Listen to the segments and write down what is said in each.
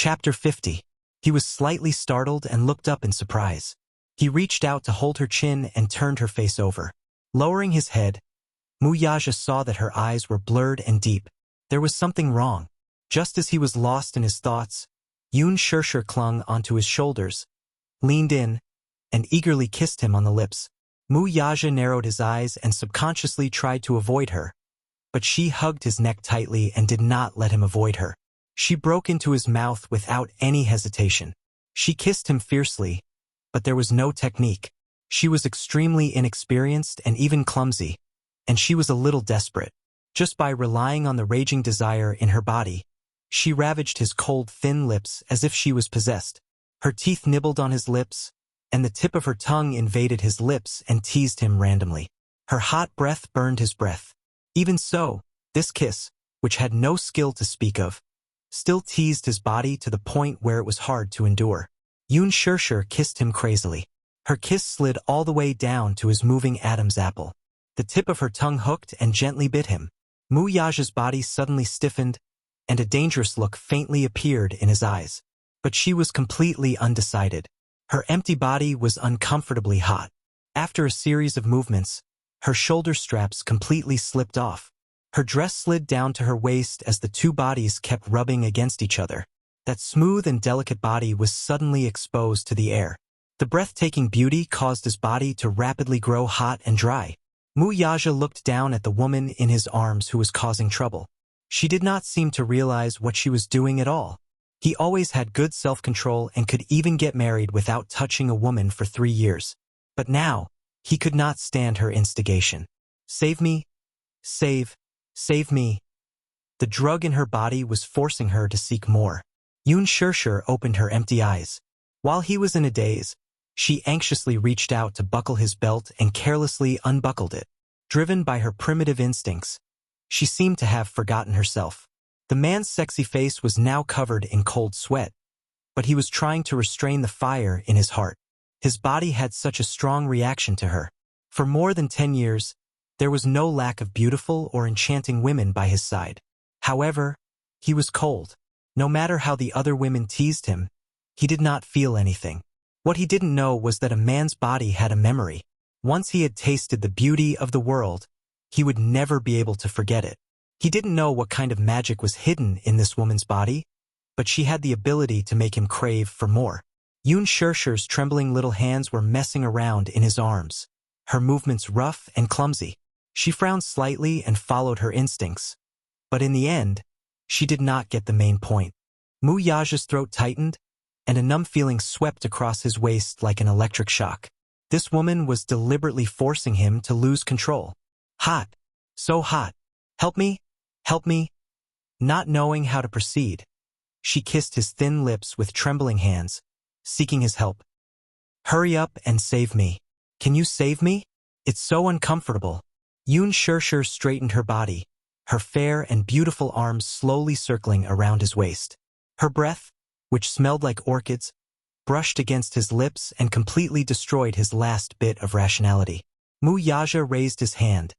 Chapter 50. He was slightly startled and looked up in surprise. He reached out to hold her chin and turned her face over. Lowering his head, Wuxia saw that her eyes were blurred and deep. There was something wrong. Just as he was lost in his thoughts, Yun Shirshir clung onto his shoulders, leaned in, and eagerly kissed him on the lips. Wuxia narrowed his eyes and subconsciously tried to avoid her, but she hugged his neck tightly and did not let him avoid her. She broke into his mouth without any hesitation. She kissed him fiercely, but there was no technique. She was extremely inexperienced and even clumsy, and she was a little desperate. Just by relying on the raging desire in her body, she ravaged his cold, thin lips as if she was possessed. Her teeth nibbled on his lips, and the tip of her tongue invaded his lips and teased him randomly. Her hot breath burned his breath. Even so, this kiss, which had no skill to speak of, still teased his body to the point where it was hard to endure. Yun Shirshir kissed him crazily. Her kiss slid all the way down to his moving Adam's apple. The tip of her tongue hooked and gently bit him. Wuxia's body suddenly stiffened, and a dangerous look faintly appeared in his eyes. But she was completely undecided. Her empty body was uncomfortably hot. After a series of movements, her shoulder straps completely slipped off. Her dress slid down to her waist as the two bodies kept rubbing against each other. That smooth and delicate body was suddenly exposed to the air. The breathtaking beauty caused his body to rapidly grow hot and dry. Wuxia looked down at the woman in his arms who was causing trouble. She did not seem to realize what she was doing at all. He always had good self-control and could even get married without touching a woman for 3 years. But now, he could not stand her instigation. Save me. Save me. The drug in her body was forcing her to seek more. Yun Shirshir opened her empty eyes. While he was in a daze, she anxiously reached out to buckle his belt and carelessly unbuckled it. Driven by her primitive instincts, she seemed to have forgotten herself. The man's sexy face was now covered in cold sweat, but he was trying to restrain the fire in his heart. His body had such a strong reaction to her. For more than 10 years, there was no lack of beautiful or enchanting women by his side. However, he was cold. No matter how the other women teased him, he did not feel anything. What he didn't know was that a man's body had a memory. Once he had tasted the beauty of the world, he would never be able to forget it. He didn't know what kind of magic was hidden in this woman's body, but she had the ability to make him crave for more. Yun Shirshir's trembling little hands were messing around in his arms, her movements rough and clumsy. She frowned slightly and followed her instincts, but in the end, she did not get the main point. Wuxia's throat tightened, and a numb feeling swept across his waist like an electric shock. This woman was deliberately forcing him to lose control. Hot. So hot. Help me. Help me. Not knowing how to proceed, she kissed his thin lips with trembling hands, seeking his help. Hurry up and save me. Can you save me? It's so uncomfortable. Yun Shirshir straightened her body, her fair and beautiful arms slowly circling around his waist. Her breath, which smelled like orchids, brushed against his lips and completely destroyed his last bit of rationality. Wuxia raised his hand,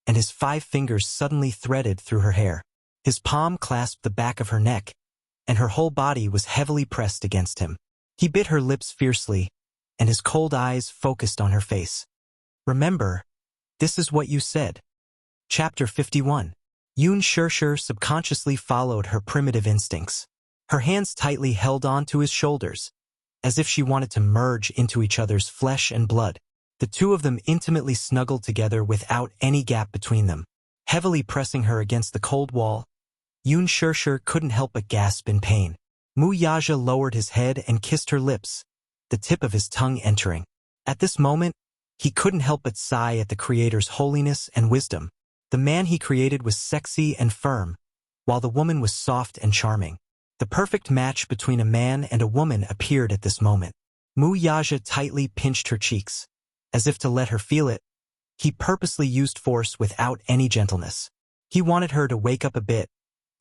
and his 5 fingers suddenly threaded through her hair. His palm clasped the back of her neck, and her whole body was heavily pressed against him. He bit her lips fiercely, and his cold eyes focused on her face. Remember, this is what you said. Chapter 51. Yun Shirshir subconsciously followed her primitive instincts. Her hands tightly held on to his shoulders, as if she wanted to merge into each other's flesh and blood. The two of them intimately snuggled together without any gap between them. Heavily pressing her against the cold wall, Yun Shirshir couldn't help but gasp in pain. Wuxia lowered his head and kissed her lips, the tip of his tongue entering. At this moment, he couldn't help but sigh at the Creator's holiness and wisdom. The man he created was sexy and firm, while the woman was soft and charming. The perfect match between a man and a woman appeared at this moment. Wuxia tightly pinched her cheeks, as if to let her feel it. He purposely used force without any gentleness. He wanted her to wake up a bit.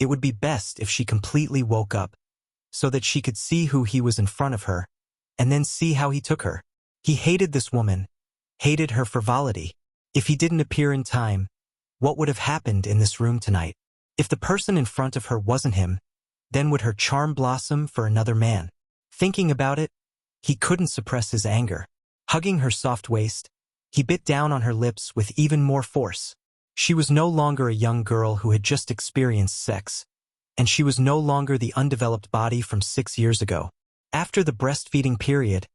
It would be best if she completely woke up, so that she could see who he was in front of her, and then see how he took her. He hated this woman, hated her frivolity. If he didn't appear in time, what would have happened in this room tonight? If the person in front of her wasn't him, Then would her charm blossom for another man? Thinking about it, he couldn't suppress his anger. Hugging her soft waist, he bit down on her lips with even more force. She was no longer a young girl who had just experienced sex, and she was no longer the undeveloped body from 6 years ago. After the breastfeeding period,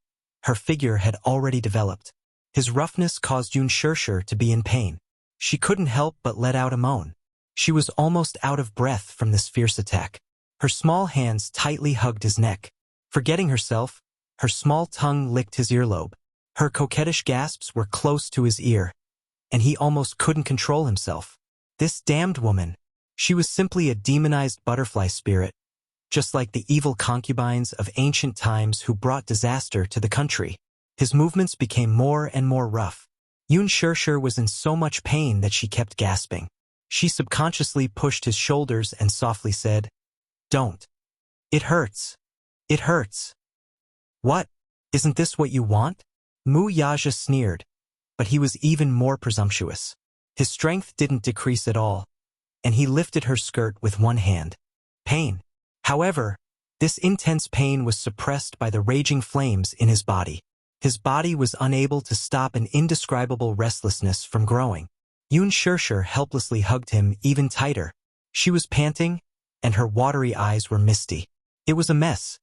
her figure had already developed. His roughness caused Yun Shirshir to be in pain. She couldn't help but let out a moan. She was almost out of breath from this fierce attack. Her small hands tightly hugged his neck. Forgetting herself, her small tongue licked his earlobe. Her coquettish gasps were close to his ear, and he almost couldn't control himself. This damned woman. She was simply a demonized butterfly spirit, just like the evil concubines of ancient times who brought disaster to the country. His movements became more and more rough. Yun Shirshir was in so much pain that she kept gasping. She subconsciously pushed his shoulders and softly said, "Don't. It hurts. It hurts." "What? Isn't this what you want?" Mu Yaja sneered, but he was even more presumptuous. His strength didn't decrease at all, and he lifted her skirt with one hand. Pain. However, this intense pain was suppressed by the raging flames in his body. His body was unable to stop an indescribable restlessness from growing. Yun Shirshir helplessly hugged him even tighter. She was panting, and her watery eyes were misty. It was a mess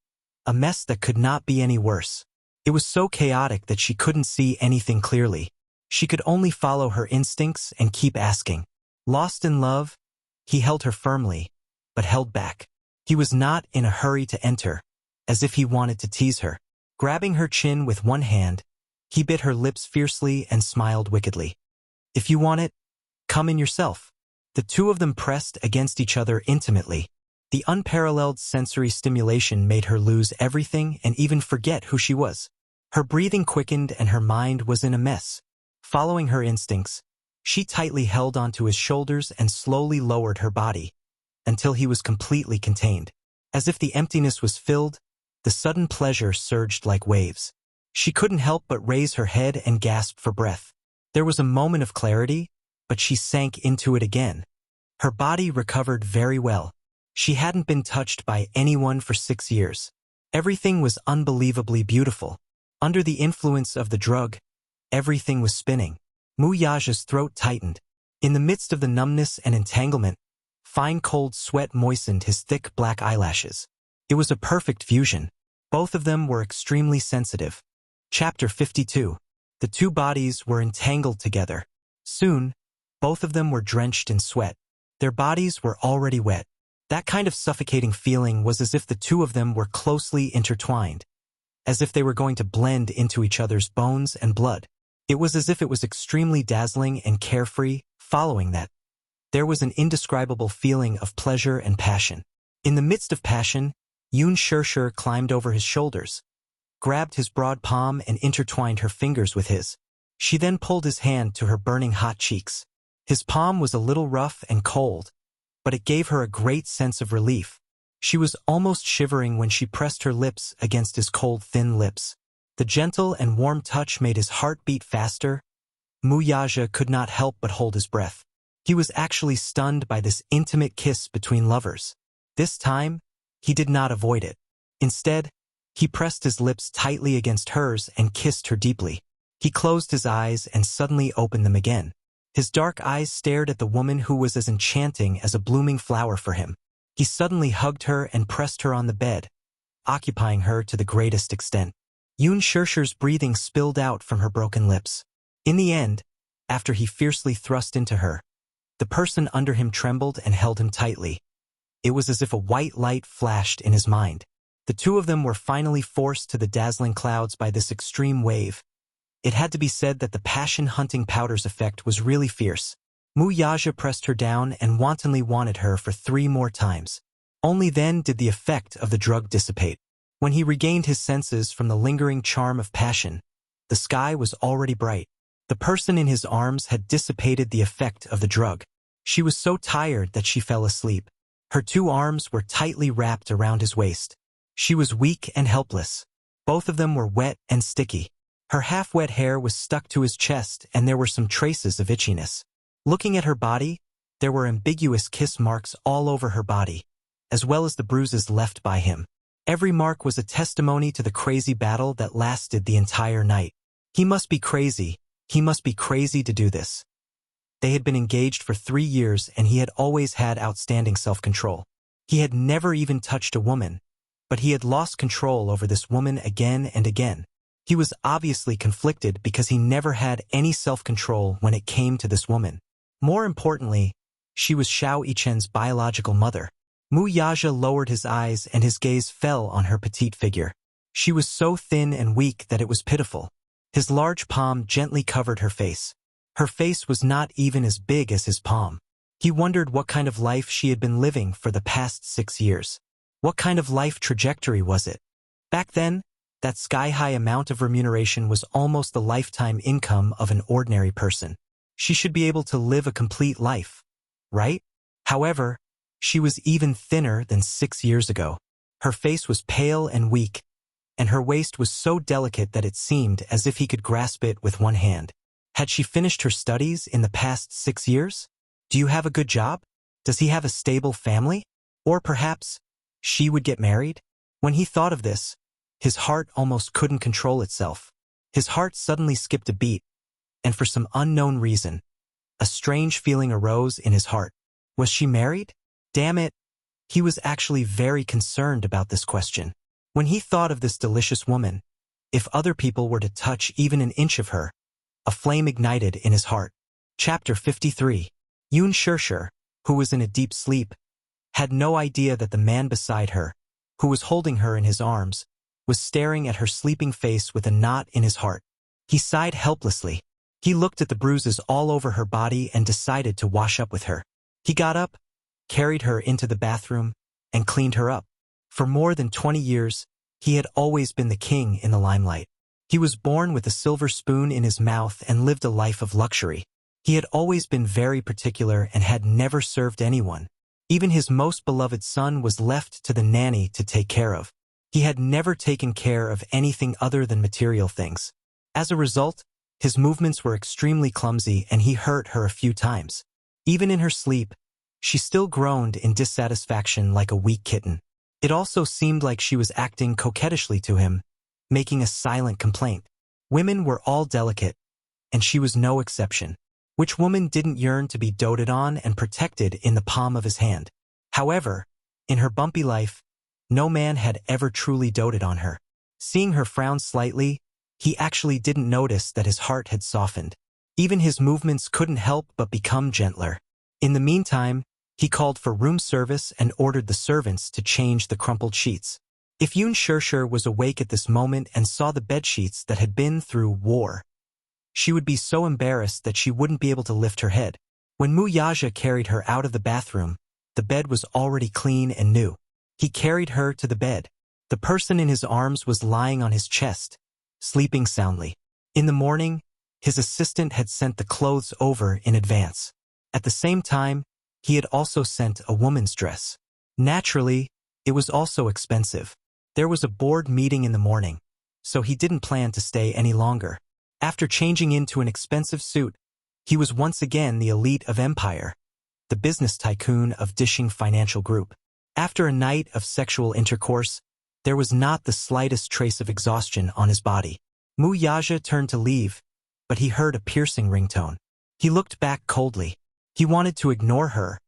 that could not be any worse. It was so chaotic that she couldn't see anything clearly. She could only follow her instincts and keep asking. Lost in love, he held her firmly, but held back. He was not in a hurry to enter, as if he wanted to tease her. Grabbing her chin with one hand, he bit her lips fiercely and smiled wickedly. "If you want it, come in yourself." The two of them pressed against each other intimately. The unparalleled sensory stimulation made her lose everything and even forget who she was. Her breathing quickened and her mind was in a mess. Following her instincts, she tightly held onto his shoulders and slowly lowered her body, until he was completely contained. As if the emptiness was filled, the sudden pleasure surged like waves. She couldn't help but raise her head and gasp for breath. There was a moment of clarity, but she sank into it again. Her body recovered very well. She hadn't been touched by anyone for 6 years. Everything was unbelievably beautiful. Under the influence of the drug, everything was spinning. Mu Yaja's throat tightened. In the midst of the numbness and entanglement, fine cold sweat moistened his thick black eyelashes. It was a perfect fusion. Both of them were extremely sensitive. Chapter 52. The two bodies were entangled together. Soon, both of them were drenched in sweat. Their bodies were already wet. That kind of suffocating feeling was as if the two of them were closely intertwined, as if they were going to blend into each other's bones and blood. It was as if it was extremely dazzling and carefree. Following that, there was an indescribable feeling of pleasure and passion. In the midst of passion, Yun Shirshir climbed over his shoulders, grabbed his broad palm and intertwined her fingers with his. She then pulled his hand to her burning hot cheeks. His palm was a little rough and cold, but it gave her a great sense of relief. She was almost shivering when she pressed her lips against his cold, thin lips. The gentle and warm touch made his heart beat faster. Mu Yaja could not help but hold his breath. He was actually stunned by this intimate kiss between lovers. This time, he did not avoid it. Instead, he pressed his lips tightly against hers and kissed her deeply. He closed his eyes and suddenly opened them again. His dark eyes stared at the woman who was as enchanting as a blooming flower for him. He suddenly hugged her and pressed her on the bed, occupying her to the greatest extent. Yun Shirshir's breathing spilled out from her broken lips. In the end, after he fiercely thrust into her, the person under him trembled and held him tightly. It was as if a white light flashed in his mind. The two of them were finally forced to the dazzling clouds by this extreme wave. It had to be said that the passion-hunting powder's effect was really fierce. Mu Yaja pressed her down and wantonly wanted her for 3 more times. Only then did the effect of the drug dissipate. When he regained his senses from the lingering charm of passion, the sky was already bright. The person in his arms had dissipated the effect of the drug. She was so tired that she fell asleep. Her 2 arms were tightly wrapped around his waist. She was weak and helpless. Both of them were wet and sticky. Her half-wet hair was stuck to his chest and there were some traces of itchiness. Looking at her body, there were ambiguous kiss marks all over her body, as well as the bruises left by him. Every mark was a testimony to the crazy battle that lasted the entire night. He must be crazy. He must be crazy to do this. They had been engaged for 3 years and he had always had outstanding self-control. He had never even touched a woman, but he had lost control over this woman again and again. He was obviously conflicted because he never had any self-control when it came to this woman. More importantly, she was Xiao Yichen's biological mother. Mu Yaja lowered his eyes and his gaze fell on her petite figure. She was so thin and weak that it was pitiful. His large palm gently covered her face. Her face was not even as big as his palm. He wondered what kind of life she had been living for the past 6 years. What kind of life trajectory was it? Back then, that sky-high amount of remuneration was almost the lifetime income of an ordinary person. She should be able to live a complete life, right? However, she was even thinner than 6 years ago. Her face was pale and weak, and her waist was so delicate that it seemed as if he could grasp it with one hand. Had she finished her studies in the past 6 years? Do you have a good job? Does he have a stable family? Or perhaps she would get married? When he thought of this, his heart almost couldn't control itself. His heart suddenly skipped a beat, and for some unknown reason, a strange feeling arose in his heart. Was she married? Damn it! He was actually very concerned about this question. When he thought of this delicious woman, if other people were to touch even an inch of her, a flame ignited in his heart. Chapter 53. Yun Shirshir, who was in a deep sleep, had no idea that the man beside her, who was holding her in his arms, was staring at her sleeping face with a knot in his heart. He sighed helplessly. He looked at the bruises all over her body and decided to wash up with her. He got up, carried her into the bathroom, and cleaned her up. For more than 20 years, he had always been the king in the limelight. He was born with a silver spoon in his mouth and lived a life of luxury. He had always been very particular and had never served anyone. Even his most beloved son was left to the nanny to take care of. He had never taken care of anything other than material things. As a result, his movements were extremely clumsy and he hurt her a few times. Even in her sleep, she still groaned in dissatisfaction like a weak kitten. It also seemed like she was acting coquettishly to him, making a silent complaint. Women were all delicate, and she was no exception. Which woman didn't yearn to be doted on and protected in the palm of his hand? However, in her bumpy life, no man had ever truly doted on her. Seeing her frown slightly, he actually didn't notice that his heart had softened. Even his movements couldn't help but become gentler. In the meantime, he called for room service and ordered the servants to change the crumpled sheets. If Yun Shirshir was awake at this moment and saw the bedsheets that had been through war, she would be so embarrassed that she wouldn't be able to lift her head. When Mu Yaja carried her out of the bathroom, the bed was already clean and new. He carried her to the bed. The person in his arms was lying on his chest, sleeping soundly. In the morning, his assistant had sent the clothes over in advance. At the same time, he had also sent a woman's dress. Naturally, it was also expensive. There was a board meeting in the morning, so he didn't plan to stay any longer. After changing into an expensive suit, he was once again the elite of Empire, the business tycoon of Dishing Financial Group. After a night of sexual intercourse, there was not the slightest trace of exhaustion on his body. Mu Yaja turned to leave, but he heard a piercing ringtone. He looked back coldly. He wanted to ignore her,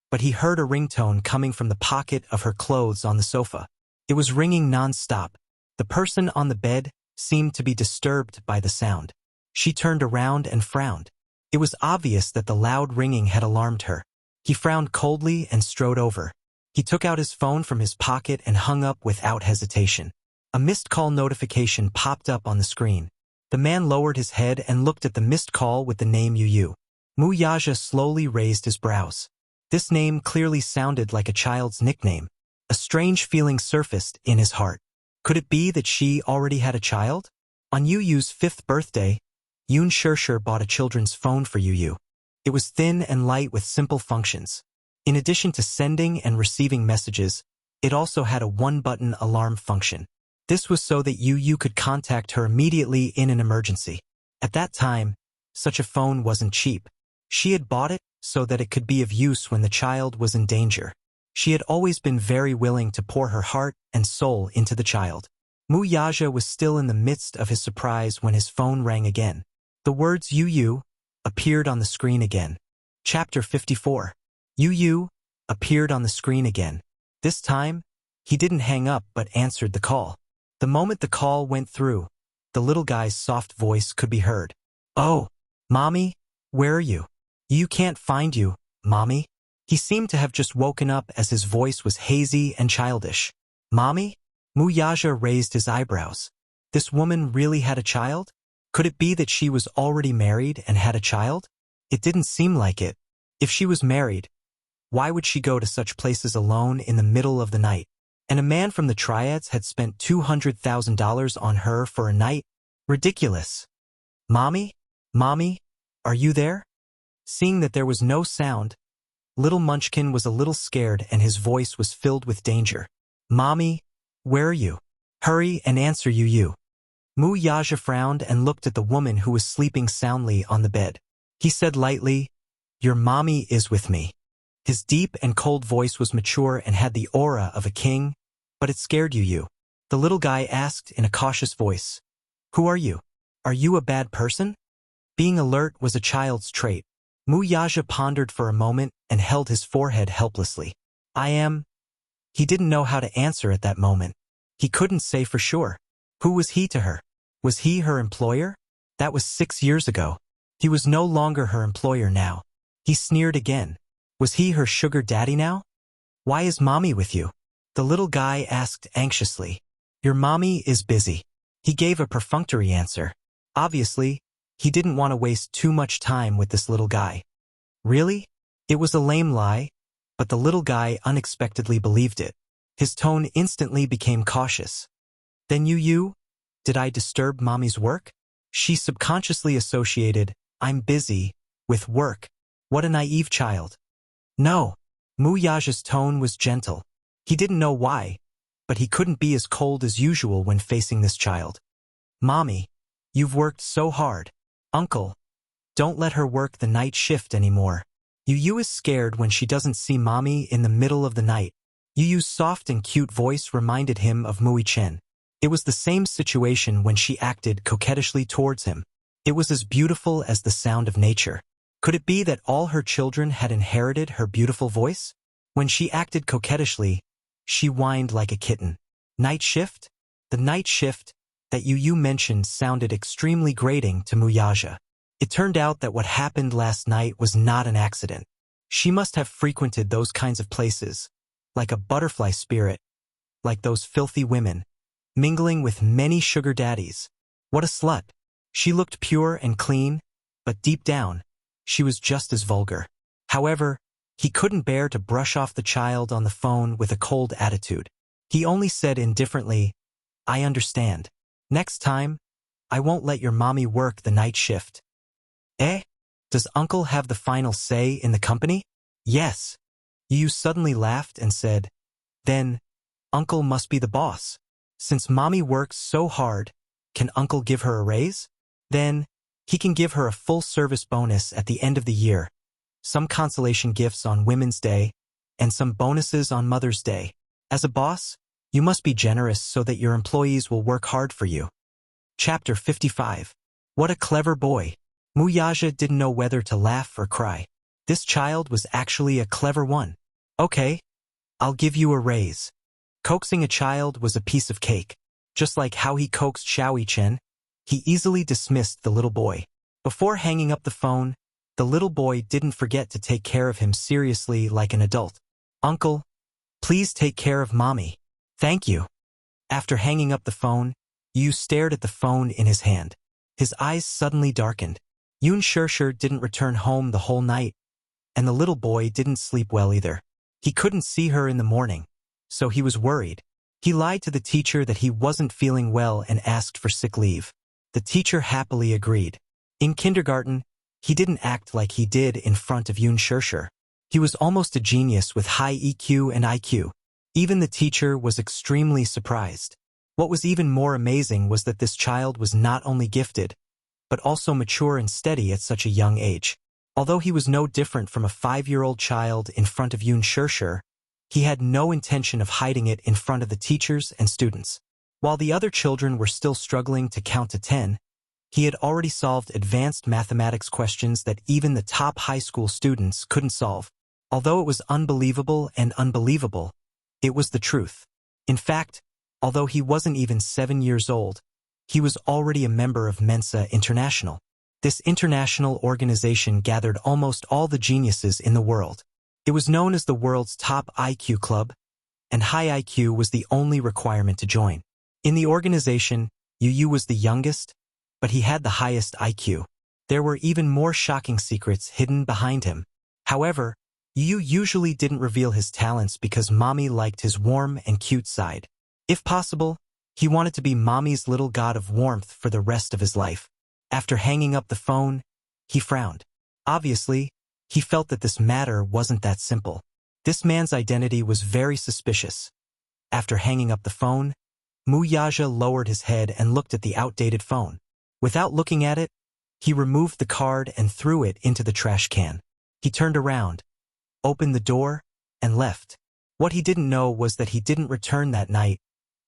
but he heard a ringtone coming from the pocket of her clothes on the sofa. It was ringing non-stop. The person on the bed seemed to be disturbed by the sound. She turned around and frowned. It was obvious that the loud ringing had alarmed her. He frowned coldly and strode over. He took out his phone from his pocket and hung up without hesitation. A missed call notification popped up on the screen. The man lowered his head and looked at the missed call with the name Yu. Mu Yaja slowly raised his brows. This name clearly sounded like a child's nickname. A strange feeling surfaced in his heart. Could it be that she already had a child? On Yu's 5th birthday, Yun Shirshir bought a children's phone for Yu. It was thin and light with simple functions. In addition to sending and receiving messages, it also had a one-button alarm function. This was so that Yu could contact her immediately in an emergency. At that time, such a phone wasn't cheap. She had bought it so that it could be of use when the child was in danger. She had always been very willing to pour her heart and soul into the child. Wuxia was still in the midst of his surprise when his phone rang again. The words Yu appeared on the screen again. Chapter 54. Yu appeared on the screen again. This time, he didn't hang up but answered the call. The moment the call went through, the little guy's soft voice could be heard. "Oh, Mommy, where are you? You can't find you, Mommy." He seemed to have just woken up as his voice was hazy and childish. "Mommy?" Wuxia raised his eyebrows. This woman really had a child? Could it be that she was already married and had a child? It didn't seem like it. If she was married, why would she go to such places alone in the middle of the night? And a man from the Triads had spent $200,000 on her for a night? Ridiculous. "Mommy? Mommy? Are you there?" Seeing that there was no sound, little Munchkin was a little scared and his voice was filled with danger. "Mommy, where are you? Hurry and answer Yu." Wuxia frowned and looked at the woman who was sleeping soundly on the bed. He said lightly, "Your mommy is with me." His deep and cold voice was mature and had the aura of a king, but it scared Yu. The little guy asked in a cautious voice, "Who are you? Are you a bad person?" Being alert was a child's trait. Wuxia pondered for a moment and held his forehead helplessly. "I am." He didn't know how to answer at that moment. He couldn't say for sure. Who was he to her? Was he her employer? That was 6 years ago. He was no longer her employer now. He sneered again. Was he her sugar daddy now? "Why is Mommy with you?" The little guy asked anxiously. "Your mommy is busy." He gave a perfunctory answer. Obviously, he didn't want to waste too much time with this little guy. Really? It was a lame lie, but the little guy unexpectedly believed it. His tone instantly became cautious. "Then Yu, did I disturb Mommy's work?" She subconsciously associated, "I'm busy," with work. What a naive child. "No." Wuxia's tone was gentle. He didn't know why, but he couldn't be as cold as usual when facing this child. "Mommy, you've worked so hard. Uncle, don't let her work the night shift anymore." Yu is scared when she doesn't see Mommy in the middle of the night. Yu's soft and cute voice reminded him of Mui Chen. It was the same situation when she acted coquettishly towards him. It was as beautiful as the sound of nature. Could it be that all her children had inherited her beautiful voice? When she acted coquettishly, she whined like a kitten. Night shift? The night shift that Yu mentioned sounded extremely grating to Wuxia. It turned out that what happened last night was not an accident. She must have frequented those kinds of places, like a butterfly spirit, like those filthy women, mingling with many sugar daddies. What a slut. She looked pure and clean, but deep down, she was just as vulgar. However, he couldn't bear to brush off the child on the phone with a cold attitude. He only said indifferently, "I understand. Next time, I won't let your mommy work the night shift." "Eh? Does Uncle have the final say in the company?" "Yes." Yu suddenly laughed and said, "Then, Uncle must be the boss. Since Mommy works so hard, can Uncle give her a raise? Then, he can give her a full-service bonus at the end of the year, some consolation gifts on Women's Day, and some bonuses on Mother's Day. As a boss, you must be generous so that your employees will work hard for you." Chapter 55. What a clever boy. Wuxia didn't know whether to laugh or cry. This child was actually a clever one. "Okay, I'll give you a raise." Coaxing a child was a piece of cake. Just like how he coaxed Xiaoyi Chen, he easily dismissed the little boy. Before hanging up the phone, the little boy didn't forget to take care of him seriously like an adult. "Uncle, please take care of Mommy." "Thank you." After hanging up the phone, Yu stared at the phone in his hand. His eyes suddenly darkened. Yun Shirshir didn't return home the whole night, and the little boy didn't sleep well either. He couldn't see her in the morning, so he was worried. He lied to the teacher that he wasn't feeling well and asked for sick leave. The teacher happily agreed. In kindergarten, he didn't act like he did in front of Yun Shirshir. He was almost a genius with high EQ and IQ. Even the teacher was extremely surprised. What was even more amazing was that this child was not only gifted, but also mature and steady at such a young age. Although he was no different from a 5-year-old child in front of Yun Shirshir, He had no intention of hiding it in front of the teachers and students. While the other children were still struggling to count to 10, he had already solved advanced mathematics questions that even the top high school students couldn't solve. Although it was unbelievable, it was the truth. In fact, although he wasn't even 7 years old, he was already a member of Mensa International. This international organization gathered almost all the geniuses in the world. It was known as the world's top IQ club, and high IQ was the only requirement to join. In the organization, Yu was the youngest, but he had the highest IQ. There were even more shocking secrets hidden behind him. However, Yu usually didn't reveal his talents because Mommy liked his warm and cute side. If possible, he wanted to be Mommy's little god of warmth for the rest of his life. After hanging up the phone, he frowned. Obviously, he felt that this matter wasn't that simple. This man's identity was very suspicious. After hanging up the phone, Wuxia lowered his head and looked at the outdated phone. Without looking at it, he removed the card and threw it into the trash can. He turned around, opened the door, and left. What he didn't know was that he didn't return that night,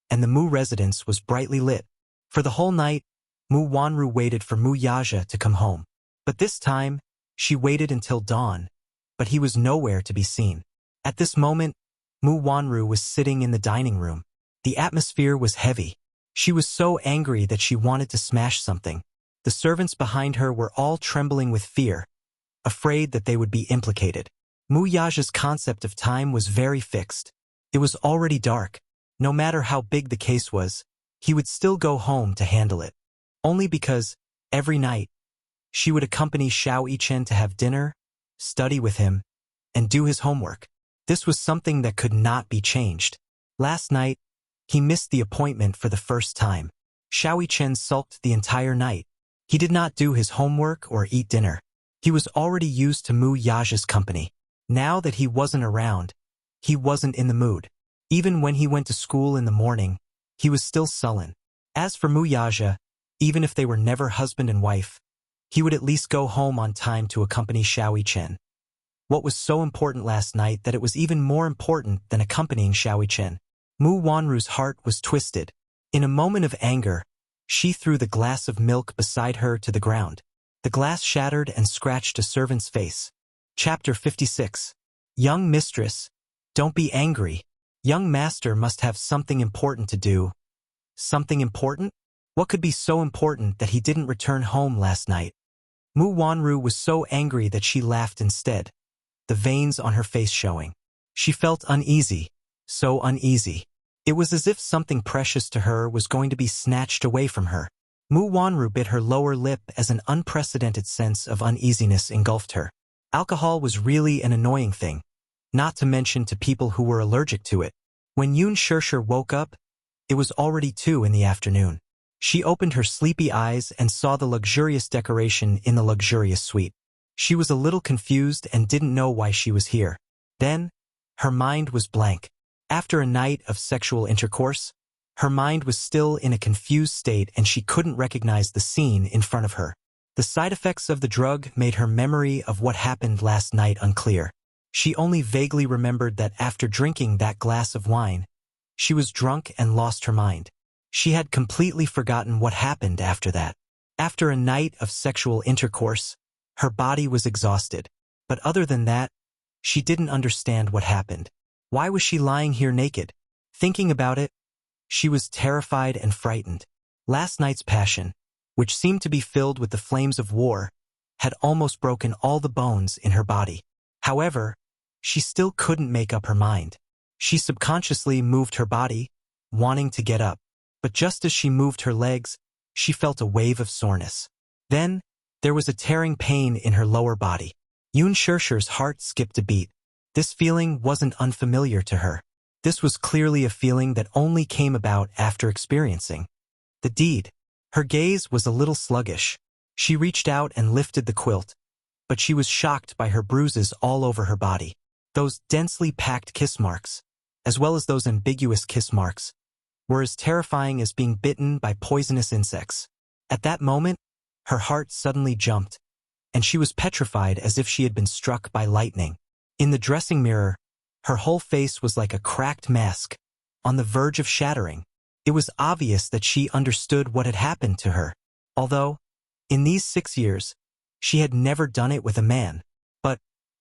and the Mu residence was brightly lit. For the whole night, Mu Wanru waited for Wuxia to come home. But this time, she waited until dawn, but he was nowhere to be seen. At this moment, Mu Wanru was sitting in the dining room. The atmosphere was heavy. She was so angry that she wanted to smash something. The servants behind her were all trembling with fear, afraid that they would be implicated. Wuxia's concept of time was very fixed. It was already dark. No matter how big the case was, he would still go home to handle it. Only because, every night, she would accompany Xiao Yichen to have dinner, study with him, and do his homework. This was something that could not be changed. Last night, he missed the appointment for the first time. Xiao Yichen sulked the entire night. He did not do his homework or eat dinner. He was already used to Wuxia's company. Now that he wasn't around, he wasn't in the mood. Even when he went to school in the morning, he was still sullen. As for Wuxia, even if they were never husband and wife, he would at least go home on time to accompany Xiao Yichen. What was so important last night that it was even more important than accompanying Xiao Yichen? Mu Wanru's heart was twisted. In a moment of anger, she threw the glass of milk beside her to the ground. The glass shattered and scratched a servant's face. Chapter 56. Young mistress, don't be angry. Young master must have something important to do. Something important? What could be so important that he didn't return home last night? Mu Wanru was so angry that she laughed instead, the veins on her face showing. She felt uneasy, so uneasy. It was as if something precious to her was going to be snatched away from her. Mu Wanru bit her lower lip as an unprecedented sense of uneasiness engulfed her. Alcohol was really an annoying thing, not to mention to people who were allergic to it. When Yun Shirshir woke up, it was already 2 in the afternoon. She opened her sleepy eyes and saw the luxurious decoration in the luxurious suite. She was a little confused and didn't know why she was here. Then, her mind was blank. After a night of sexual intercourse, her mind was still in a confused state and she couldn't recognize the scene in front of her. The side effects of the drug made her memory of what happened last night unclear. She only vaguely remembered that after drinking that glass of wine, she was drunk and lost her mind. She had completely forgotten what happened after that. After a night of sexual intercourse, her body was exhausted. But other than that, she didn't understand what happened. Why was she lying here naked? Thinking about it, she was terrified and frightened. Last night's passion, which seemed to be filled with the flames of war, had almost broken all the bones in her body. However, she still couldn't make up her mind. She subconsciously moved her body, wanting to get up. But just as she moved her legs, she felt a wave of soreness. Then, there was a tearing pain in her lower body. Yun Shirshir's heart skipped a beat. This feeling wasn't unfamiliar to her. This was clearly a feeling that only came about after experiencing the deed. Her gaze was a little sluggish. She reached out and lifted the quilt, but she was shocked by her bruises all over her body. Those densely packed kiss marks, as well as those ambiguous kiss marks, were as terrifying as being bitten by poisonous insects. At that moment, her heart suddenly jumped, and she was petrified as if she had been struck by lightning. In the dressing mirror, Her whole face was like a cracked mask, on the verge of shattering. It was obvious that she understood what had happened to her, although, in these 6 years, she had never done it with a man. But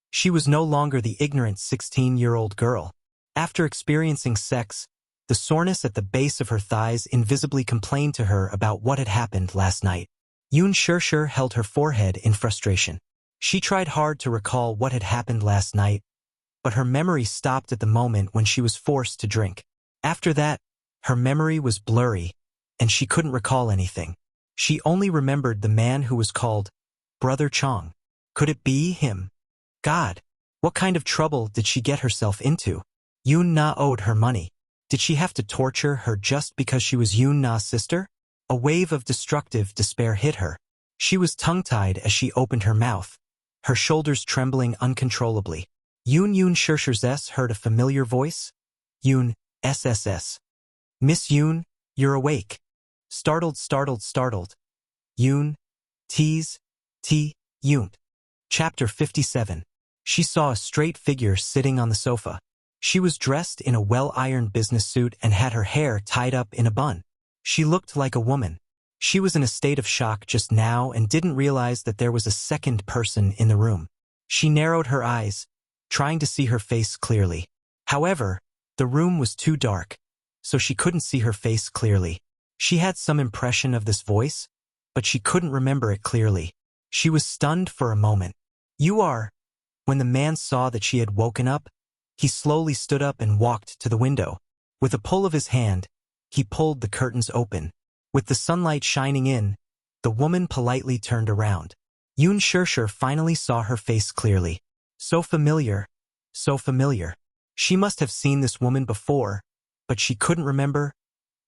she was no longer the ignorant 16-year-old girl. After experiencing sex, the soreness at the base of her thighs invisibly complained to her about what had happened last night. Yoon Shirshir held her forehead in frustration. She tried hard to recall what had happened last night, but her memory stopped at the moment when she was forced to drink. After that, her memory was blurry, and she couldn't recall anything. She only remembered the man who was called Brother Chong. Could it be him? God, what kind of trouble did she get herself into? Yoon Na owed her money. Did she have to torture her just because she was Yoon Na's sister? A wave of destructive despair hit her. She was tongue-tied as she opened her mouth, her shoulders trembling uncontrollably. Yoon Shirshir's heard a familiar voice. Yoon, SSS. Miss Yoon, you're awake. Startled. Yoon, tease, Yoon. Chapter 57. She saw a straight figure sitting on the sofa. She was dressed in a well-ironed business suit and had her hair tied up in a bun. She looked like a woman. She was in a state of shock just now and didn't realize that there was a second person in the room. She narrowed her eyes, trying to see her face clearly. However, the room was too dark, so she couldn't see her face clearly. She had some impression of this voice, but she couldn't remember it clearly. She was stunned for a moment. You are. When the man saw that she had woken up, he slowly stood up and walked to the window. With a pull of his hand, he pulled the curtains open. With the sunlight shining in, the woman politely turned around. Yoon Shirshir finally saw her face clearly. So familiar. She must have seen this woman before, but she couldn't remember.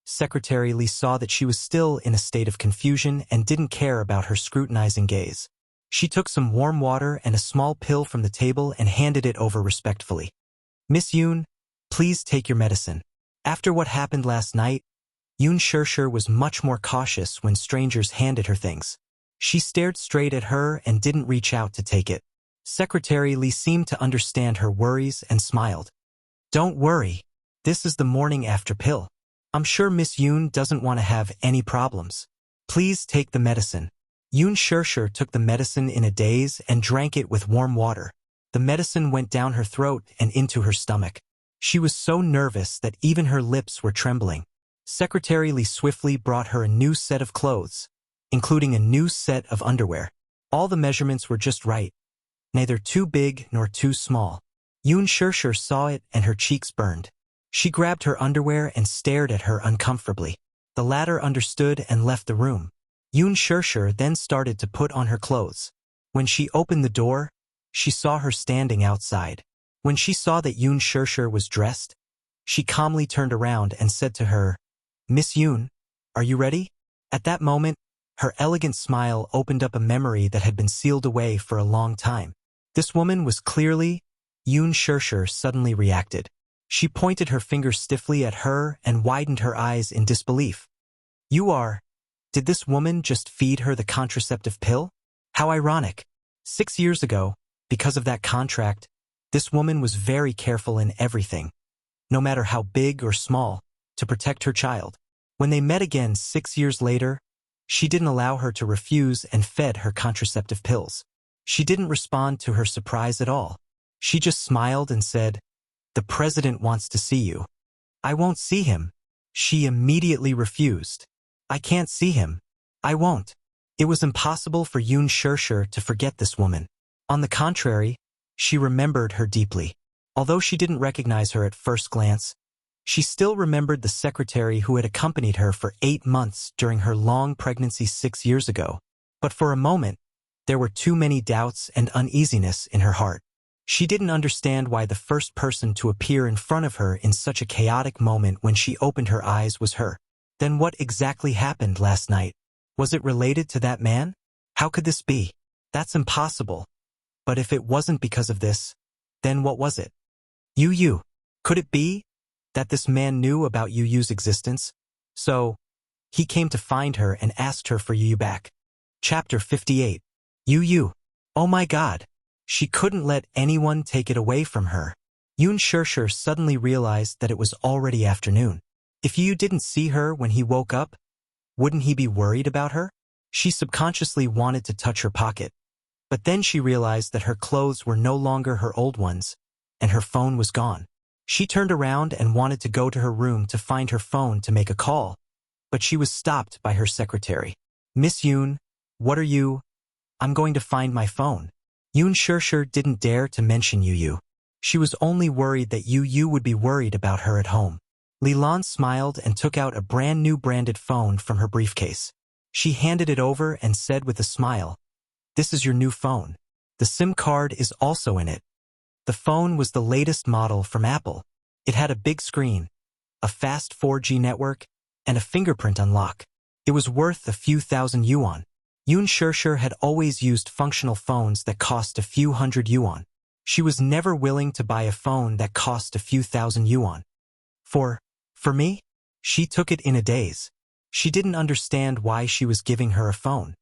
Secretary Lee saw that she was still in a state of confusion and didn't care about her scrutinizing gaze. She took some warm water and a small pill from the table and handed it over respectfully. Miss Yoon, please take your medicine. After what happened last night, Yoon Shirshir was much more cautious when strangers handed her things. She stared straight at her and didn't reach out to take it. Secretary Lee seemed to understand her worries and smiled. Don't worry. This is the morning after pill. I'm sure Miss Yoon doesn't want to have any problems. Please take the medicine. Yoon Shirshir took the medicine in a daze and drank it with warm water. The medicine went down her throat and into her stomach. She was so nervous that even her lips were trembling. Secretary Lee swiftly brought her a new set of clothes, including a new set of underwear. All the measurements were just right, neither too big nor too small. Yoon Shirshir saw it and her cheeks burned. She grabbed her underwear and stared at her uncomfortably. The latter understood and left the room. Yoon Shirshir then started to put on her clothes. When she opened the door, she saw her standing outside. When she saw that Yoon Shirshir was dressed, she calmly turned around and said to her, Miss Yoon, are you ready? At that moment, her elegant smile opened up a memory that had been sealed away for a long time. This woman was clearly. Yoon Shirshir suddenly reacted. She pointed her finger stiffly at her and widened her eyes in disbelief. You are. Did this woman just feed her the contraceptive pill? How ironic. 6 years ago, because of that contract, this woman was very careful in everything, no matter how big or small, to protect her child. When they met again 6 years later, she didn't allow her to refuse and fed her contraceptive pills. She didn't respond to her surprise at all. She just smiled and said, The president wants to see you. I won't see him. She immediately refused. I can't see him. I won't. It was impossible for Yoon Shirshir to forget this woman. On the contrary, she remembered her deeply. Although she didn't recognize her at first glance, she still remembered the secretary who had accompanied her for 8 months during her long pregnancy 6 years ago. But for a moment, there were too many doubts and uneasiness in her heart. She didn't understand why the first person to appear in front of her in such a chaotic moment when she opened her eyes was her. Then what exactly happened last night? Was it related to that man? How could this be? That's impossible. But if it wasn't because of this, then what was it? Yu. Could it be that this man knew about Yu's existence? So, he came to find her and asked her for Yu back. Chapter 58. Yu. Oh my God. She couldn't let anyone take it away from her. Yoon Shirshir suddenly realized that it was already afternoon. If Yu didn't see her when he woke up, wouldn't he be worried about her? She subconsciously wanted to touch her pocket. But then she realized that her clothes were no longer her old ones, and her phone was gone. She turned around and wanted to go to her room to find her phone to make a call, but she was stopped by her secretary. "Miss Yoon, what are you? I'm going to find my phone." Yoon Shirshir didn't dare to mention Yu. She was only worried that Yu would be worried about her at home. Lilan smiled and took out a brand new branded phone from her briefcase. She handed it over and said with a smile, "This is your new phone. The SIM card is also in it." The phone was the latest model from Apple. It had a big screen, a fast 4G network, and a fingerprint unlock. It was worth a few thousand yuan. Yoon Shirshir had always used functional phones that cost a few hundred yuan. She was never willing to buy a phone that cost a few thousand yuan. For me? She took it in a daze. She didn't understand why she was giving her a phone.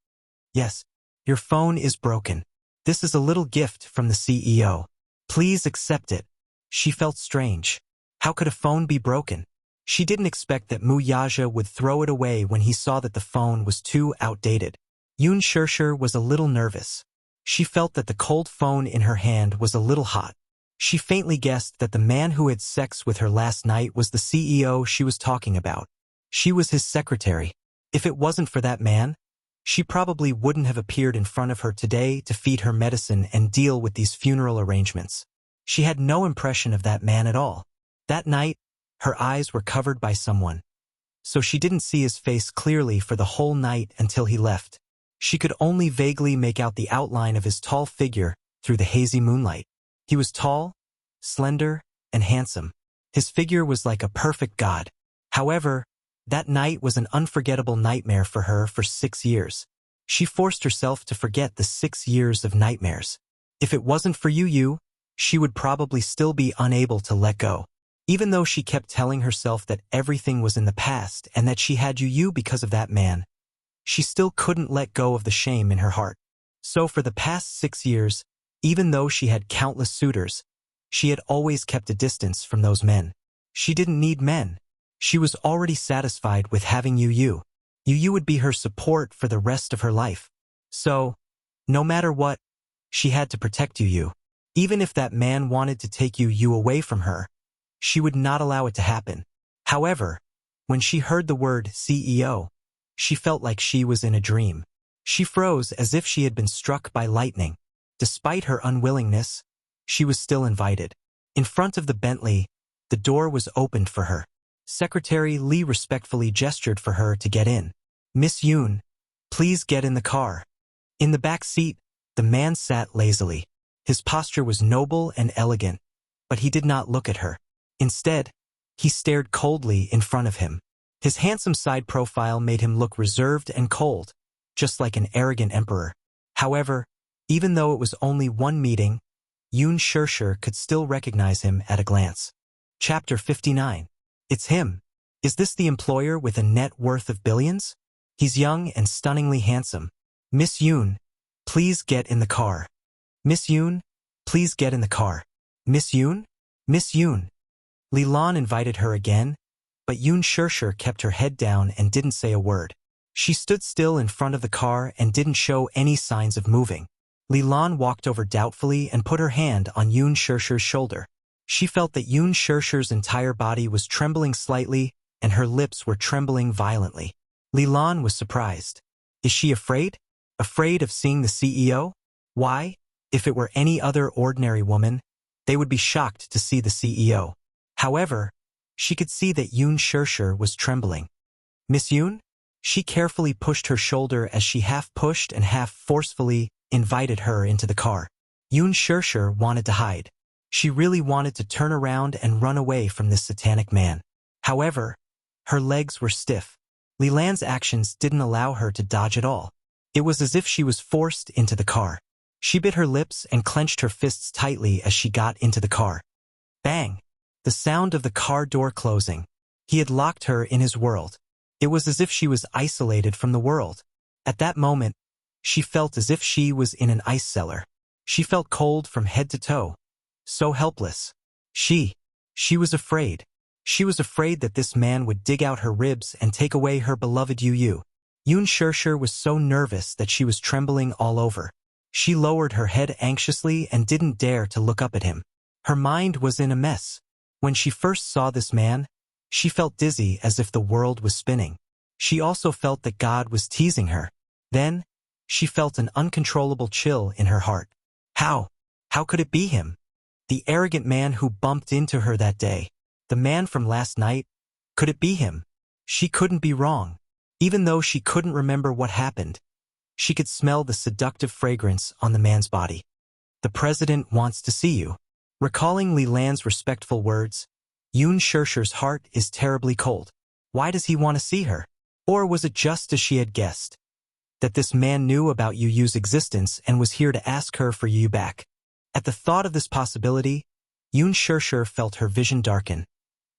"Yes, your phone is broken. This is a little gift from the CEO. Please accept it." She felt strange. How could a phone be broken? She didn't expect that Mu Yaja would throw it away when he saw that the phone was too outdated. Yoon Shirshir was a little nervous. She felt that the cold phone in her hand was a little hot. She faintly guessed that the man who had sex with her last night was the CEO she was talking about. She was his secretary. If it wasn't for that man, she probably wouldn't have appeared in front of her today to feed her medicine and deal with these funeral arrangements. She had no impression of that man at all. That night, her eyes were covered by someone, so she didn't see his face clearly for the whole night until he left. She could only vaguely make out the outline of his tall figure through the hazy moonlight. He was tall, slender, and handsome. His figure was like a perfect god. However, that night was an unforgettable nightmare for her for 6 years. She forced herself to forget the 6 years of nightmares. If it wasn't for Yu, she would probably still be unable to let go. Even though she kept telling herself that everything was in the past and that she had Yu because of that man, she still couldn't let go of the shame in her heart. So for the past 6 years, even though she had countless suitors, she had always kept a distance from those men. She didn't need men. She was already satisfied with having Yu. Yu would be her support for the rest of her life. So, no matter what, she had to protect Yu. Even if that man wanted to take Yu away from her, she would not allow it to happen. However, when she heard the word CEO, she felt like she was in a dream. She froze as if she had been struck by lightning. Despite her unwillingness, she was still invited. In front of the Bentley, the door was opened for her. Secretary Lee respectfully gestured for her to get in. "Miss Yoon, please get in the car." In the back seat, the man sat lazily. His posture was noble and elegant, but he did not look at her. Instead, he stared coldly in front of him. His handsome side profile made him look reserved and cold, just like an arrogant emperor. However, even though it was only one meeting, Yoon Shirshir could still recognize him at a glance. Chapter 59. It's him. Is this the employer with a net worth of billions? He's young and stunningly handsome. "Miss Yoon, please get in the car." "Miss Yoon, please get in the car." "Miss Yoon? Miss Yoon." Lilan invited her again, but Yoon Shirshir kept her head down and didn't say a word. She stood still in front of the car and didn't show any signs of moving. Lilan walked over doubtfully and put her hand on Yoon Shirshir's shoulder. She felt that Yoon Shirshir's entire body was trembling slightly and her lips were trembling violently. Lilan was surprised. Is she afraid? Afraid of seeing the CEO? Why? If it were any other ordinary woman, they would be shocked to see the CEO. However, she could see that Yoon Shirshir was trembling. "Miss Yoon?" She carefully pushed her shoulder as she half pushed and half forcefully invited her into the car. Yoon Shirshir wanted to hide. She really wanted to turn around and run away from this satanic man. However, her legs were stiff. Lilan's actions didn't allow her to dodge at all. It was as if she was forced into the car. She bit her lips and clenched her fists tightly as she got into the car. Bang! The sound of the car door closing. He had locked her in his world. It was as if she was isolated from the world. At that moment, she felt as if she was in an ice cellar. She felt cold from head to toe. So helpless. She was afraid. She was afraid that this man would dig out her ribs and take away her beloved Yu. Yun Shirshir was so nervous that she was trembling all over. She lowered her head anxiously and didn't dare to look up at him. Her mind was in a mess. When she first saw this man, she felt dizzy as if the world was spinning. She also felt that God was teasing her. Then, she felt an uncontrollable chill in her heart. How could it be him? The arrogant man who bumped into her that day. The man from last night? Could it be him? She couldn't be wrong. Even though she couldn't remember what happened, she could smell the seductive fragrance on the man's body. The president wants to see you. Recalling Li Lan's respectful words, Yun Shirshir's heart is terribly cold. Why does he want to see her? Or was it just as she had guessed? That this man knew about Yu's existence and was here to ask her for Yu back. At the thought of this possibility, Yun Shirshir felt her vision darken,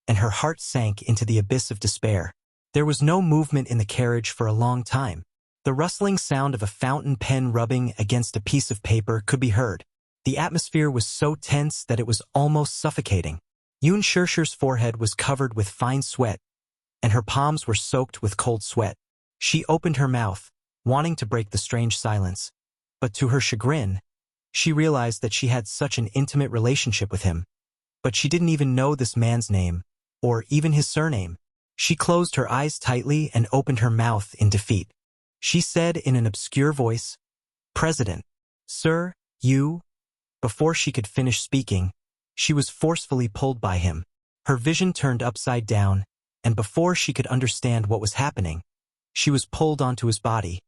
and her heart sank into the abyss of despair. There was no movement in the carriage for a long time. The rustling sound of a fountain pen rubbing against a piece of paper could be heard. The atmosphere was so tense that it was almost suffocating. Yun Shirshir's forehead was covered with fine sweat, and her palms were soaked with cold sweat. She opened her mouth, wanting to break the strange silence. But to her chagrin, she realized that she had such an intimate relationship with him. But she didn't even know this man's name, or even his surname. She closed her eyes tightly and opened her mouth in defeat. She said in an obscure voice, "President, Sir, you." Before she could finish speaking, she was forcefully pulled by him. Her vision turned upside down, and before she could understand what was happening, she was pulled onto his body,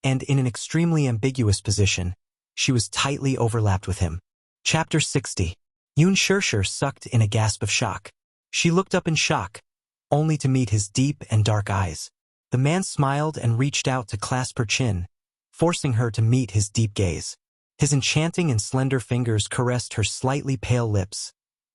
and in an extremely ambiguous position, she was tightly overlapped with him. Chapter 60. Yun Shirshir sucked in a gasp of shock. She looked up in shock, only to meet his deep and dark eyes. The man smiled and reached out to clasp her chin, forcing her to meet his deep gaze. His enchanting and slender fingers caressed her slightly pale lips,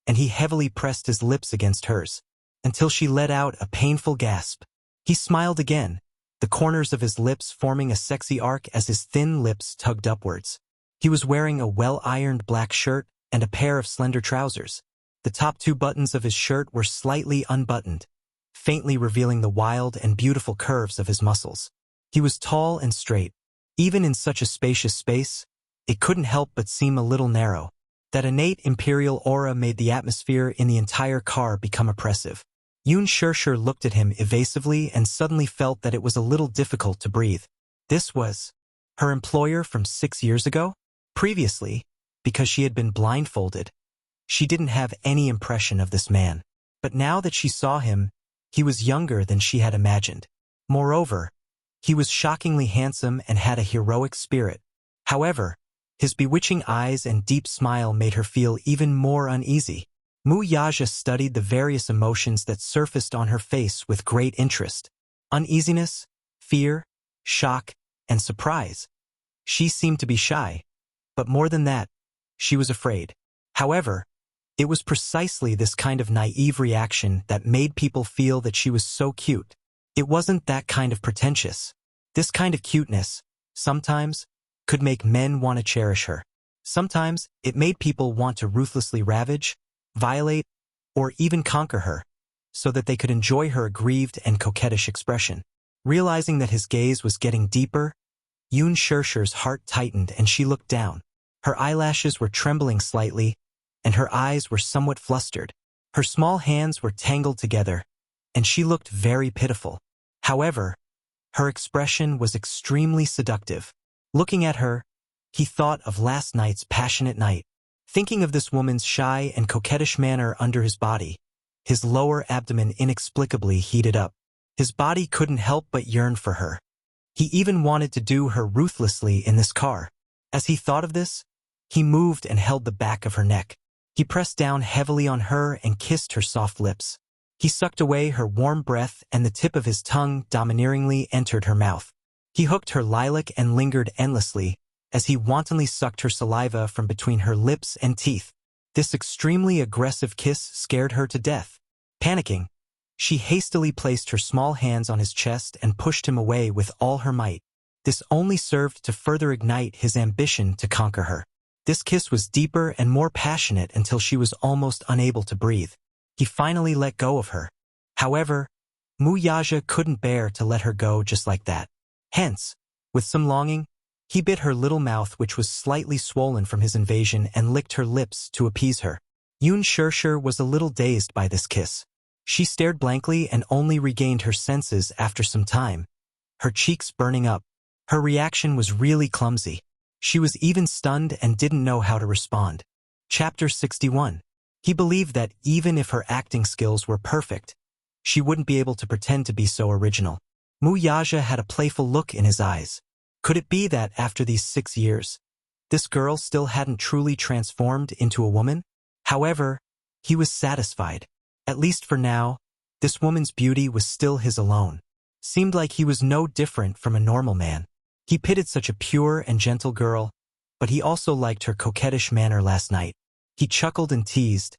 and he heavily pressed his lips against hers, until she let out a painful gasp. He smiled again, the corners of his lips forming a sexy arc as his thin lips tugged upwards. He was wearing a well-ironed black shirt and a pair of slender trousers. The top two buttons of his shirt were slightly unbuttoned, faintly revealing the wild and beautiful curves of his muscles. He was tall and straight. Even in such a spacious space, it couldn't help but seem a little narrow. That innate imperial aura made the atmosphere in the entire car become oppressive. Yun Shirshir looked at him evasively and suddenly felt that it was a little difficult to breathe. This was her employer from 6 years ago? Previously, because she had been blindfolded, she didn't have any impression of this man. But now that she saw him, he was younger than she had imagined. Moreover, he was shockingly handsome and had a heroic spirit. However, his bewitching eyes and deep smile made her feel even more uneasy. Wuxia studied the various emotions that surfaced on her face with great interest. Uneasiness, fear, shock, and surprise. She seemed to be shy. But more than that, she was afraid. However, it was precisely this kind of naive reaction that made people feel that she was so cute. It wasn't that kind of pretentious. This kind of cuteness, sometimes, could make men want to cherish her. Sometimes, it made people want to ruthlessly ravage, violate, or even conquer her, so that they could enjoy her aggrieved and coquettish expression. Realizing that his gaze was getting deeper, Yun Shirshir's heart tightened and she looked down. Her eyelashes were trembling slightly, and her eyes were somewhat flustered. Her small hands were tangled together, and she looked very pitiful. However, her expression was extremely seductive. Looking at her, he thought of last night's passionate night. Thinking of this woman's shy and coquettish manner under his body, his lower abdomen inexplicably heated up. His body couldn't help but yearn for her. He even wanted to do her ruthlessly in this car. As he thought of this, he moved and held the back of her neck. He pressed down heavily on her and kissed her soft lips. He sucked away her warm breath and the tip of his tongue domineeringly entered her mouth. He hooked her lilac and lingered endlessly as he wantonly sucked her saliva from between her lips and teeth. This extremely aggressive kiss scared her to death. Panicking, she hastily placed her small hands on his chest and pushed him away with all her might. This only served to further ignite his ambition to conquer her. This kiss was deeper and more passionate until she was almost unable to breathe. He finally let go of her. However, Wuxia couldn't bear to let her go just like that. Hence, with some longing, he bit her little mouth, which was slightly swollen from his invasion, and licked her lips to appease her. Yun Shirshir was a little dazed by this kiss. She stared blankly and only regained her senses after some time, her cheeks burning up. Her reaction was really clumsy. She was even stunned and didn't know how to respond. Chapter 61. He believed that even if her acting skills were perfect, she wouldn't be able to pretend to be so original. Wuxia had a playful look in his eyes. Could it be that after these 6 years, this girl still hadn't truly transformed into a woman? However, he was satisfied. At least for now, this woman's beauty was still his alone. Seemed like he was no different from a normal man. He pitied such a pure and gentle girl, but he also liked her coquettish manner last night. He chuckled and teased,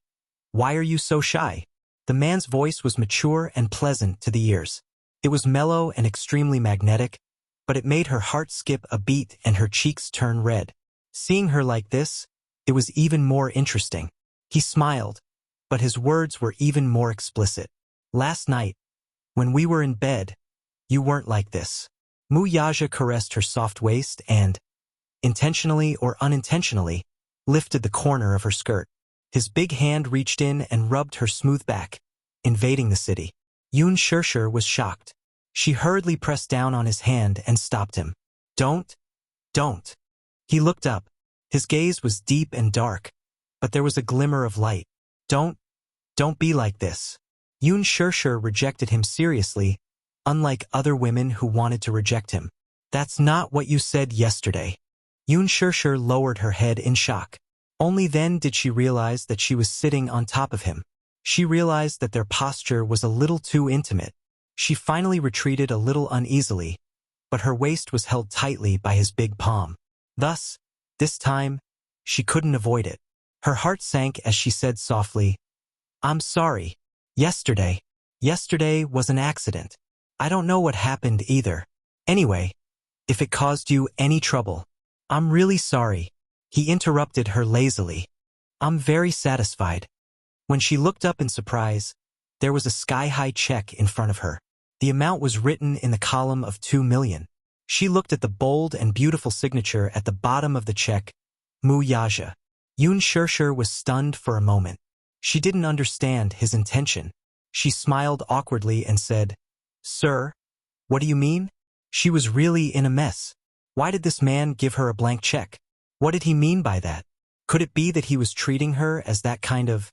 "Why are you so shy?" The man's voice was mature and pleasant to the ears. It was mellow and extremely magnetic, but it made her heart skip a beat and her cheeks turn red. Seeing her like this, it was even more interesting. He smiled, but his words were even more explicit. "Last night, when we were in bed, you weren't like this." Wuxia caressed her soft waist and, intentionally or unintentionally, lifted the corner of her skirt. His big hand reached in and rubbed her smooth back, invading the city. Yun Shirshir was shocked. She hurriedly pressed down on his hand and stopped him. Don't. He looked up. His gaze was deep and dark, but there was a glimmer of light. Don't be like this." Yun Shirshir rejected him seriously, unlike other women who wanted to reject him. "That's not what you said yesterday." Yun Shirshir lowered her head in shock. Only then did she realize that she was sitting on top of him. She realized that their posture was a little too intimate. She finally retreated a little uneasily, but her waist was held tightly by his big palm. Thus, this time, she couldn't avoid it. Her heart sank as she said softly, "I'm sorry. Yesterday was an accident. I don't know what happened either. Anyway, if it caused you any trouble, I'm really sorry." He interrupted her lazily. "I'm very satisfied." When she looked up in surprise, there was a sky-high check in front of her. The amount was written in the column of 2 million. She looked at the bold and beautiful signature at the bottom of the check, Wuxia. Yun Shirshir was stunned for a moment. She didn't understand his intention. She smiled awkwardly and said, "Sir, what do you mean?" She was really in a mess. Why did this man give her a blank check? What did he mean by that? Could it be that he was treating her as that kind of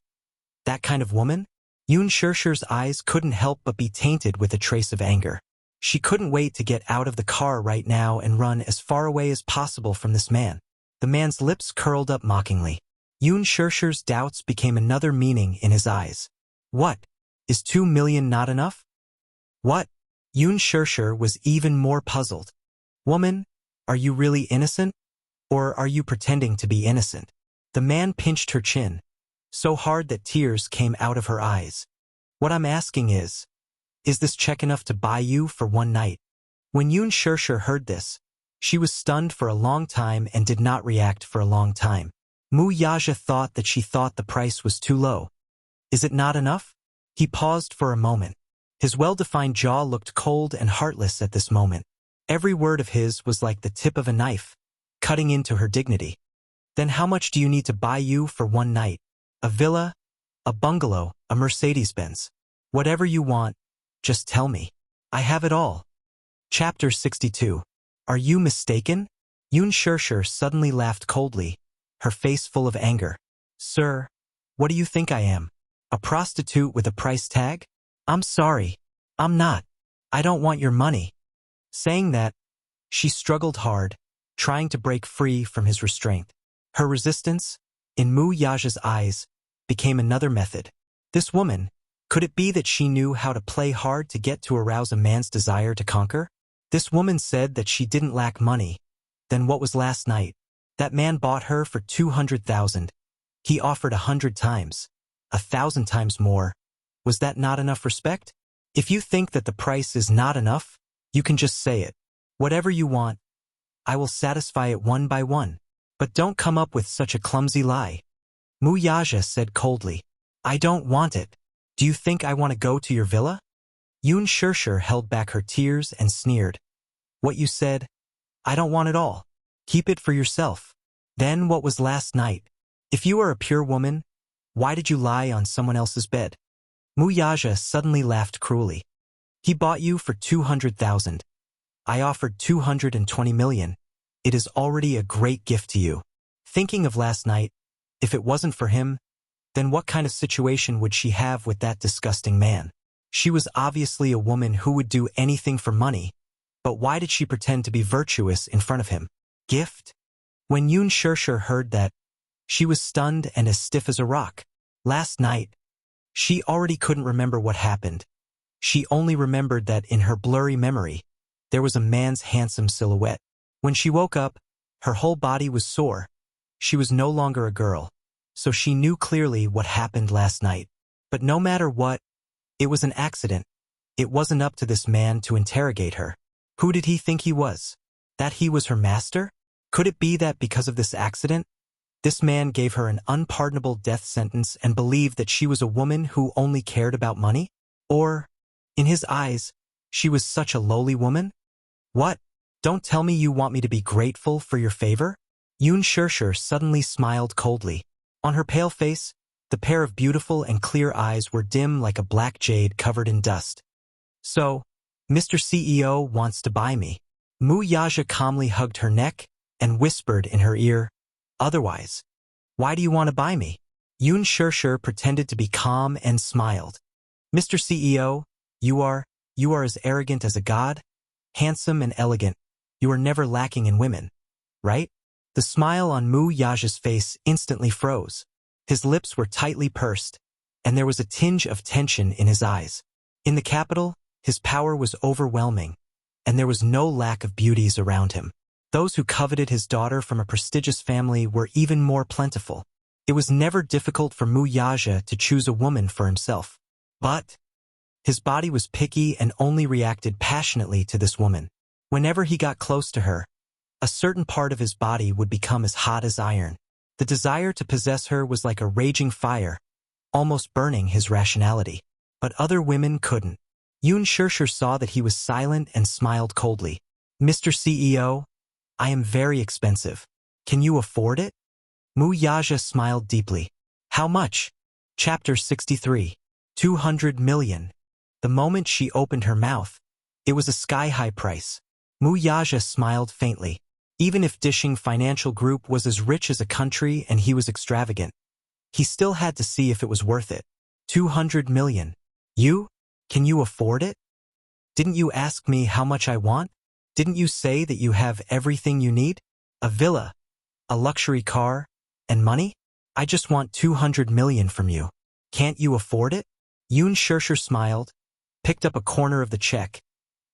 woman? Yun Shirshir's eyes couldn't help but be tainted with a trace of anger. She couldn't wait to get out of the car right now and run as far away as possible from this man. The man's lips curled up mockingly. Yun Shirshir's doubts became another meaning in his eyes. What? Is 2 million not enough? What? Yun Shirshir was even more puzzled. Woman, are you really innocent? Or are you pretending to be innocent? The man pinched her chin, so hard that tears came out of her eyes. What I'm asking is this check enough to buy you for one night? When Yun Shirshir heard this, she was stunned for a long time and did not react for a long time. Wuxia thought that she thought the price was too low. Is it not enough? He paused for a moment. His well-defined jaw looked cold and heartless at this moment. Every word of his was like the tip of a knife, cutting into her dignity. Then how much do you need to buy you for one night? A villa, a bungalow, a Mercedes-Benz. Whatever you want, just tell me. I have it all. Chapter 62. Are you mistaken? Yun Shirshir suddenly laughed coldly, her face full of anger. Sir, what do you think I am? A prostitute with a price tag? I'm sorry. I'm not. I don't want your money. Saying that, she struggled hard, trying to break free from his restraint. Her resistance, in Wuxia's eyes, became another method. This woman, could it be that she knew how to play hard to get to arouse a man's desire to conquer? This woman said that she didn't lack money. Then what was last night? That man bought her for 200,000. He offered 100 times, 1,000 times more. Was that not enough respect? If you think that the price is not enough, you can just say it. Whatever you want, I will satisfy it one by one. But don't come up with such a clumsy lie. Wuxia said coldly. I don't want it. Do you think I want to go to your villa? Yun Shirshir held back her tears and sneered. What you said? I don't want it all. Keep it for yourself. Then what was last night? If you are a pure woman, why did you lie on someone else's bed? Wuxia suddenly laughed cruelly. He bought you for 200,000. I offered 220 million. It is already a great gift to you. Thinking of last night, if it wasn't for him, then what kind of situation would she have with that disgusting man? She was obviously a woman who would do anything for money, but why did she pretend to be virtuous in front of him? Gift? When Yun Shirshir heard that, she was stunned and as stiff as a rock. Last night, she already couldn't remember what happened. She only remembered that in her blurry memory, there was a man's handsome silhouette. When she woke up, her whole body was sore. She was no longer a girl, so she knew clearly what happened last night. But no matter what, it was an accident. It wasn't up to this man to interrogate her. Who did he think he was? That he was her master? Could it be that because of this accident, this man gave her an unpardonable death sentence and believed that she was a woman who only cared about money? Or, in his eyes, she was such a lowly woman? What? Don't tell me you want me to be grateful for your favor? Yun Shirshir suddenly smiled coldly. On her pale face, the pair of beautiful and clear eyes were dim like a black jade covered in dust. So, Mr. CEO wants to buy me. Wuxia calmly hugged her neck and whispered in her ear, otherwise, why do you want to buy me? Yun Shirshir pretended to be calm and smiled. Mr. CEO, you are as arrogant as a god, handsome and elegant. You are never lacking in women, right? The smile on Wuxia's face instantly froze. His lips were tightly pursed, and there was a tinge of tension in his eyes. In the capital, his power was overwhelming, and there was no lack of beauties around him. Those who coveted his daughter from a prestigious family were even more plentiful. It was never difficult for Wuxia to choose a woman for himself. But his body was picky and only reacted passionately to this woman. Whenever he got close to her, a certain part of his body would become as hot as iron. The desire to possess her was like a raging fire, almost burning his rationality. But other women couldn't. Yun Shirshir saw that he was silent and smiled coldly. Mr. CEO, I am very expensive. Can you afford it? Wuxia smiled deeply. How much? Chapter 63. 200 million. The moment she opened her mouth, it was a sky-high price. Wuxia smiled faintly. Even if Dishing Financial Group was as rich as a country and he was extravagant, he still had to see if it was worth it. 200 million. You? Can you afford it? Didn't you ask me how much I want? Didn't you say that you have everything you need? A villa, a luxury car, and money? I just want 200 million from you. Can't you afford it? Yun Shirshir smiled, picked up a corner of the check,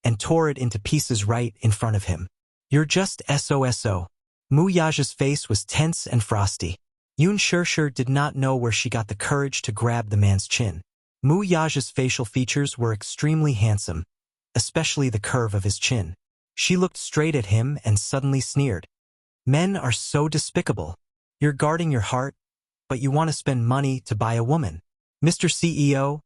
and tore it into pieces right in front of him. You're just SOSO. Wuxia's face was tense and frosty. Yun Shirshir did not know where she got the courage to grab the man's chin. Wuxia's facial features were extremely handsome, especially the curve of his chin. She looked straight at him and suddenly sneered. Men are so despicable. You're guarding your heart, but you want to spend money to buy a woman. Mr. CEO,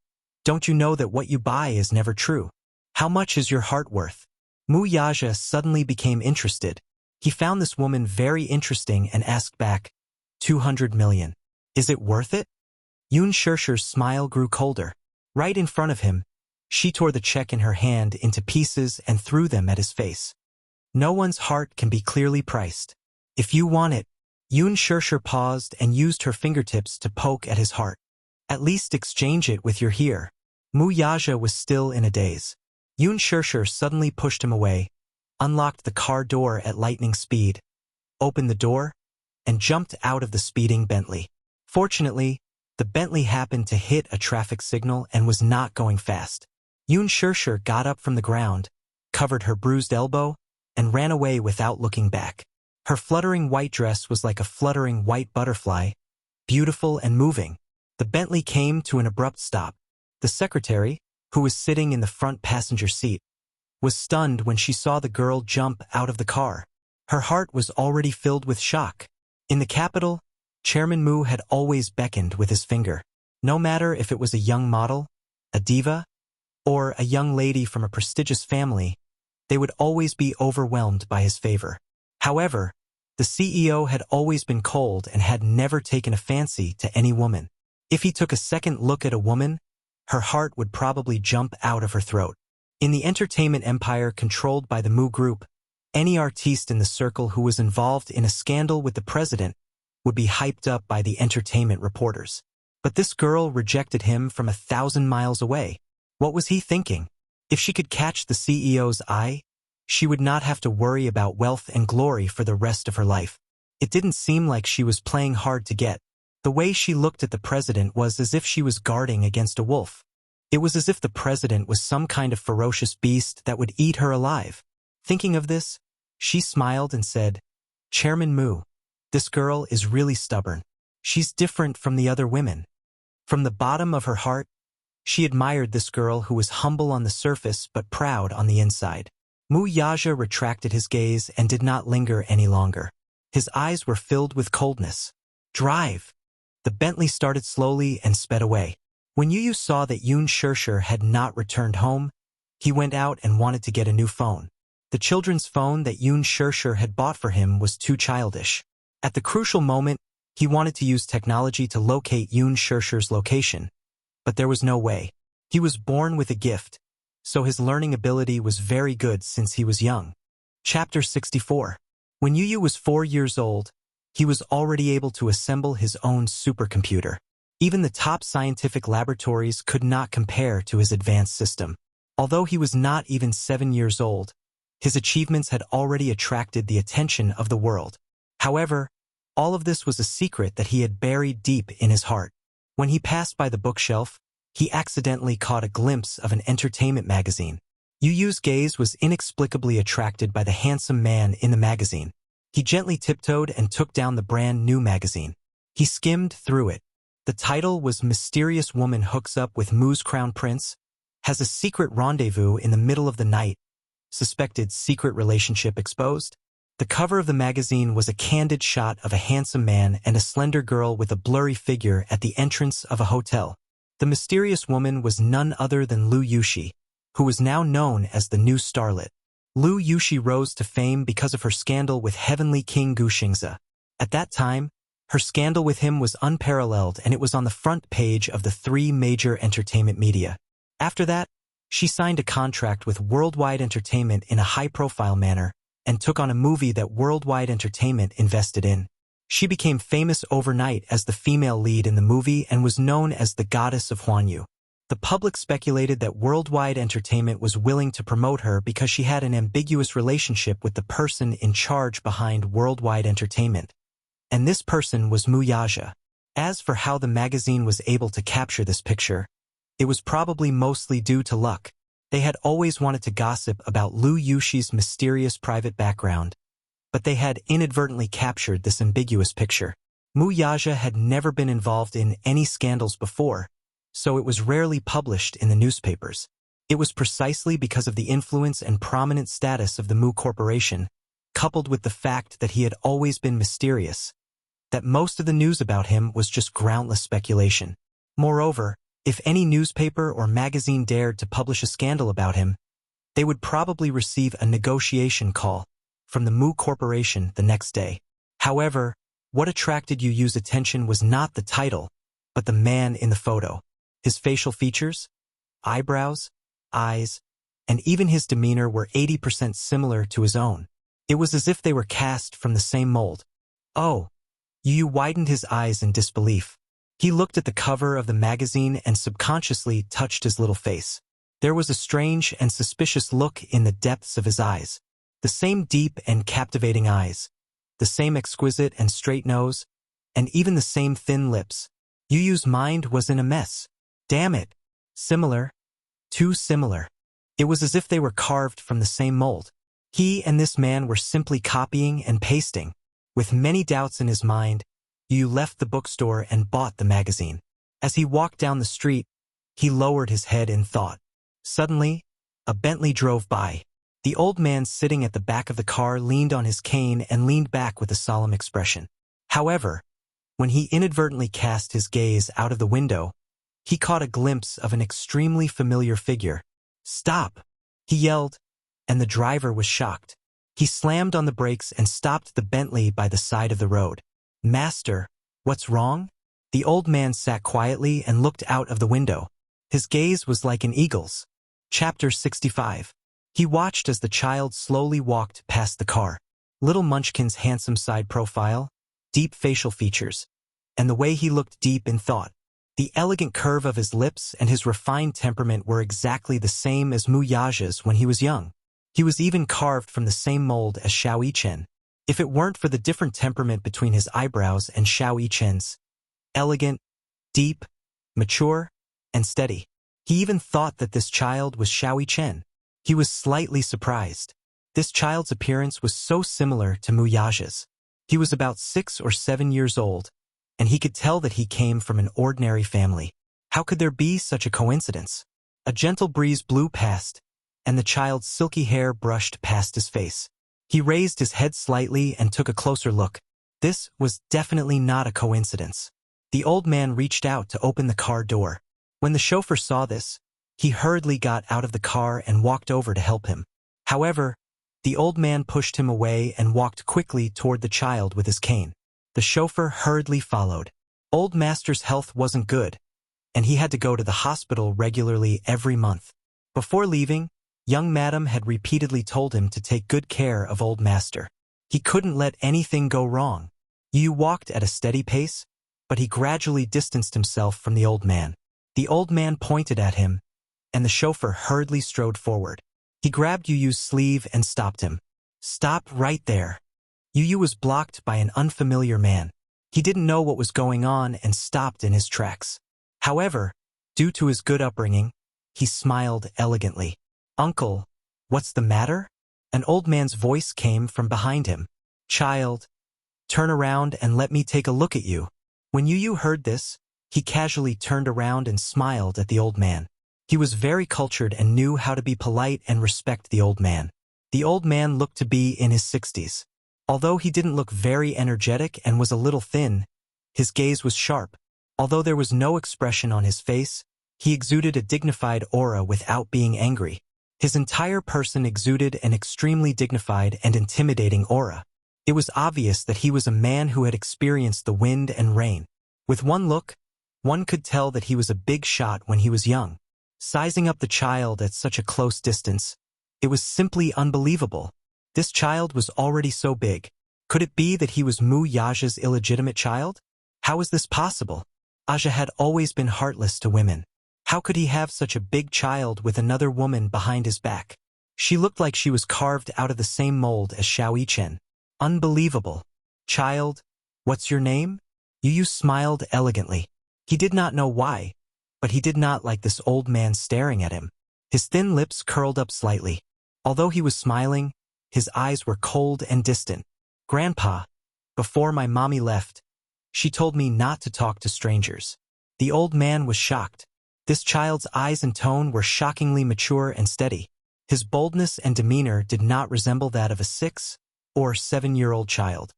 don't you know that what you buy is never true? How much is your heart worth? Wuxia suddenly became interested. He found this woman very interesting and asked back, 200 million. Is it worth it? Yun Shirshir's smile grew colder. Right in front of him, she tore the check in her hand into pieces and threw them at his face. No one's heart can be clearly priced. If you want it, Yun Shirshir paused and used her fingertips to poke at his heart. At least exchange it with your here. Wuxia was still in a daze. Yun Shirshir suddenly pushed him away, unlocked the car door at lightning speed, opened the door, and jumped out of the speeding Bentley. Fortunately, the Bentley happened to hit a traffic signal and was not going fast. Yun Shirshir got up from the ground, covered her bruised elbow, and ran away without looking back. Her fluttering white dress was like a fluttering white butterfly, beautiful and moving. The Bentley came to an abrupt stop. The secretary, who was sitting in the front passenger seat, was stunned when she saw the girl jump out of the car. Her heart was already filled with shock. In the capital, Chairman Mu had always beckoned with his finger. No matter if it was a young model, a diva, or a young lady from a prestigious family, they would always be overwhelmed by his favor. However, the CEO had always been cold and had never taken a fancy to any woman. If he took a second look at a woman, her heart would probably jump out of her throat. In the entertainment empire controlled by the Mu Group, any artiste in the circle who was involved in a scandal with the president would be hyped up by the entertainment reporters. But this girl rejected him from 1,000 miles away. What was he thinking? If she could catch the CEO's eye, she would not have to worry about wealth and glory for the rest of her life. It didn't seem like she was playing hard to get. The way she looked at the president was as if she was guarding against a wolf. It was as if the president was some kind of ferocious beast that would eat her alive. Thinking of this, she smiled and said, "Chairman Mu, this girl is really stubborn. She's different from the other women." From the bottom of her heart, she admired this girl who was humble on the surface but proud on the inside. Mu Yaja retracted his gaze and did not linger any longer. His eyes were filled with coldness. "Drive!" The Bentley started slowly and sped away. When Yu saw that Yoon Shirshir had not returned home, he went out and wanted to get a new phone. The children's phone that Yoon Shirshir had bought for him was too childish. At the crucial moment, he wanted to use technology to locate Yoon Shirshir's location, but there was no way. He was born with a gift, so his learning ability was very good since he was young. Chapter 64. When Yu was 4 years old, he was already able to assemble his own supercomputer. Even the top scientific laboratories could not compare to his advanced system. Although he was not even 7 years old, his achievements had already attracted the attention of the world. However, all of this was a secret that he had buried deep in his heart. When he passed by the bookshelf, he accidentally caught a glimpse of an entertainment magazine. Yu's gaze was inexplicably attracted by the handsome man in the magazine. He gently tiptoed and took down the brand new magazine. He skimmed through it. The title was "Mysterious Woman Hooks Up with Mu's Crown Prince, Has a Secret Rendezvous in the Middle of the Night, Suspected Secret Relationship Exposed." The cover of the magazine was a candid shot of a handsome man and a slender girl with a blurry figure at the entrance of a hotel. The mysterious woman was none other than Lu Yushi, who was now known as the new starlet. Lu Yushi rose to fame because of her scandal with Heavenly King Guxingzi. At that time, her scandal with him was unparalleled and it was on the front page of the 3 major entertainment media. After that, she signed a contract with Worldwide Entertainment in a high-profile manner and took on a movie that Worldwide Entertainment invested in. She became famous overnight as the female lead in the movie and was known as the Goddess of Huanyu. The public speculated that Worldwide Entertainment was willing to promote her because she had an ambiguous relationship with the person in charge behind Worldwide Entertainment. And this person was Mu Yaja. As for how the magazine was able to capture this picture, it was probably mostly due to luck. They had always wanted to gossip about Lu Yushi's mysterious private background, but they had inadvertently captured this ambiguous picture. Mu Yaja had never been involved in any scandals before, so it was rarely published in the newspapers. It was precisely because of the influence and prominent status of the Mu Corporation, coupled with the fact that he had always been mysterious, that most of the news about him was just groundless speculation. Moreover, if any newspaper or magazine dared to publish a scandal about him, they would probably receive a negotiation call from the Mu Corporation the next day. However, what attracted Yu's attention was not the title, but the man in the photo. His facial features, eyebrows, eyes, and even his demeanor were 80% similar to his own. It was as if they were cast from the same mold. "Oh." Yu widened his eyes in disbelief. He looked at the cover of the magazine and subconsciously touched his little face. There was a strange and suspicious look in the depths of his eyes. The same deep and captivating eyes, the same exquisite and straight nose, and even the same thin lips. Yu's mind was in a mess. Damn it. Similar. Too similar. It was as if they were carved from the same mold. He and this man were simply copying and pasting. With many doubts in his mind, Yu left the bookstore and bought the magazine. As he walked down the street, he lowered his head in thought. Suddenly, a Bentley drove by. The old man sitting at the back of the car leaned on his cane and leaned back with a solemn expression. However, when he inadvertently cast his gaze out of the window, he caught a glimpse of an extremely familiar figure. "Stop!" he yelled, and the driver was shocked. He slammed on the brakes and stopped the Bentley by the side of the road. "Master, what's wrong?" The old man sat quietly and looked out of the window. His gaze was like an eagle's. Chapter 65. He watched as the child slowly walked past the car. Little Munchkin's handsome side profile, deep facial features, and the way he looked deep in thought. The elegant curve of his lips and his refined temperament were exactly the same as Mu Yaja's when he was young. He was even carved from the same mold as Xiao Yichen. If it weren't for the different temperament between his eyebrows and Xiao Yichen's, elegant, deep, mature, and steady. He even thought that this child was Xiao Yichen. He was slightly surprised. This child's appearance was so similar to Mu Yaja's. He was about 6 or 7 years old, and he could tell that he came from an ordinary family. How could there be such a coincidence? A gentle breeze blew past, and the child's silky hair brushed past his face. He raised his head slightly and took a closer look. This was definitely not a coincidence. The old man reached out to open the car door. When the chauffeur saw this, he hurriedly got out of the car and walked over to help him. However, the old man pushed him away and walked quickly toward the child with his cane. The chauffeur hurriedly followed. Old Master's health wasn't good, and he had to go to the hospital regularly every month. Before leaving, young Madam had repeatedly told him to take good care of Old Master. He couldn't let anything go wrong. Yu walked at a steady pace, but he gradually distanced himself from the old man. The old man pointed at him, and the chauffeur hurriedly strode forward. He grabbed Yu's sleeve and stopped him. "Stop right there." Yu was blocked by an unfamiliar man. He didn't know what was going on and stopped in his tracks. However, due to his good upbringing, he smiled elegantly. "Uncle, what's the matter?" An old man's voice came from behind him. "Child, turn around and let me take a look at you." When Yu heard this, he casually turned around and smiled at the old man. He was very cultured and knew how to be polite and respect the old man. The old man looked to be in his 60s. Although he didn't look very energetic and was a little thin, his gaze was sharp. Although there was no expression on his face, he exuded a dignified aura without being angry. His entire person exuded an extremely dignified and intimidating aura. It was obvious that he was a man who had experienced the wind and rain. With one look, one could tell that he was a big shot when he was young. Sizing up the child at such a close distance, it was simply unbelievable. This child was already so big. Could it be that he was Mu Yaja's illegitimate child? How is this possible? Aja had always been heartless to women. How could he have such a big child with another woman behind his back? She looked like she was carved out of the same mold as Xiao Yichen. Unbelievable. "Child, what's your name?" Yu smiled elegantly. He did not know why, but he did not like this old man staring at him. His thin lips curled up slightly. Although he was smiling, his eyes were cold and distant. "Grandpa, before my mommy left, she told me not to talk to strangers." The old man was shocked. This child's eyes and tone were shockingly mature and steady. His boldness and demeanor did not resemble that of a 6 or 7-year-old child.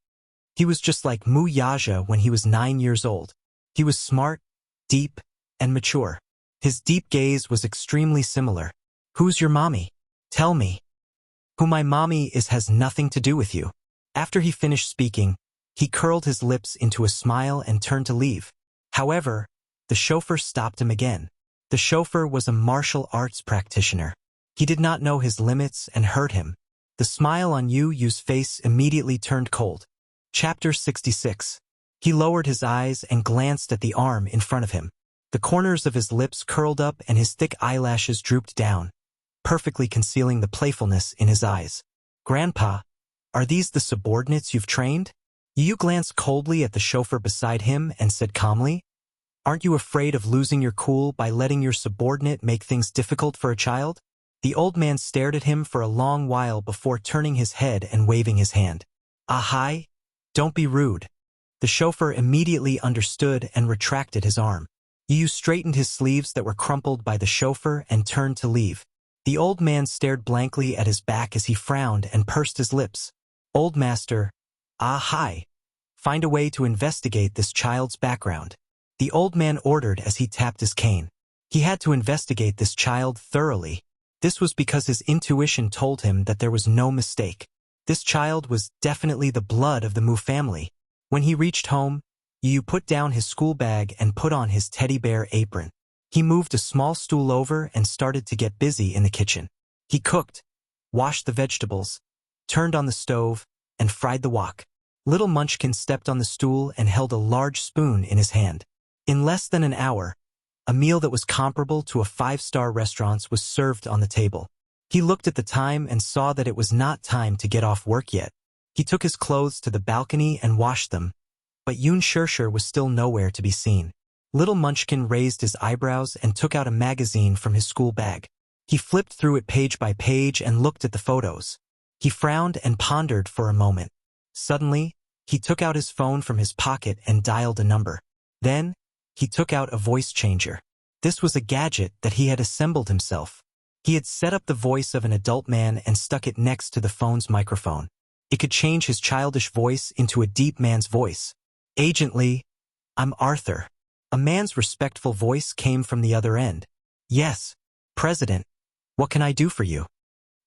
He was just like Mu Yaja when he was 9 years old. He was smart, deep, and mature. His deep gaze was extremely similar. "Who's your mommy? Tell me." "Who my mommy is has nothing to do with you." After he finished speaking, he curled his lips into a smile and turned to leave. However, the chauffeur stopped him again. The chauffeur was a martial arts practitioner. He did not know his limits and hurt him. The smile on Yu's face immediately turned cold. Chapter 66. He lowered his eyes and glanced at the arm in front of him. The corners of his lips curled up and his thick eyelashes drooped down, perfectly concealing the playfulness in his eyes. "Grandpa, are these the subordinates you've trained?" Yu glanced coldly at the chauffeur beside him and said calmly, "Aren't you afraid of losing your cool by letting your subordinate make things difficult for a child?" The old man stared at him for a long while before turning his head and waving his hand. "Hi, don't be rude." The chauffeur immediately understood and retracted his arm. Yu straightened his sleeves that were crumpled by the chauffeur and turned to leave. The old man stared blankly at his back as he frowned and pursed his lips. "Old master, hi." Find a way to investigate this child's background. The old man ordered as he tapped his cane. He had to investigate this child thoroughly. This was because his intuition told him that there was no mistake. This child was definitely the blood of the Mu family. When he reached home, Yu put down his school bag and put on his teddy bear apron. He moved a small stool over and started to get busy in the kitchen. He cooked, washed the vegetables, turned on the stove, and fried the wok. Little Munchkin stepped on the stool and held a large spoon in his hand. In less than an hour, a meal that was comparable to a 5-star restaurant's was served on the table. He looked at the time and saw that it was not time to get off work yet. He took his clothes to the balcony and washed them, but Yun Shirshir was still nowhere to be seen. Little Munchkin raised his eyebrows and took out a magazine from his school bag. He flipped through it page by page and looked at the photos. He frowned and pondered for a moment. Suddenly, he took out his phone from his pocket and dialed a number. Then, he took out a voice changer. This was a gadget that he had assembled himself. He had set up the voice of an adult man and stuck it next to the phone's microphone. It could change his childish voice into a deep man's voice. "Agent Lee, I'm Arthur." A man's respectful voice came from the other end. "Yes, President. What can I do for you?"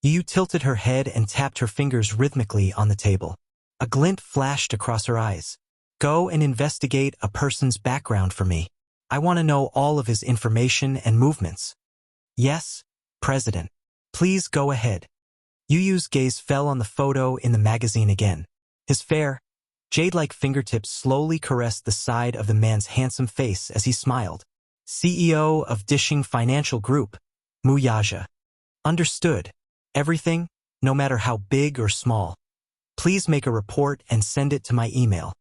Yu tilted her head and tapped her fingers rhythmically on the table. A glint flashed across her eyes. "Go and investigate a person's background for me. I want to know all of his information and movements." "Yes, President. Please go ahead." Yu's gaze fell on the photo in the magazine again. His fair, jade-like fingertips slowly caressed the side of the man's handsome face as he smiled. "CEO of Dishing Financial Group, Wuxia. Understood. Everything, no matter how big or small. Please make a report and send it to my email."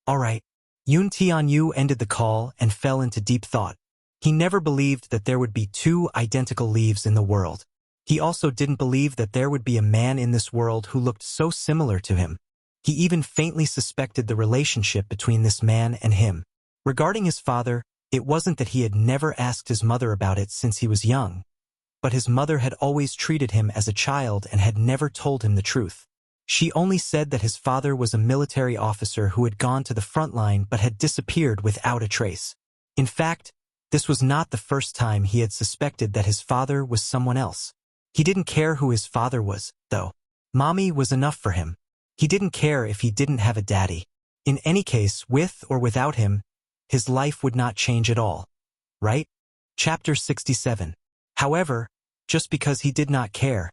"All right." Yun Tianyu ended the call and fell into deep thought. He never believed that there would be two identical leaves in the world. He also didn't believe that there would be a man in this world who looked so similar to him. He even faintly suspected the relationship between this man and him. Regarding his father, it wasn't that he had never asked his mother about it since he was young, but his mother had always treated him as a child and had never told him the truth. She only said that his father was a military officer who had gone to the front line but had disappeared without a trace. In fact, this was not the first time he had suspected that his father was someone else. He didn't care who his father was, though. Mommy was enough for him. He didn't care if he didn't have a daddy. In any case, with or without him, his life would not change at all. Right? Chapter 67. However, just because he did not care,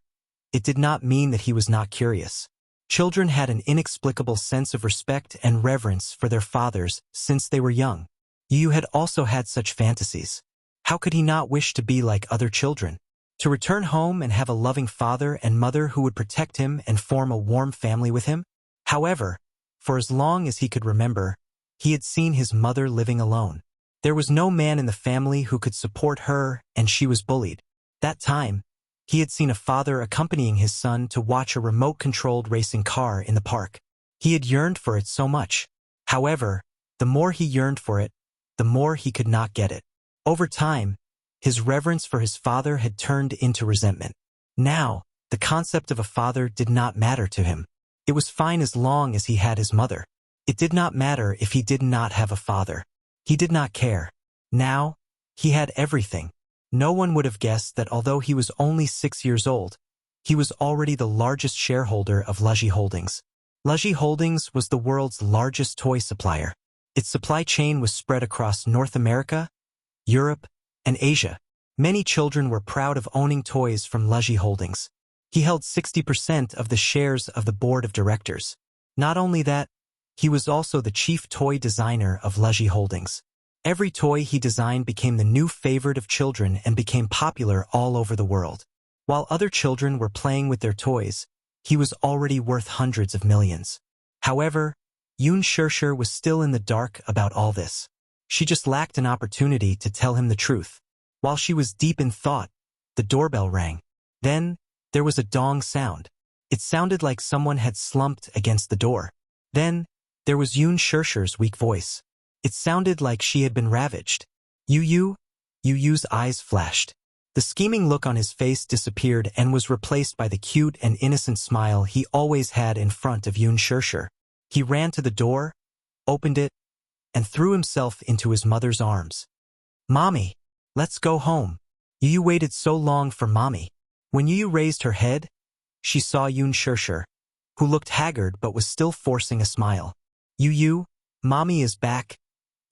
it did not mean that he was not curious. Children had an inexplicable sense of respect and reverence for their fathers since they were young. Yu had also had such fantasies. How could he not wish to be like other children? To return home and have a loving father and mother who would protect him and form a warm family with him? However, for as long as he could remember, he had seen his mother living alone. There was no man in the family who could support her, and she was bullied. That time, he had seen a father accompanying his son to watch a remote-controlled racing car in the park. He had yearned for it so much. However, the more he yearned for it, the more he could not get it. Over time, his reverence for his father had turned into resentment. Now, the concept of a father did not matter to him. It was fine as long as he had his mother. It did not matter if he did not have a father. He did not care. Now, he had everything. No one would have guessed that although he was only 6 years old, he was already the largest shareholder of Luxi Holdings. Luxi Holdings was the world's largest toy supplier. Its supply chain was spread across North America, Europe, and Asia. Many children were proud of owning toys from Luxi Holdings. He held 60% of the shares of the board of directors. Not only that, he was also the chief toy designer of Luxi Holdings. Every toy he designed became the new favorite of children and became popular all over the world. While other children were playing with their toys, he was already worth hundreds of millions. However, Yun Shirshir was still in the dark about all this. She just lacked an opportunity to tell him the truth. While she was deep in thought, the doorbell rang. Then, there was a dong sound. It sounded like someone had slumped against the door. Then, there was Yun Shirshir's weak voice. It sounded like she had been ravaged. Yu's eyes flashed. The scheming look on his face disappeared and was replaced by the cute and innocent smile he always had in front of Yun Shirshir. He ran to the door, opened it, and threw himself into his mother's arms. "Mommy, let's go home. Yu waited so long for Mommy." When Yu raised her head, she saw Yun Shirshir, who looked haggard but was still forcing a smile. Yu, Mommy is back."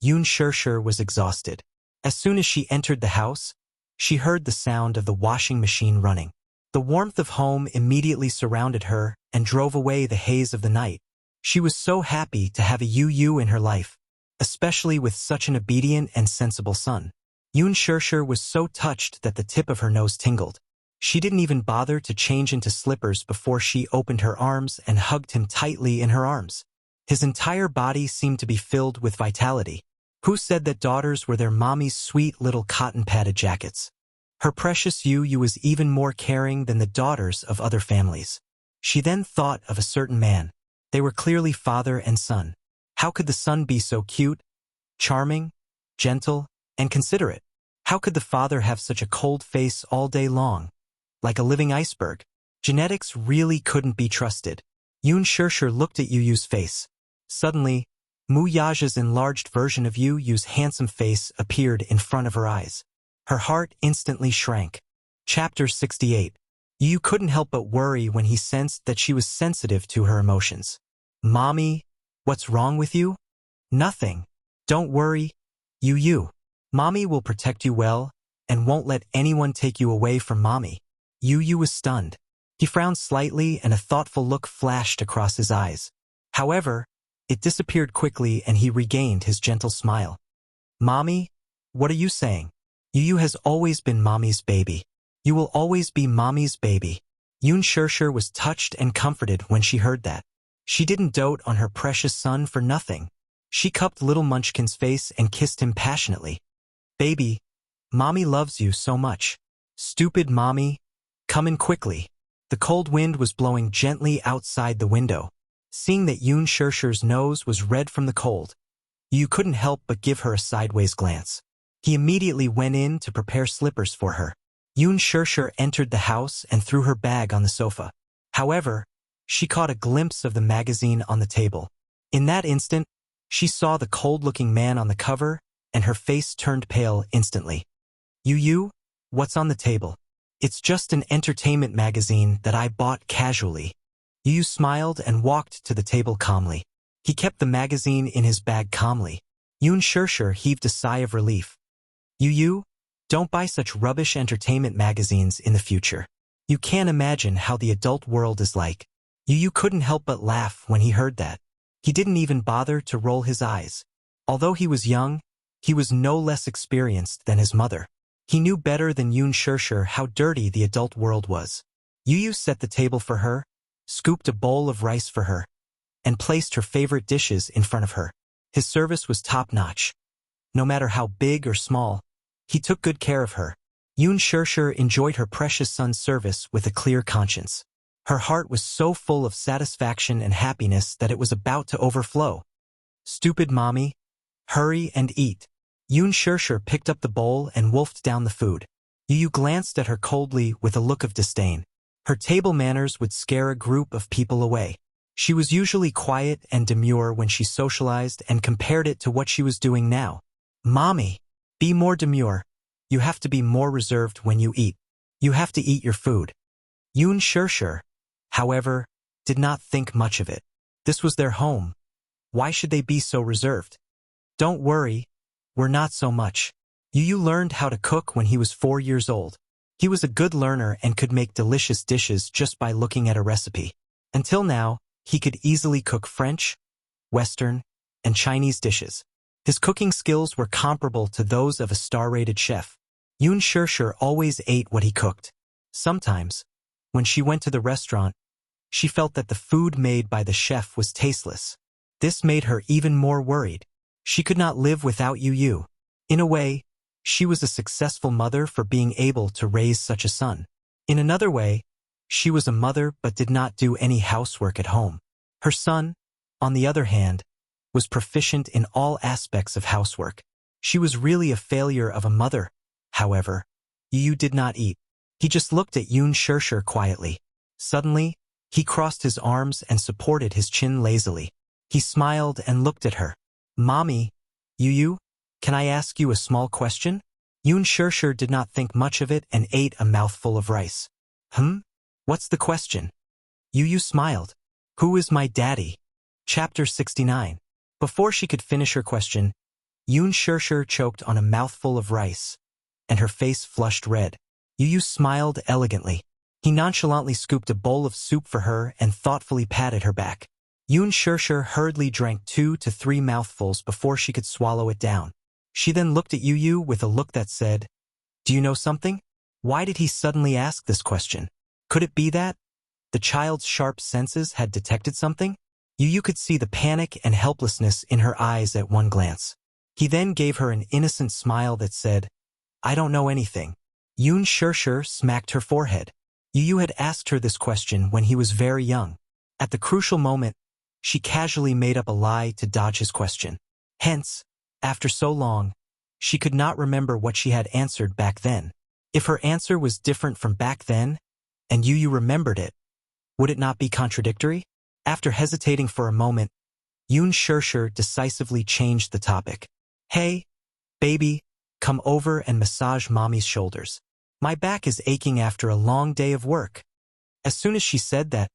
Yun Shirshir was exhausted. As soon as she entered the house, she heard the sound of the washing machine running. The warmth of home immediately surrounded her and drove away the haze of the night. She was so happy to have a Yu in her life, especially with such an obedient and sensible son. Yun Shirshir was so touched that the tip of her nose tingled. She didn't even bother to change into slippers before she opened her arms and hugged him tightly in her arms. His entire body seemed to be filled with vitality. Who said that daughters were their mommy's sweet little cotton-padded jackets? Her precious Yu was even more caring than the daughters of other families. She then thought of a certain man. They were clearly father and son. How could the son be so cute, charming, gentle, and considerate? How could the father have such a cold face all day long, like a living iceberg? Genetics really couldn't be trusted. Yun Shirshir looked at Yu's face. Suddenly, Mu Yaja's enlarged version of Yu's handsome face appeared in front of her eyes. Her heart instantly shrank. Chapter 68. Yu couldn't help but worry when he sensed that she was sensitive to her emotions. "Mommy, what's wrong with you?" "Nothing. Don't worry, Yu. Mommy will protect you well and won't let anyone take you away from Mommy." Yu was stunned. He frowned slightly and a thoughtful look flashed across his eyes. However, it disappeared quickly and he regained his gentle smile. "Mommy, what are you saying? Yu has always been Mommy's baby. You will always be Mommy's baby." Yun Shirshir was touched and comforted when she heard that. She didn't dote on her precious son for nothing. She cupped little Munchkin's face and kissed him passionately. "Baby, Mommy loves you so much." "Stupid Mommy, come in quickly." The cold wind was blowing gently outside the window. Seeing that Yun Shirshir's nose was red from the cold, Yu couldn't help but give her a sideways glance. He immediately went in to prepare slippers for her. Yun Shirshir entered the house and threw her bag on the sofa. However, she caught a glimpse of the magazine on the table. In that instant, she saw the cold-looking man on the cover, and her face turned pale instantly. "Yu, what's on the table?" "It's just an entertainment magazine that I bought casually." Yu smiled and walked to the table calmly. He kept the magazine in his bag calmly. Yun Shirshir heaved a sigh of relief. "Yu, don't buy such rubbish entertainment magazines in the future. You can't imagine how the adult world is like." Yu couldn't help but laugh when he heard that. He didn't even bother to roll his eyes. Although he was young, he was no less experienced than his mother. He knew better than Yun Shirshir how dirty the adult world was. Yu set the table for her, scooped a bowl of rice for her, and placed her favorite dishes in front of her. His service was top-notch. No matter how big or small, he took good care of her. Yun Shirshir enjoyed her precious son's service with a clear conscience. Her heart was so full of satisfaction and happiness that it was about to overflow. "Stupid Mommy, hurry and eat." Yun Shirshir picked up the bowl and wolfed down the food. Yu glanced at her coldly with a look of disdain. Her table manners would scare a group of people away. She was usually quiet and demure when she socialized and compared it to what she was doing now. "Mommy, be more demure. You have to be more reserved when you eat. You have to eat your food." Yun Shirshir, however, did not think much of it. This was their home. Why should they be so reserved? "Don't worry, we're not so much." Yu learned how to cook when he was 4 years old. He was a good learner and could make delicious dishes just by looking at a recipe. Until now, he could easily cook French, Western, and Chinese dishes. His cooking skills were comparable to those of a star-rated chef. Yun Shirshir always ate what he cooked. Sometimes, when she went to the restaurant, she felt that the food made by the chef was tasteless. This made her even more worried. She could not live without Yu. In a way, she was a successful mother for being able to raise such a son. In another way, she was a mother but did not do any housework at home. Her son, on the other hand, was proficient in all aspects of housework. She was really a failure of a mother. However, Yu did not eat. He just looked at Yun Shirshir quietly. Suddenly, he crossed his arms and supported his chin lazily. He smiled and looked at her. Mommy, Yu, can I ask you a small question? Yoon Shirshir did not think much of it and ate a mouthful of rice. What's the question? Yu smiled. Who is my daddy? Chapter 69. Before she could finish her question, Yoon Shirshir choked on a mouthful of rice, and her face flushed red. Yu smiled elegantly. He nonchalantly scooped a bowl of soup for her and thoughtfully patted her back. Yoon Shirshir hurriedly drank 2 to 3 mouthfuls before she could swallow it down. She then looked at Yu with a look that said, "Do you know something?" Why did he suddenly ask this question? Could it be that the child's sharp senses had detected something? Yu could see the panic and helplessness in her eyes at one glance. He then gave her an innocent smile that said, "I don't know anything." Yoon Shirshir smacked her forehead. Yu had asked her this question when he was very young. At the crucial moment, she casually made up a lie to dodge his question. Hence, after so long, she could not remember what she had answered back then. If her answer was different from back then, and Yu remembered it, would it not be contradictory? After hesitating for a moment, Yoon Shirshir decisively changed the topic. "Hey, baby, come over and massage mommy's shoulders. My back is aching after a long day of work." As soon as she said that,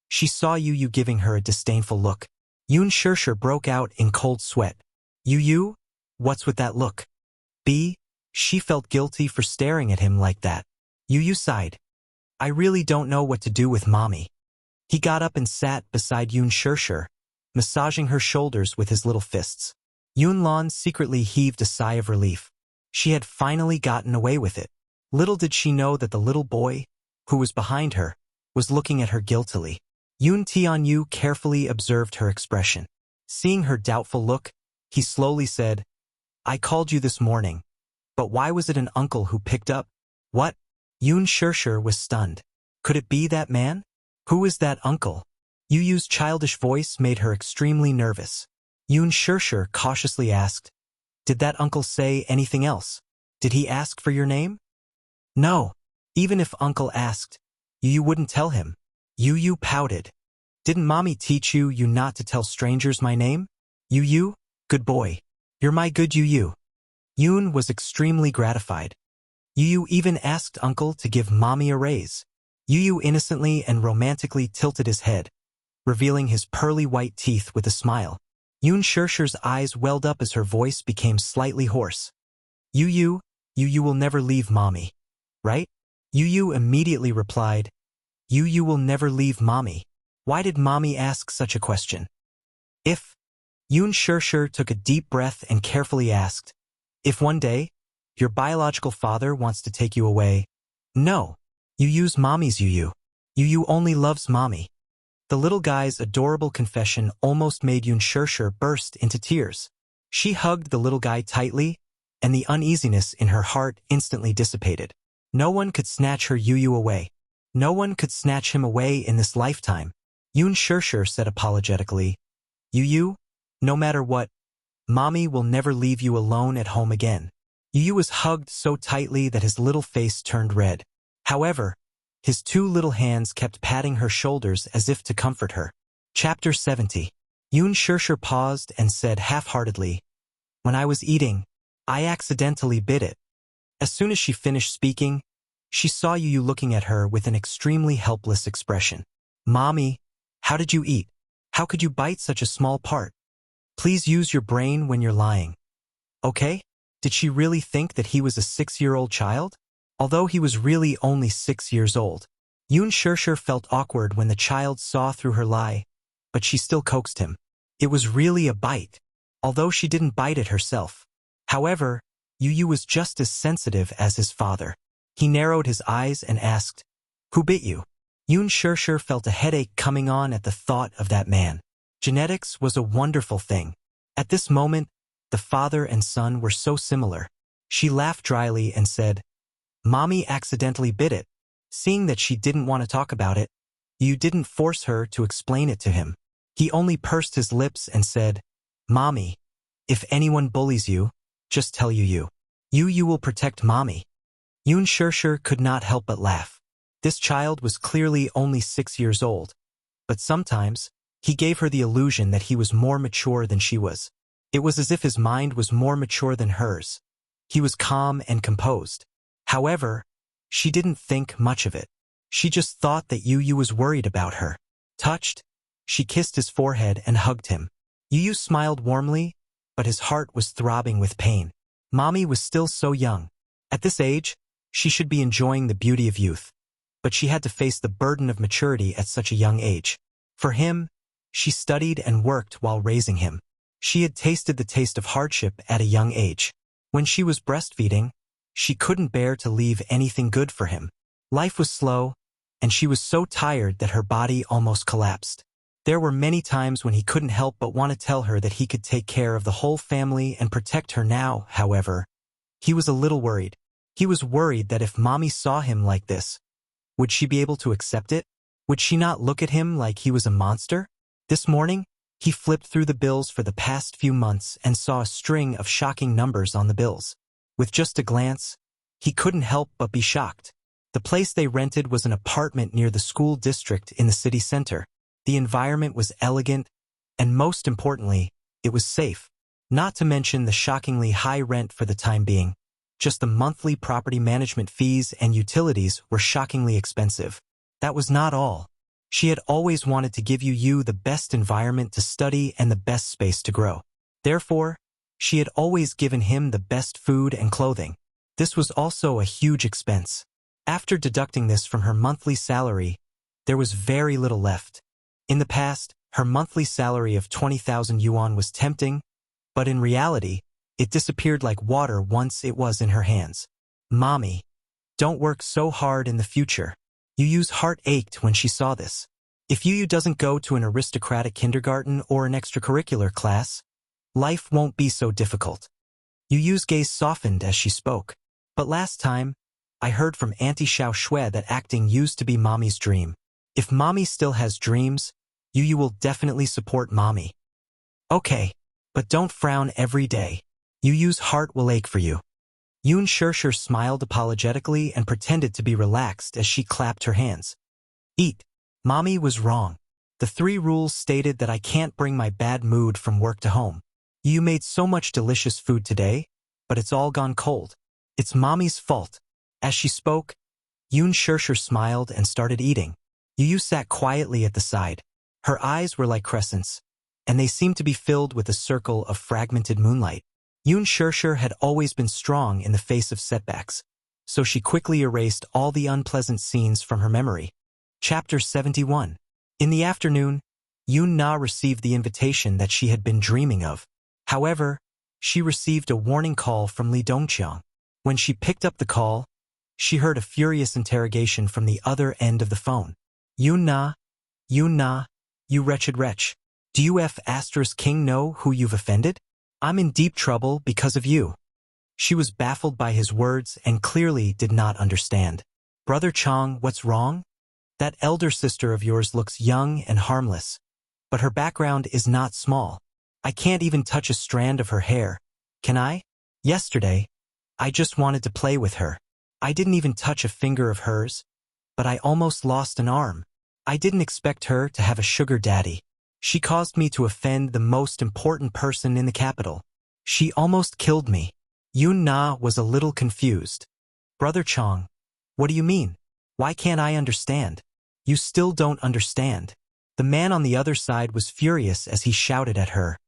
she saw Yu giving her a disdainful look. Yoon Shirshir broke out in cold sweat. Yu, what's with that look? She felt guilty for staring at him like that. Yu sighed. "I really don't know what to do with mommy." He got up and sat beside Yoon Shirshir, massaging her shoulders with his little fists. Yoon Lan secretly heaved a sigh of relief. She had finally gotten away with it. Little did she know that the little boy, who was behind her, was looking at her guiltily. Yoon Tianyu carefully observed her expression. Seeing her doubtful look, he slowly said, "I called you this morning, but why was it an uncle who picked up?" "What?" Yoon Shirshir was stunned. Could it be that man? Who is that uncle? Yu's childish voice made her extremely nervous. Yoon Shirshir cautiously asked, "Did that uncle say anything else? Did he ask for your name?" "No. Even if uncle asked, you wouldn't tell him." Yu pouted. "Didn't mommy teach you not to tell strangers my name?" "Yu, good boy. You're my good Yu." Yoon was extremely gratified. Yu even asked uncle to give mommy a raise. Yu innocently and romantically tilted his head, revealing his pearly white teeth with a smile. Yoon Shirshir's eyes welled up as her voice became slightly hoarse. Yu will never leave mommy, right?" Yu immediately replied, "Yu will never leave mommy." Why did mommy ask such a question? If Yoon Shirshir took a deep breath and carefully asked, "If one day, your biological father wants to take you away?" "No. Yu's mommy's Yu. Yu only loves mommy." The little guy's adorable confession almost made Yoon Shirshir burst into tears. She hugged the little guy tightly, and the uneasiness in her heart instantly dissipated. No one could snatch her Yu away. No one could snatch him away in this lifetime. Yoon Shirshir said apologetically, "Yu, no matter what, mommy will never leave you alone at home again." Yu was hugged so tightly that his little face turned red. However, his 2 little hands kept patting her shoulders as if to comfort her. Chapter 70. Yoon Shirshir paused and said half-heartedly, "When I was eating, I accidentally bit it." As soon as she finished speaking, she saw Yu looking at her with an extremely helpless expression. "Mommy, how did you eat? How could you bite such a small part? Please use your brain when you're lying. Okay?" Did she really think that he was a 6-year-old child? Although he was really only 6 years old. Yoon Shirshir felt awkward when the child saw through her lie, but she still coaxed him. It was really a bite, although she didn't bite it herself. However, Yu was just as sensitive as his father. He narrowed his eyes and asked, "Who bit you?" Yoon Shirshir felt a headache coming on at the thought of that man. Genetics was a wonderful thing. At this moment, the father and son were so similar. She laughed dryly and said, "Mommy accidentally bit it." Seeing that she didn't want to talk about it, Yu didn't force her to explain it to him. He only pursed his lips and said, "Mommy, if anyone bullies you, just tell Yu. Yu will protect mommy." Yoon Shirshir could not help but laugh. This child was clearly only 6 years old, but sometimes he gave her the illusion that he was more mature than she was. It was as if his mind was more mature than hers. He was calm and composed. However, she didn't think much of it. She just thought that Yu was worried about her. Touched, she kissed his forehead and hugged him. Yu smiled warmly, but his heart was throbbing with pain. Mommy was still so young. At this age, she should be enjoying the beauty of youth. But she had to face the burden of maturity at such a young age. For him, she studied and worked while raising him. She had tasted the taste of hardship at a young age. When she was breastfeeding, she couldn't bear to leave anything good for him. Life was slow, and she was so tired that her body almost collapsed. There were many times when he couldn't help but want to tell her that he could take care of the whole family and protect her now, however. He was a little worried. He was worried that if Mommy saw him like this, would she be able to accept it? Would she not look at him like he was a monster? This morning, he flipped through the bills for the past few months and saw a string of shocking numbers on the bills. With just a glance, he couldn't help but be shocked. The place they rented was an apartment near the school district in the city center. The environment was elegant, and most importantly, it was safe. Not to mention the shockingly high rent for the time being. Just the monthly property management fees and utilities were shockingly expensive. That was not all. She had always wanted to give Yu the best environment to study and the best space to grow. Therefore, she had always given him the best food and clothing. This was also a huge expense. After deducting this from her monthly salary, there was very little left. In the past, her monthly salary of 20,000 yuan was tempting, but in reality, it disappeared like water once it was in her hands. Mommy, don't work so hard in the future. Yu's heart ached when she saw this. If Yu doesn't go to an aristocratic kindergarten or an extracurricular class, life won't be so difficult. Yu's gaze softened as she spoke. But last time, I heard from Auntie Xiao Shui that acting used to be Mommy's dream. If Mommy still has dreams, Yu will definitely support Mommy. Okay, but don't frown every day. Yu's heart will ache for you. Yun Shirshir smiled apologetically and pretended to be relaxed as she clapped her hands. Eat. Mommy was wrong. The 3 rules stated that I can't bring my bad mood from work to home. You made so much delicious food today, but it's all gone cold. It's Mommy's fault. As she spoke, Yun Shirshir smiled and started eating. Yu sat quietly at the side. Her eyes were like crescents, and they seemed to be filled with a circle of fragmented moonlight. Yun Shirshir had always been strong in the face of setbacks, so she quickly erased all the unpleasant scenes from her memory. Chapter 71. In the afternoon, Yun Na received the invitation that she had been dreaming of. However, she received a warning call from Li Dongqiang. When she picked up the call, she heard a furious interrogation from the other end of the phone. Yun Na, you wretched wretch. Do you King know who you've offended? I'm in deep trouble because of you. She was baffled by his words and clearly did not understand. Brother Chang, what's wrong? That elder sister of yours looks young and harmless, but her background is not small. I can't even touch a strand of her hair. Can I? Yesterday, I just wanted to play with her. I didn't even touch a finger of hers, but I almost lost an arm. I didn't expect her to have a sugar daddy. She caused me to offend the most important person in the capital. She almost killed me. Yun Na was a little confused. Brother Chang, what do you mean? Why can't I understand? You still don't understand. The man on the other side was furious as he shouted at her.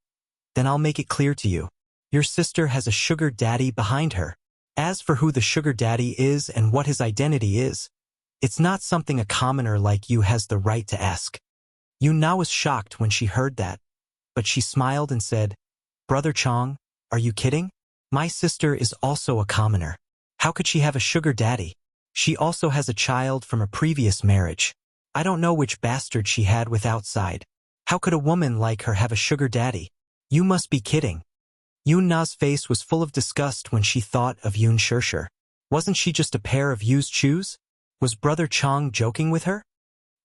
Then I'll make it clear to you. Your sister has a sugar daddy behind her. As for who the sugar daddy is and what his identity is, it's not something a commoner like you has the right to ask. Yun Na was shocked when she heard that, but she smiled and said, Brother Chang, are you kidding? My sister is also a commoner. How could she have a sugar daddy? She also has a child from a previous marriage. I don't know which bastard she had with outside. How could a woman like her have a sugar daddy? You must be kidding. Yun Na's face was full of disgust when she thought of Yun Shirshir. Wasn't she just a pair of used shoes? Was Brother Chang joking with her?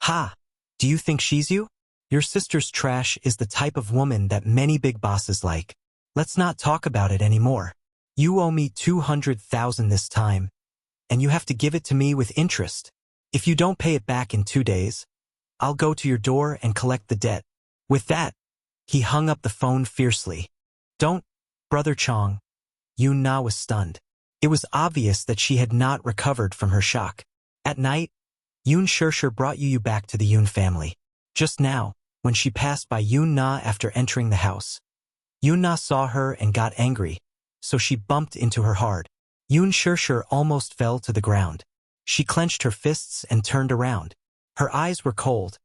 Ha! Do you think she's you? Your sister's trash is the type of woman that many big bosses like. Let's not talk about it anymore. You owe me 200,000 this time, and you have to give it to me with interest. If you don't pay it back in 2 days, I'll go to your door and collect the debt. With that, he hung up the phone fiercely. Don't, Brother Chong. Yun Na was stunned. It was obvious that she had not recovered from her shock. At night, Yun Shirshir brought Yu back to the Yun family. Just now, when she passed by Yun Na after entering the house, Yun Na saw her and got angry, so she bumped into her hard. Yun Shirshir almost fell to the ground. She clenched her fists and turned around. Her eyes were cold,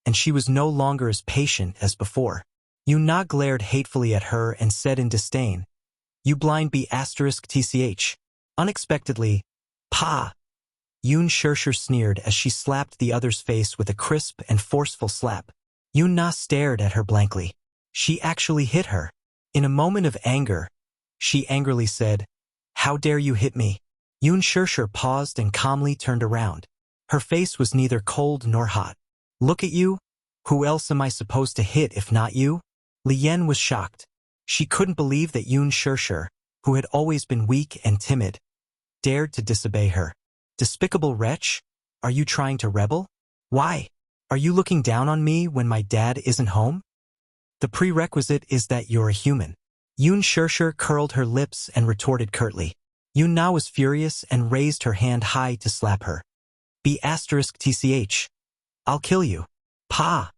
and she was no longer as patient as before. Yun Na glared hatefully at her and said in disdain, "You blind B***tch. Unexpectedly, "Pa!" Yun Shirshir sneered as she slapped the other's face with a crisp and forceful slap. Yun Na stared at her blankly. She actually hit her. In a moment of anger, she angrily said, "How dare you hit me?" Yun Shirshir paused and calmly turned around. Her face was neither cold nor hot. "Look at you? Who else am I supposed to hit if not you?" Li Yan was shocked. She couldn't believe that Yun Shirshir, who had always been weak and timid, dared to disobey her. "Despicable wretch, are you trying to rebel? Why? Are you looking down on me when my dad isn't home? The prerequisite is that you're a human." Yun Shirshir curled her lips and retorted curtly. Yun Na was furious and raised her hand high to slap her. "B***tch. I'll kill you. Pa!"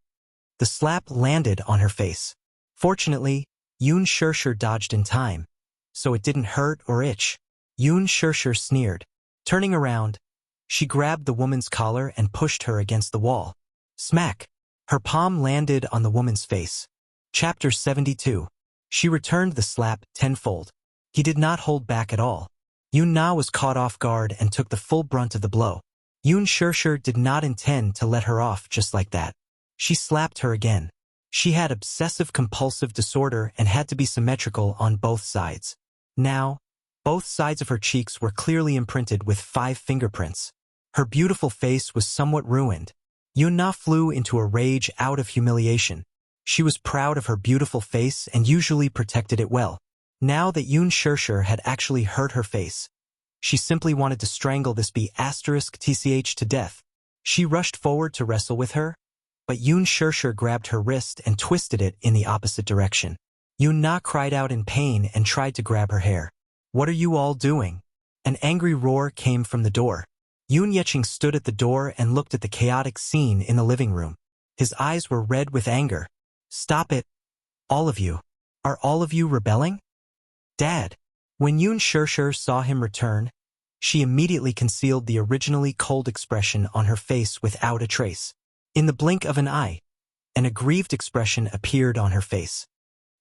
The slap landed on her face. Fortunately, Yun Shirshir dodged in time, so it didn't hurt or itch. Yun Shirshir sneered. Turning around, she grabbed the woman's collar and pushed her against the wall. Smack! Her palm landed on the woman's face. Chapter 72. She returned the slap tenfold. He did not hold back at all. Yun Na was caught off guard and took the full brunt of the blow. Yun Shirshir did not intend to let her off just like that. She slapped her again. She had obsessive-compulsive disorder and had to be symmetrical on both sides. Now, both sides of her cheeks were clearly imprinted with 5 fingerprints. Her beautiful face was somewhat ruined. Yun Na flew into a rage out of humiliation. She was proud of her beautiful face and usually protected it well. Now that Yun Shirshir had actually hurt her face, she simply wanted to strangle this B***tch to death. She rushed forward to wrestle with her, but Yun Shirshir grabbed her wrist and twisted it in the opposite direction. Yun Na cried out in pain and tried to grab her hair. "What are you all doing?" An angry roar came from the door. Yun Yeching stood at the door and looked at the chaotic scene in the living room. His eyes were red with anger. "Stop it, all of you. Are all of you rebelling? Dad." When Yun Shirshir saw him return, she immediately concealed the originally cold expression on her face without a trace. In the blink of an eye, an aggrieved expression appeared on her face.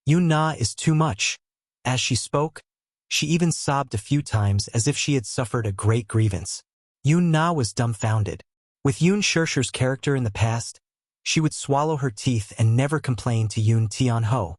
"Yun Na is too much." As she spoke, she even sobbed a few times as if she had suffered a great grievance. Yun Na was dumbfounded. With Yun Shirshir's character in the past, she would swallow her teeth and never complain to Yun Tianho,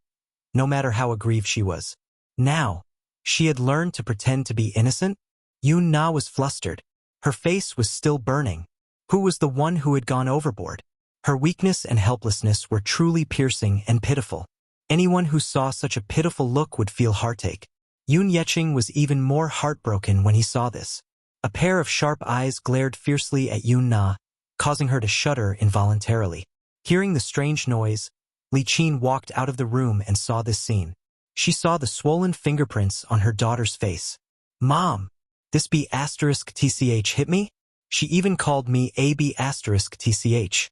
no matter how aggrieved she was. Now, she had learned to pretend to be innocent. Yun Na was flustered. Her face was still burning. Who was the one who had gone overboard? Her weakness and helplessness were truly piercing and pitiful. Anyone who saw such a pitiful look would feel heartache. Yun Yeching was even more heartbroken when he saw this. A pair of sharp eyes glared fiercely at Yun Na, causing her to shudder involuntarily. Hearing the strange noise, Li Qin walked out of the room and saw this scene. She saw the swollen fingerprints on her daughter's face. "Mom, this B***tch hit me? She even called me a B***tch.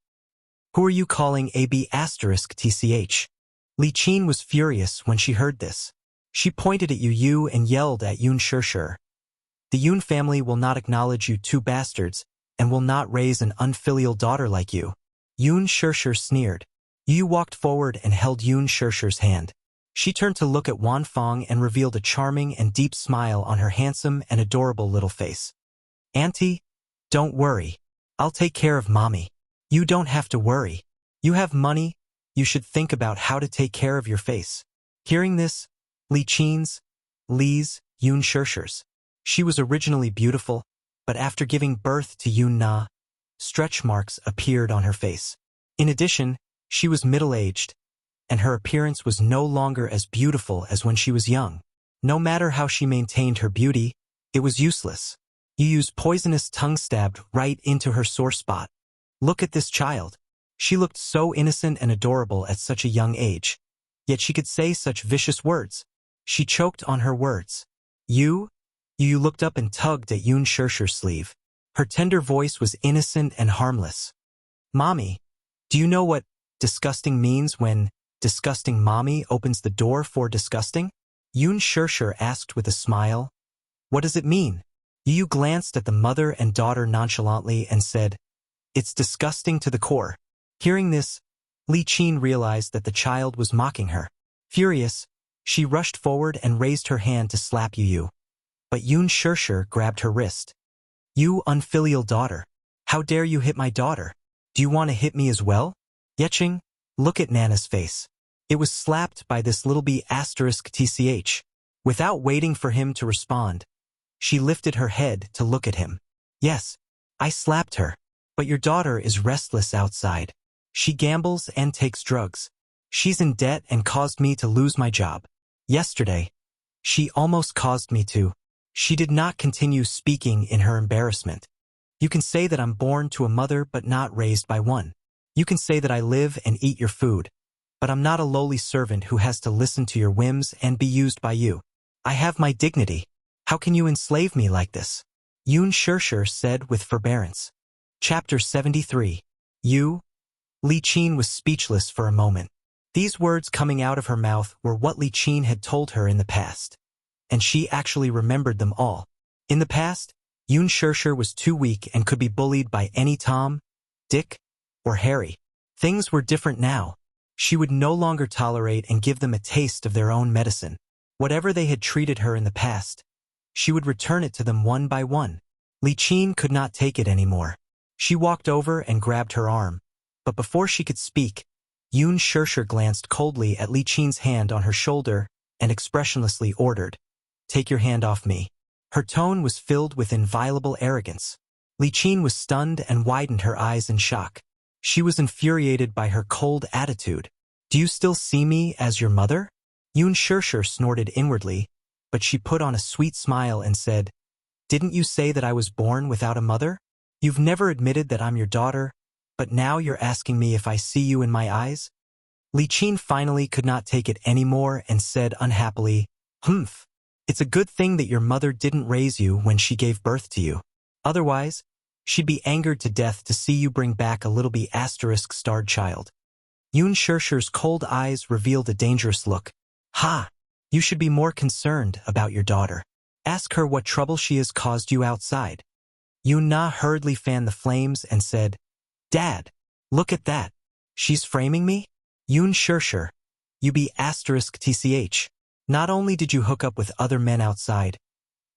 Who are you calling a B***tch? Li Qin was furious when she heard this. She pointed at Yu and yelled at Yun Shirshir. "The Yun family will not acknowledge you 2 bastards and will not raise an unfilial daughter like you." Yun Shirshir sneered. Yu walked forward and held Yun Shirshir's hand. She turned to look at Wan Fong and revealed a charming and deep smile on her handsome and adorable little face. "Auntie, don't worry. I'll take care of Mommy. You don't have to worry. You have money. You should think about how to take care of your face." Hearing this, Li Qin's, Li's, Yun Shirshir's. She was originally beautiful, but after giving birth to Yun Na, stretch marks appeared on her face. In addition, she was middle-aged, and her appearance was no longer as beautiful as when she was young. No matter how she maintained her beauty, it was useless. You used poisonous tongue stabbed right into her sore spot. Look at this child. She looked so innocent and adorable at such a young age. Yet she could say such vicious words. She choked on her words. You? You looked up and tugged at Yoon Shirshir's sleeve. Her tender voice was innocent and harmless. Mommy, do you know what disgusting means when disgusting mommy opens the door for disgusting? Yoon Shirshir asked with a smile. What does it mean? Yu glanced at the mother and daughter nonchalantly and said, It's disgusting to the core. Hearing this, Li Qin realized that the child was mocking her. Furious, she rushed forward and raised her hand to slap Yu. But Yoon Shirshir grabbed her wrist. You unfilial daughter. How dare you hit my daughter? Do you want to hit me as well? Yeching, look at Nana's face. It was slapped by this little b*****. Without waiting for him to respond, she lifted her head to look at him. Yes, I slapped her. But your daughter is restless outside. She gambles and takes drugs. She's in debt and caused me to lose my job. Yesterday, she almost caused me to. She did not continue speaking in her embarrassment. You can say that I'm born to a mother but not raised by one. You can say that I live and eat your food. But I'm not a lowly servant who has to listen to your whims and be used by you. I have my dignity. How can you enslave me like this? Yoon Shirshir said with forbearance. Chapter 73. You? Li Qin was speechless for a moment. These words coming out of her mouth were what Li Qin had told her in the past. And she actually remembered them all. In the past, Yoon Shirshir was too weak and could be bullied by any Tom, Dick, or Harry. Things were different now. She would no longer tolerate and give them a taste of their own medicine. Whatever they had treated her in the past, she would return it to them one by one. Li Qin could not take it anymore. She walked over and grabbed her arm. But before she could speak, Yoon Shirshir glanced coldly at Li Qin's hand on her shoulder and expressionlessly ordered, Take your hand off me. Her tone was filled with inviolable arrogance. Li Qin was stunned and widened her eyes in shock. She was infuriated by her cold attitude. Do you still see me as your mother? Yoon Shirshir snorted inwardly, but she put on a sweet smile and said, Didn't you say that I was born without a mother? You've never admitted that I'm your daughter, but now you're asking me if I see you in my eyes? Li Qin finally could not take it anymore and said unhappily, Humph. It's a good thing that your mother didn't raise you when she gave birth to you. Otherwise, she'd be angered to death to see you bring back a little B****-starred child. Yoon Shirshir's cold eyes revealed a dangerous look. Ha! You should be more concerned about your daughter. Ask her what trouble she has caused you outside. Yoon Na hurriedly fanned the flames and said, Dad, look at that. She's framing me? Yoon Shirshir, you B****tch. Not only did you hook up with other men outside,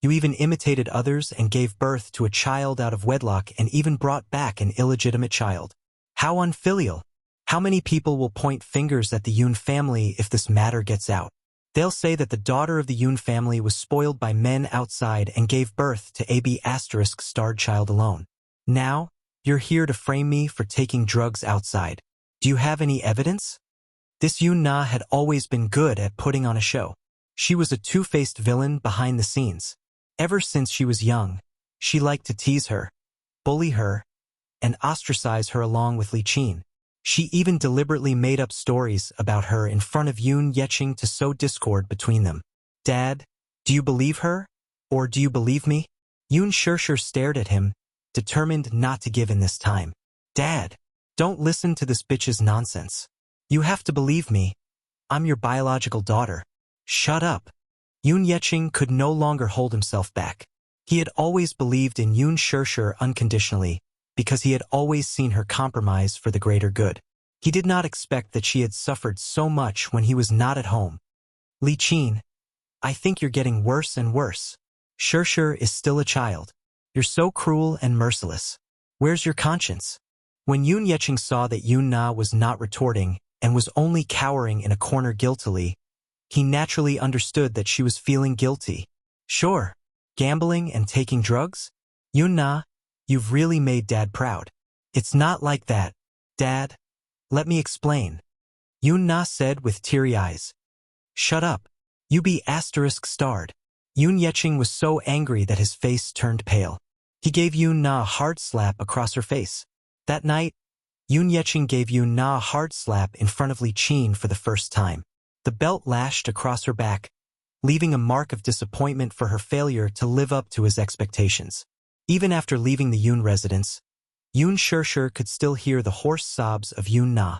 you even imitated others and gave birth to a child out of wedlock and even brought back an illegitimate child. How unfilial. How many people will point fingers at the Yoon family if this matter gets out? They'll say that the daughter of the Yoon family was spoiled by men outside and gave birth to a B****-starred child alone. Now, you're here to frame me for taking drugs outside. Do you have any evidence? This Yoon Na had always been good at putting on a show. She was a two-faced villain behind the scenes. Ever since she was young, she liked to tease her, bully her, and ostracize her along with Li Qin. She even deliberately made up stories about her in front of Yoon Yeching to sow discord between them. Dad, do you believe her? Or do you believe me? Yoon Shirshir stared at him, determined not to give in this time. Dad, don't listen to this bitch's nonsense. You have to believe me. I'm your biological daughter. Shut up. Yoon Yeching could no longer hold himself back. He had always believed in Yoon Shirshir unconditionally because he had always seen her compromise for the greater good. He did not expect that she had suffered so much when he was not at home. Li Qin, I think you're getting worse and worse. Shirshir is still a child. You're so cruel and merciless. Where's your conscience? When Yoon Yeching saw that Yoon Na was not retorting and was only cowering in a corner guiltily, he naturally understood that she was feeling guilty. Sure, gambling and taking drugs? Yoon Na, you've really made Dad proud. It's not like that, Dad. Let me explain. Yoon Na said with teary eyes. Shut up. You B****-starred. Yoon Yeching was so angry that his face turned pale. He gave Yoon Na a hard slap across her face. That night, Yoon Yeching gave Yoon Na a hard slap in front of Li Qin for the first time. The belt lashed across her back, leaving a mark of disappointment for her failure to live up to his expectations. Even after leaving the Yoon residence, Yoon Shirshir could still hear the hoarse sobs of Yoon Na,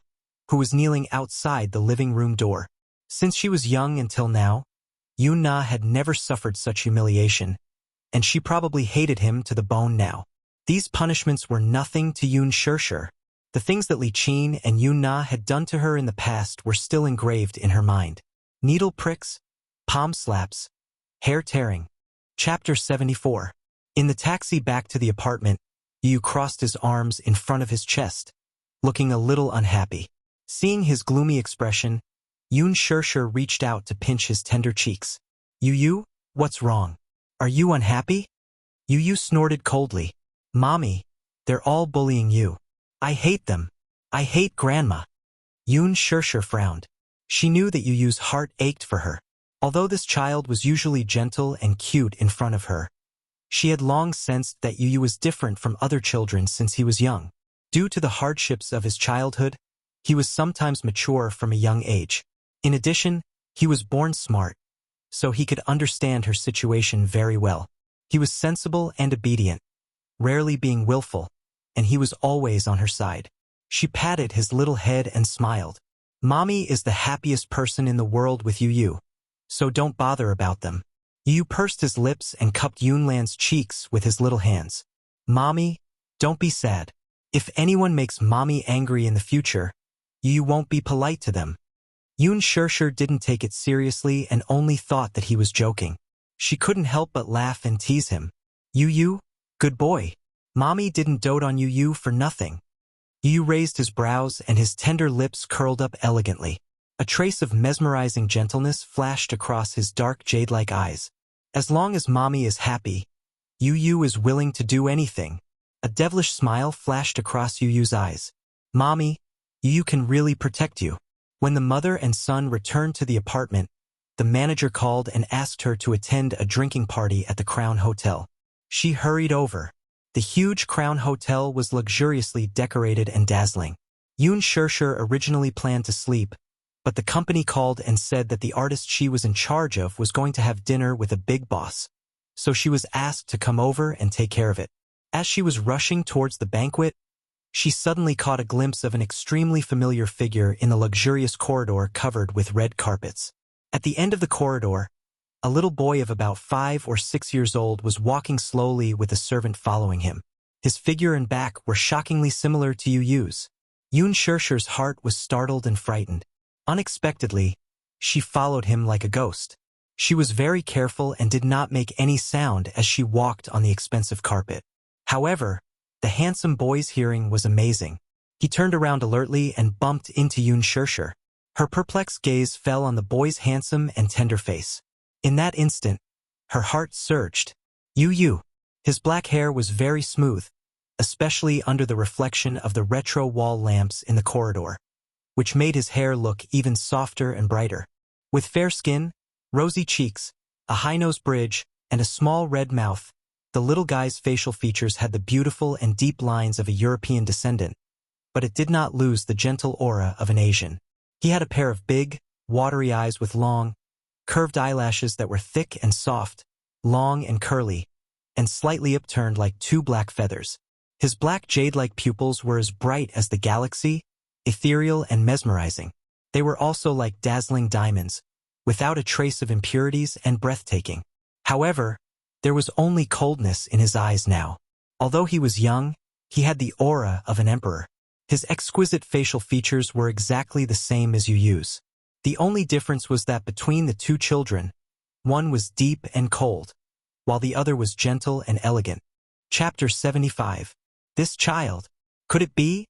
who was kneeling outside the living room door. Since she was young until now, Yoon Na had never suffered such humiliation, and she probably hated him to the bone now. These punishments were nothing to Yoon Shirshir. The things that Li Qin and Yoon Na had done to her in the past were still engraved in her mind. Needle pricks, palm slaps, hair tearing. Chapter 74. In the taxi back to the apartment, Yu crossed his arms in front of his chest, looking a little unhappy. Seeing his gloomy expression, Yoon Shirshir reached out to pinch his tender cheeks. Yu, what's wrong? Are you unhappy? Yu snorted coldly. Mommy, they're all bullying you. I hate them. I hate Grandma. Yoon Shirshir frowned. She knew that Yu's heart ached for her. Although this child was usually gentle and cute in front of her, she had long sensed that Yu was different from other children since he was young. Due to the hardships of his childhood, he was sometimes mature from a young age. In addition, he was born smart, so he could understand her situation very well. He was sensible and obedient, rarely being willful, and he was always on her side. She patted his little head and smiled. Mommy is the happiest person in the world with Yu, so don't bother about them. Yu pursed his lips and cupped Yunlan's cheeks with his little hands. Mommy, don't be sad. If anyone makes Mommy angry in the future, Yu won't be polite to them. Yoon Shirshir didn't take it seriously and only thought that he was joking. She couldn't help but laugh and tease him. Yu, good boy. Mommy didn't dote on Yu for nothing. Yu raised his brows and his tender lips curled up elegantly. A trace of mesmerizing gentleness flashed across his dark jade-like eyes. As long as Mommy is happy, Yu is willing to do anything. A devilish smile flashed across Yu's eyes. Mommy, Yu can really protect you. When the mother and son returned to the apartment, the manager called and asked her to attend a drinking party at the Crown Hotel. She hurried over. The huge Crown Hotel was luxuriously decorated and dazzling. Yoon Shirshir originally planned to sleep, but the company called and said that the artist she was in charge of was going to have dinner with a big boss, so she was asked to come over and take care of it. As she was rushing towards the banquet, she suddenly caught a glimpse of an extremely familiar figure in the luxurious corridor covered with red carpets. At the end of the corridor, a little boy of about 5 or 6 years old was walking slowly with a servant following him. His figure and back were shockingly similar to Yu's. Yoon Shirshir's heart was startled and frightened. Unexpectedly, she followed him like a ghost. She was very careful and did not make any sound as she walked on the expensive carpet. However, the handsome boy's hearing was amazing. He turned around alertly and bumped into Yoon Shirshir. Her perplexed gaze fell on the boy's handsome and tender face. In that instant, her heart surged. Yu. His black hair was very smooth, especially under the reflection of the retro wall lamps in the corridor, which made his hair look even softer and brighter. With fair skin, rosy cheeks, a high-nose bridge, and a small red mouth, the little guy's facial features had the beautiful and deep lines of a European descendant, but it did not lose the gentle aura of an Asian. He had a pair of big, watery eyes with long, curved eyelashes that were thick and soft, long and curly, and slightly upturned like 2 black feathers. His black jade-like pupils were as bright as the galaxy, ethereal and mesmerizing. They were also like dazzling diamonds, without a trace of impurities and breathtaking. However, there was only coldness in his eyes now. Although he was young, he had the aura of an emperor. His exquisite facial features were exactly the same as Yu's. The only difference was that between the 2 children, one was deep and cold, while the other was gentle and elegant. Chapter 75. This child. Could it be?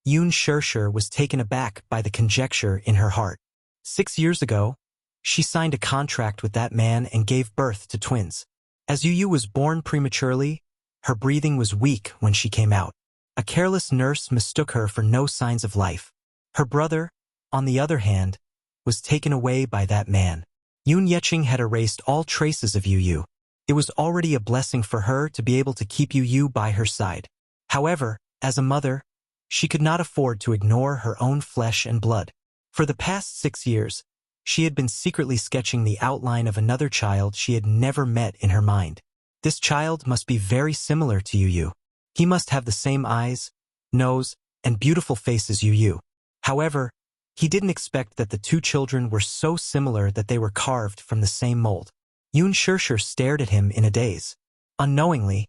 Yoon Shirshir was taken aback by the conjecture in her heart. 6 years ago, she signed a contract with that man and gave birth to twins. As Yu was born prematurely, her breathing was weak when she came out. A careless nurse mistook her for no signs of life. Her brother, on the other hand, was taken away by that man. Yoon Yeching had erased all traces of Yu. It was already a blessing for her to be able to keep Yu by her side. However, as a mother, she could not afford to ignore her own flesh and blood. For the past 6 years, She had been secretly sketching the outline of another child she had never met in her mind. This child must be very similar to Yu. He must have the same eyes, nose, and beautiful face as Yu. However, he didn't expect that the two children were so similar that they were carved from the same mold. Yun Shirshir stared at him in a daze. Unknowingly,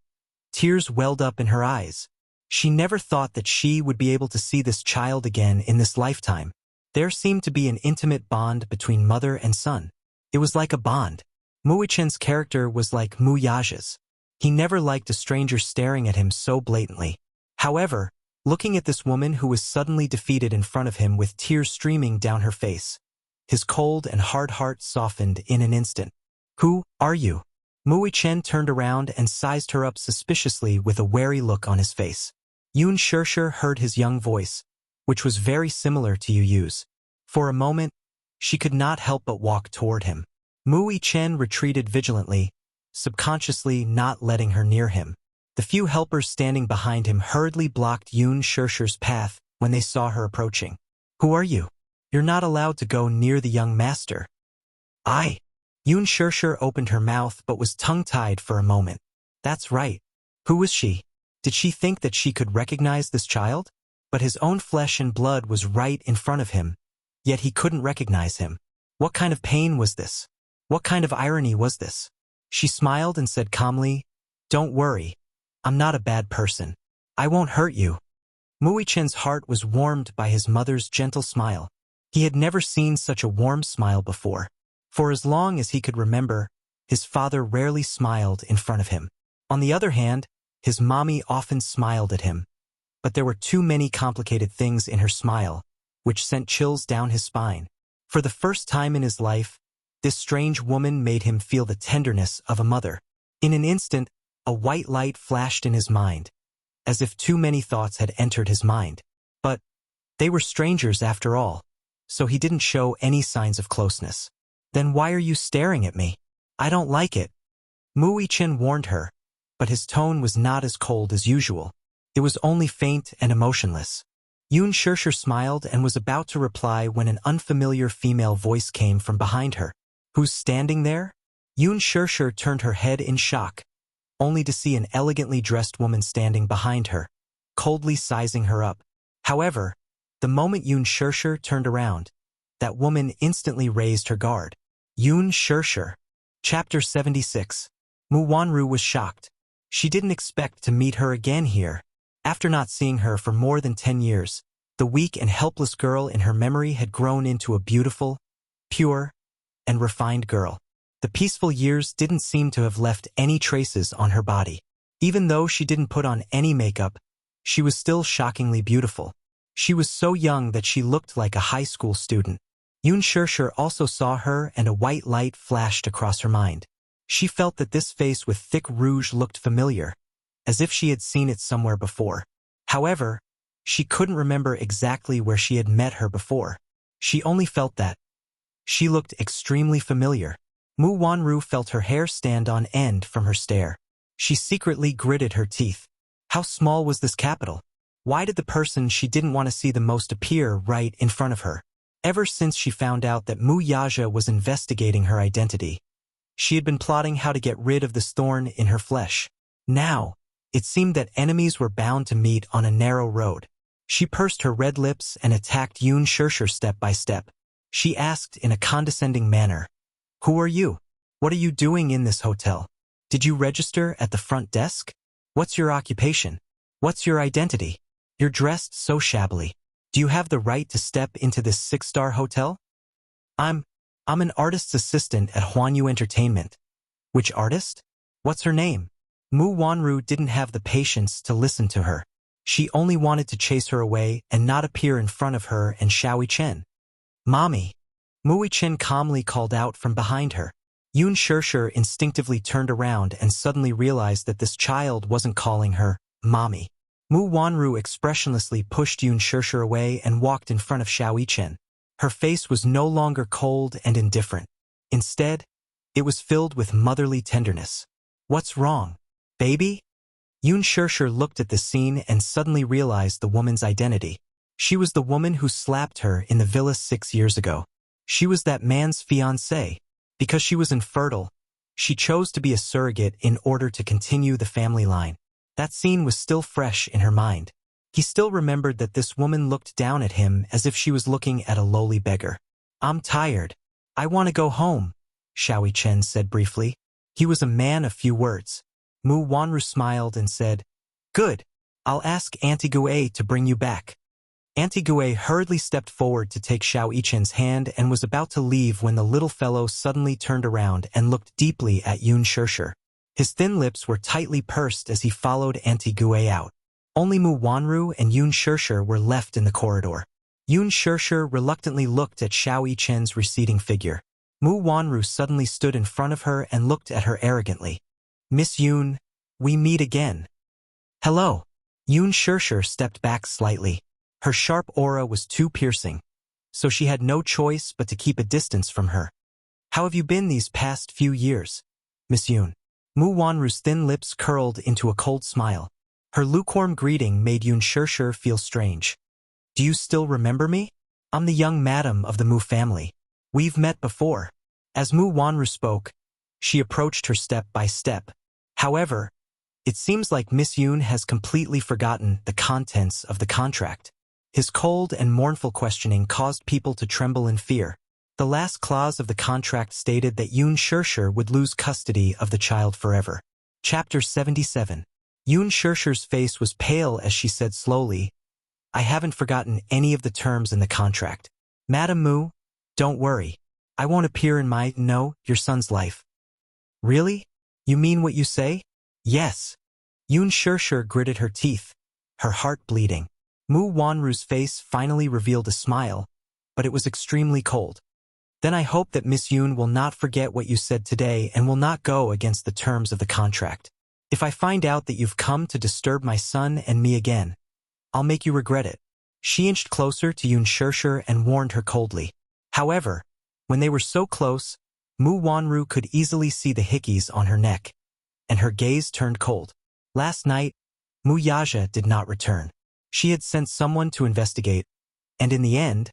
tears welled up in her eyes. She never thought that she would be able to see this child again in this lifetime. There seemed to be an intimate bond between mother and son. It was like a bond. Mu Yichen's character was like Mu Yaja's. He never liked a stranger staring at him so blatantly. However, looking at this woman who was suddenly defeated in front of him with tears streaming down her face, his cold and hard heart softened in an instant. "Who are you?" Mu Yichen turned around and sized her up suspiciously with a wary look on his face. Yun Shirshir heard his young voice, which was very similar to Yu's. For a moment, she could not help but walk toward him. Mu Yichen retreated vigilantly, subconsciously not letting her near him. The few helpers standing behind him hurriedly blocked Yun Shirshir's path when they saw her approaching. "Who are you? You're not allowed to go near the young master." Yun Shirshir opened her mouth but was tongue-tied for a moment. That's right. Who was she? Did she think that she could recognize this child? But his own flesh and blood was right in front of him, yet he couldn't recognize him. What kind of pain was this? What kind of irony was this? She smiled and said calmly, "Don't worry. I'm not a bad person. I won't hurt you." Mu Yichen's heart was warmed by his mother's gentle smile. He had never seen such a warm smile before. For as long as he could remember, his father rarely smiled in front of him. On the other hand, his mommy often smiled at him. But there were too many complicated things in her smile, which sent chills down his spine. For the first time in his life, this strange woman made him feel the tenderness of a mother. In an instant, a white light flashed in his mind, as if too many thoughts had entered his mind. But they were strangers after all, so he didn't show any signs of closeness. "Then why are you staring at me? I don't like it." Mu Yichen warned her, but his tone was not as cold as usual. It was only faint and emotionless. Yun Shirshir smiled and was about to reply when an unfamiliar female voice came from behind her. "Who's standing there?" Yun Shirshir turned her head in shock, only to see an elegantly dressed woman standing behind her, coldly sizing her up. However, the moment Yun Shirshir turned around, that woman instantly raised her guard. Yun Shirshir. Chapter 76. Mu Wanru was shocked. She didn't expect to meet her again here. After not seeing her for more than 10 years, the weak and helpless girl in her memory had grown into a beautiful, pure, and refined girl. The peaceful years didn't seem to have left any traces on her body. Even though she didn't put on any makeup, she was still shockingly beautiful. She was so young that she looked like a high school student. Yun Shirshir also saw her and a white light flashed across her mind. She felt that this face with thick rouge looked familiar, as if she had seen it somewhere before. However, she couldn't remember exactly where she had met her before. She only felt that she looked extremely familiar. Mu Wanru felt her hair stand on end from her stare. She secretly gritted her teeth. How small was this capital? Why did the person she didn't want to see the most appear right in front of her? Ever since she found out that Mu Yaja was investigating her identity, she had been plotting how to get rid of this thorn in her flesh. Now, it seemed that enemies were bound to meet on a narrow road. She pursed her red lips and attacked Yun Shirshir step by step. She asked in a condescending manner, "Who are you? What are you doing in this hotel? Did you register at the front desk? What's your occupation? What's your identity? You're dressed so shabbily. Do you have the right to step into this 6-star hotel?" I'm an artist's assistant at Huanyu Entertainment." "Which artist? What's her name?" Mu Wanru didn't have the patience to listen to her. She only wanted to chase her away and not appear in front of her and Xiao Yichen. "Mommy." Mu Yichen calmly called out from behind her. Yun Shirshir instinctively turned around and suddenly realized that this child wasn't calling her mommy. Mu Wanru expressionlessly pushed Yun Shirshir away and walked in front of Xiao Yichen. Her face was no longer cold and indifferent. Instead, it was filled with motherly tenderness. "What's wrong, baby?" Yun Shirshir looked at the scene and suddenly realized the woman's identity. She was the woman who slapped her in the villa 6 years ago. She was that man's fiancée. Because she was infertile, she chose to be a surrogate in order to continue the family line. That scene was still fresh in her mind. He still remembered that this woman looked down at him as if she was looking at a lowly beggar. "I'm tired. I want to go home," Xiao Chen said briefly. He was a man of few words. Mu Wanru smiled and said, "Good. I'll ask Auntie Gue to bring you back." Auntie Gue hurriedly stepped forward to take Xiao Yichen's hand and was about to leave when the little fellow suddenly turned around and looked deeply at Yun Shirshir. His thin lips were tightly pursed as he followed Auntie Gue out. Only Mu Wanru and Yun Shirshir were left in the corridor. Yun Shirshir reluctantly looked at Xiao Yichen's receding figure. Mu Wanru suddenly stood in front of her and looked at her arrogantly. "Miss Yun, we meet again." "Hello." Yun Shirshir stepped back slightly. Her sharp aura was too piercing, so she had no choice but to keep a distance from her. "How have you been these past few years, Miss Yun?" Mu Wanru's thin lips curled into a cold smile. Her lukewarm greeting made Yun Shirshir feel strange. "Do you still remember me? I'm the young madam of the Mu family. We've met before." As Mu Wanru spoke, she approached her step by step. However, it seems like Miss Yun has completely forgotten the contents of the contract. His cold and mournful questioning caused people to tremble in fear. The last clause of the contract stated that Yun Shirshir would lose custody of the child forever. Chapter 77. Yun Shirshir's face was pale as she said slowly, "I haven't forgotten any of the terms in the contract. Madam Mu, don't worry. I won't appear in your son's life." "Really? You mean what you say?" "Yes." Yun Shirshir gritted her teeth, her heart bleeding. Mu Wanru's face finally revealed a smile, but it was extremely cold. "Then I hope that Miss Yun will not forget what you said today and will not go against the terms of the contract. If I find out that you've come to disturb my son and me again, I'll make you regret it." She inched closer to Yun Shirshir and warned her coldly. However, when they were so close, Mu Wanru could easily see the hickeys on her neck, and her gaze turned cold. Last night, Mu Yaja did not return. She had sent someone to investigate, and in the end,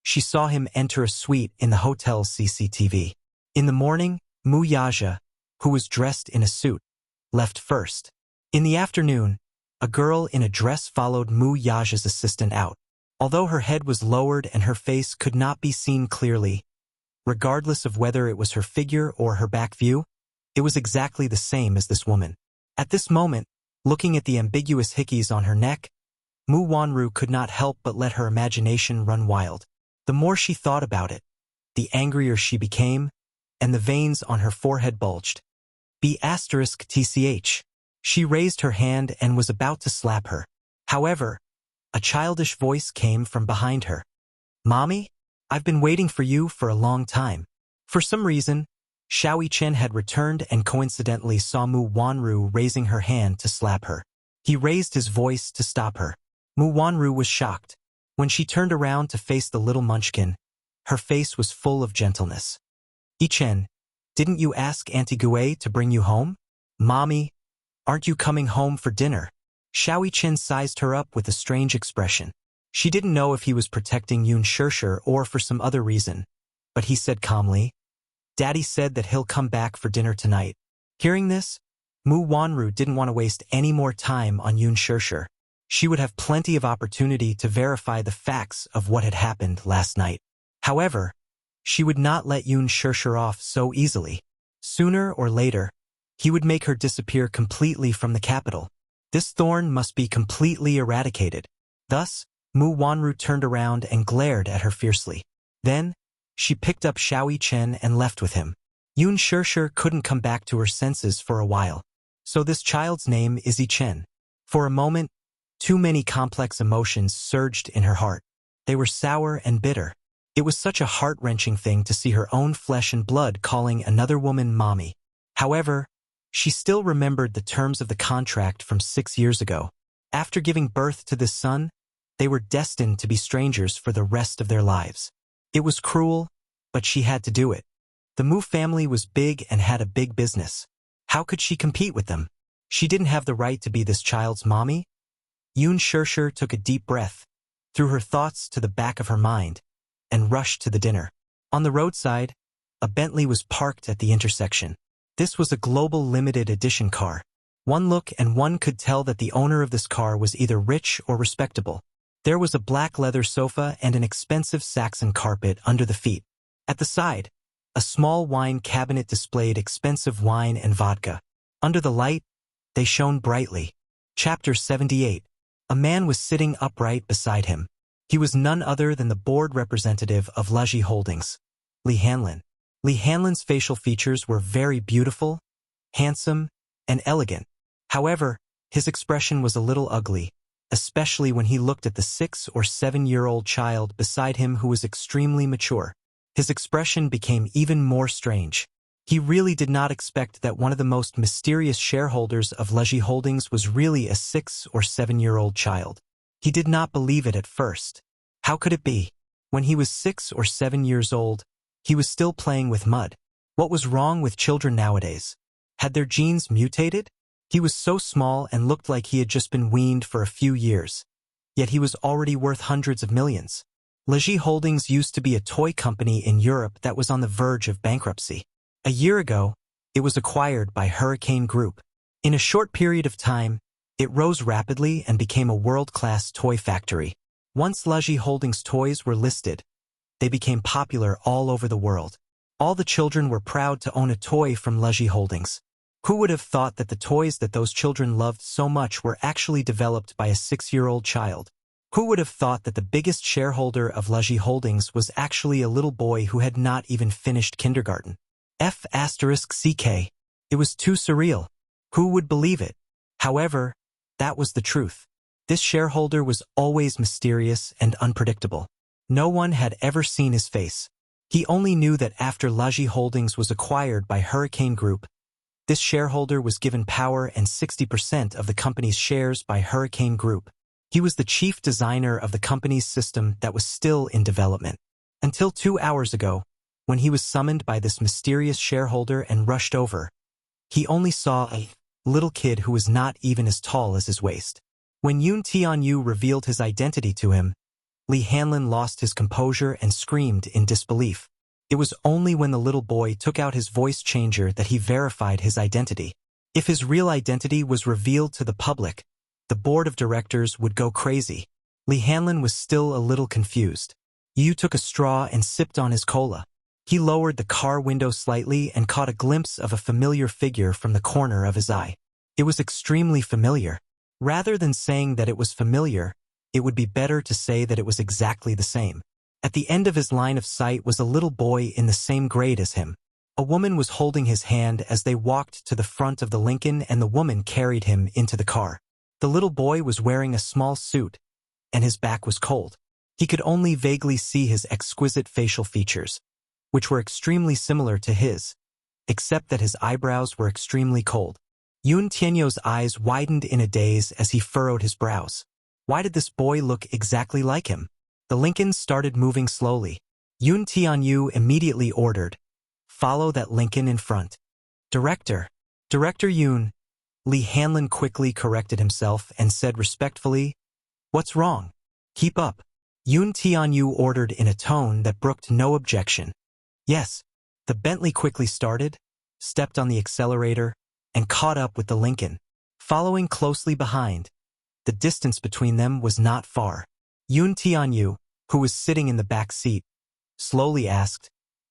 she saw him enter a suite in the hotel's CCTV. In the morning, Mu Yaja, who was dressed in a suit, left first. In the afternoon, a girl in a dress followed Mu Yaja's assistant out. Although her head was lowered and her face could not be seen clearly, regardless of whether it was her figure or her back view, it was exactly the same as this woman. At this moment, looking at the ambiguous hickeys on her neck, Mu Wanru could not help but let her imagination run wild. The more she thought about it, the angrier she became, and the veins on her forehead bulged. *TCH. She raised her hand and was about to slap her. However, a childish voice came from behind her. "Mommy, I've been waiting for you for a long time." For some reason, Xiao Yichen had returned and coincidentally saw Mu Wanru raising her hand to slap her. He raised his voice to stop her. Mu Wanru was shocked. When she turned around to face the little munchkin, her face was full of gentleness. "Yichen, didn't you ask Auntie Gue to bring you home?" "Mommy, aren't you coming home for dinner?" Xiao Yichen sized her up with a strange expression. She didn't know if he was protecting Yun Shirshir or for some other reason, but he said calmly, "Daddy said that he'll come back for dinner tonight." Hearing this, Mu Wanru didn't want to waste any more time on Yun Shirshir. She would have plenty of opportunity to verify the facts of what had happened last night. However, she would not let Yun Shirshir off so easily. Sooner or later, he would make her disappear completely from the capital. This thorn must be completely eradicated. Thus, Mu Wanru turned around and glared at her fiercely. Then, she picked up Xiao Yichen and left with him. Yun Shirshir couldn't come back to her senses for a while. So this child's name is Yichen. For a moment, too many complex emotions surged in her heart. They were sour and bitter. It was such a heart-wrenching thing to see her own flesh and blood calling another woman mommy. However, she still remembered the terms of the contract from 6 years ago. After giving birth to this son, they were destined to be strangers for the rest of their lives. It was cruel, but she had to do it. The Mu family was big and had a big business. How could she compete with them? She didn't have the right to be this child's mommy. Yun Shirshir took a deep breath, threw her thoughts to the back of her mind, and rushed to the dinner. On the roadside, a Bentley was parked at the intersection. This was a global limited edition car. One look and one could tell that the owner of this car was either rich or respectable. There was a black leather sofa and an expensive Saxon carpet under the feet. At the side, a small wine cabinet displayed expensive wine and vodka. Under the light, they shone brightly. Chapter 78. A man was sitting upright beside him. He was none other than the board representative of Luxia Holdings, Lee Hanlon. Lee Hanlon's facial features were very beautiful, handsome, and elegant. However, his expression was a little ugly, especially when he looked at the 6 or 7-year-old child beside him who was extremely mature. His expression became even more strange. He really did not expect that one of the most mysterious shareholders of Luxia Holdings was really a 6 or 7-year-old child. He did not believe it at first. How could it be? When he was 6 or 7 years old, he was still playing with mud. What was wrong with children nowadays? Had their genes mutated? He was so small and looked like he had just been weaned for a few years. Yet he was already worth hundreds of millions. Luxia Holdings used to be a toy company in Europe that was on the verge of bankruptcy. A year ago, it was acquired by Hurricane Group. In a short period of time, it rose rapidly and became a world-class toy factory. Once Luxia Holdings toys were listed, they became popular all over the world. All the children were proud to own a toy from Luxia Holdings. Who would have thought that the toys that those children loved so much were actually developed by a 6-year-old child? Who would have thought that the biggest shareholder of Luxia Holdings was actually a little boy who had not even finished kindergarten? F***CK. It was too surreal. Who would believe it? However, that was the truth. This shareholder was always mysterious and unpredictable. No one had ever seen his face. He only knew that after Luxia Holdings was acquired by Hurricane Group, this shareholder was given power and 60% of the company's shares by Hurricane Group. He was the chief designer of the company's system that was still in development. Until 2 hours ago, when he was summoned by this mysterious shareholder and rushed over, he only saw a little kid who was not even as tall as his waist. When Yoon Tianyu revealed his identity to him, Lee Hanlon lost his composure and screamed in disbelief. It was only when the little boy took out his voice changer that he verified his identity. If his real identity was revealed to the public, the board of directors would go crazy. Lee Hanlon was still a little confused. Yu took a straw and sipped on his cola. He lowered the car window slightly and caught a glimpse of a familiar figure from the corner of his eye. It was extremely familiar. Rather than saying that it was familiar, it would be better to say that it was exactly the same. At the end of his line of sight was a little boy in the same grade as him. A woman was holding his hand as they walked to the front of the Lincoln, and the woman carried him into the car. The little boy was wearing a small suit, and his back was cold. He could only vaguely see his exquisite facial features, which were extremely similar to his, except that his eyebrows were extremely cold. Yoon Tianyu's eyes widened in a daze as he furrowed his brows. Why did this boy look exactly like him? The Lincoln started moving slowly. Yoon Tianyu immediately ordered, "Follow that Lincoln in front." Director Yoon. Lee Hanlon quickly corrected himself and said respectfully, "What's wrong? Keep up." Yoon Tianyu ordered in a tone that brooked no objection. Yes. The Bentley quickly started, stepped on the accelerator, and caught up with the Lincoln. Following closely behind, the distance between them was not far. Yoon Tianyu, who was sitting in the back seat, slowly asked,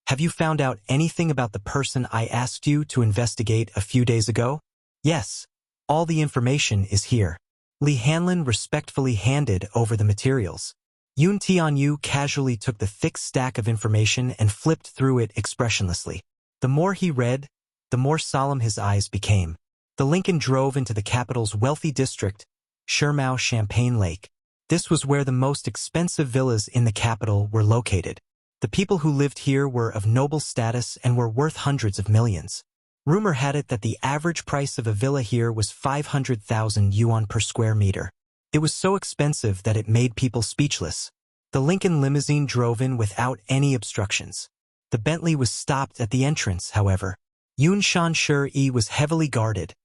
"Have you found out anything about the person I asked you to investigate a few days ago?" "Yes. All the information is here." Lee Hanlon respectfully handed over the materials. Yoon Tianyu casually took the thick stack of information and flipped through it expressionlessly. The more he read, the more solemn his eyes became. The Lincoln drove into the capital's wealthy district, Shermao Champagne Lake. This was where the most expensive villas in the capital were located. The people who lived here were of noble status and were worth hundreds of millions. Rumor had it that the average price of a villa here was 500,000 yuan per square meter. It was so expensive that it made people speechless. The Lincoln limousine drove in without any obstructions. The Bentley was stopped at the entrance, however. Yun Shan-Shi was heavily guarded,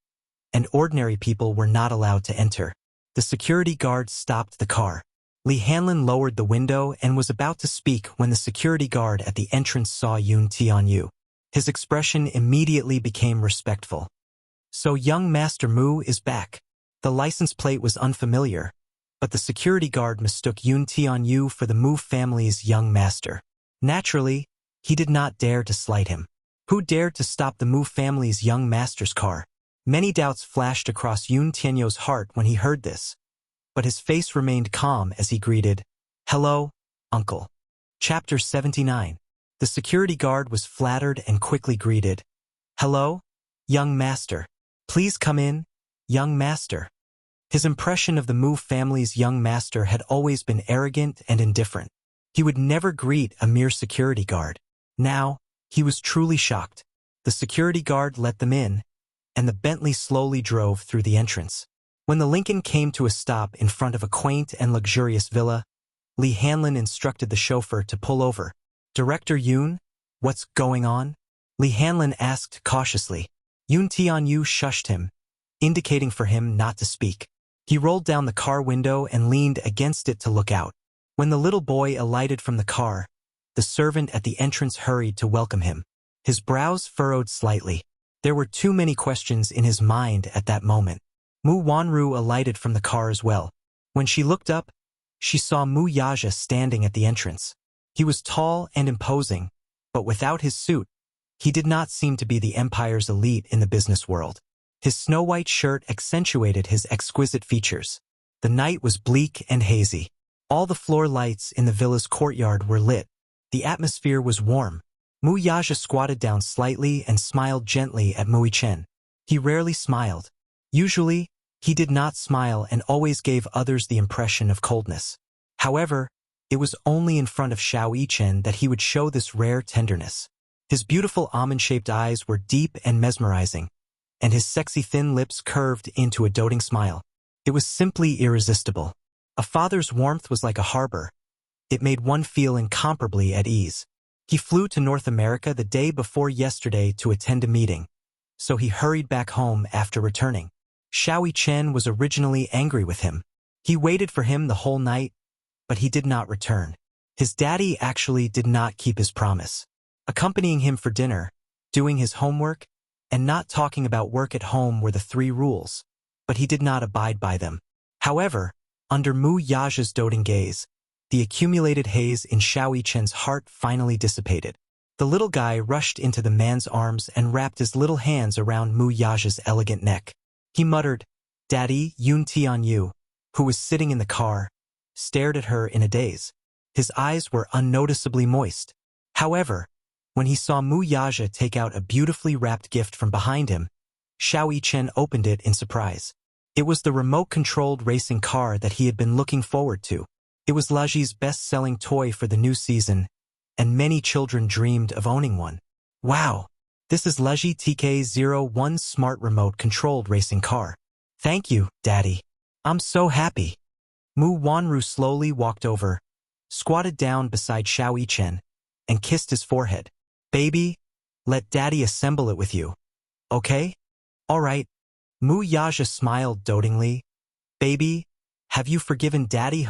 and ordinary people were not allowed to enter. The security guard stopped the car. Li Hanlin lowered the window and was about to speak when the security guard at the entrance saw Yun Tianyu. His expression immediately became respectful. So young Master Mu is back. The license plate was unfamiliar, but the security guard mistook Yun Tianyu for the Mu family's young master. Naturally, he did not dare to slight him. Who dared to stop the Mu family's young master's car? Many doubts flashed across Yun Tianyu's heart when he heard this, but his face remained calm as he greeted, "Hello, uncle." Chapter 79. The security guard was flattered and quickly greeted, "Hello, young master. Please come in, young master." His impression of the Mu family's young master had always been arrogant and indifferent. He would never greet a mere security guard. Now, he was truly shocked. The security guard let them in, and the Bentley slowly drove through the entrance. When the Lincoln came to a stop in front of a quaint and luxurious villa, Li Hanlin instructed the chauffeur to pull over. "Director Yun, what's going on?" Li Hanlin asked cautiously. Yun Tianyu shushed him, indicating for him not to speak. He rolled down the car window and leaned against it to look out. When the little boy alighted from the car, the servant at the entrance hurried to welcome him. His brows furrowed slightly. There were too many questions in his mind at that moment. Mu Wanru alighted from the car as well. When she looked up, she saw Mu Yaja standing at the entrance. He was tall and imposing, but without his suit, he did not seem to be the empire's elite in the business world. His snow-white shirt accentuated his exquisite features. The night was bleak and hazy. All the floor lights in the villa's courtyard were lit. The atmosphere was warm. Mu Yaja squatted down slightly and smiled gently at Mui Chen. He rarely smiled. Usually, he did not smile and always gave others the impression of coldness. However, it was only in front of Xiao Yichen that he would show this rare tenderness. His beautiful almond-shaped eyes were deep and mesmerizing, and his sexy thin lips curved into a doting smile. It was simply irresistible. A father's warmth was like a harbor. It made one feel incomparably at ease. He flew to North America the day before yesterday to attend a meeting, so he hurried back home after returning. Xiao Yichen was originally angry with him. He waited for him the whole night, but he did not return. His daddy actually did not keep his promise. Accompanying him for dinner, doing his homework, and not talking about work at home were the 3 rules, but he did not abide by them. However, under Mu Yaja's doting gaze, the accumulated haze in Xiao Yichen's heart finally dissipated. The little guy rushed into the man's arms and wrapped his little hands around Mu Yaja's elegant neck. He muttered, "Daddy." Yun Tianyu, who was sitting in the car, stared at her in a daze. His eyes were unnoticeably moist. However, when he saw Mu Yaja take out a beautifully wrapped gift from behind him, Xiao Yichen opened it in surprise. It was the remote-controlled racing car that he had been looking forward to. It was Laji's best-selling toy for the new season, and many children dreamed of owning one. "Wow, this is Laji TK01 smart remote-controlled racing car. Thank you, Daddy. I'm so happy." Mu Wanru slowly walked over, squatted down beside Xiao Yichen, and kissed his forehead. "Baby, let Daddy assemble it with you. Okay? All right." Mu Yaja smiled dotingly. "Baby, have you forgiven Daddy?"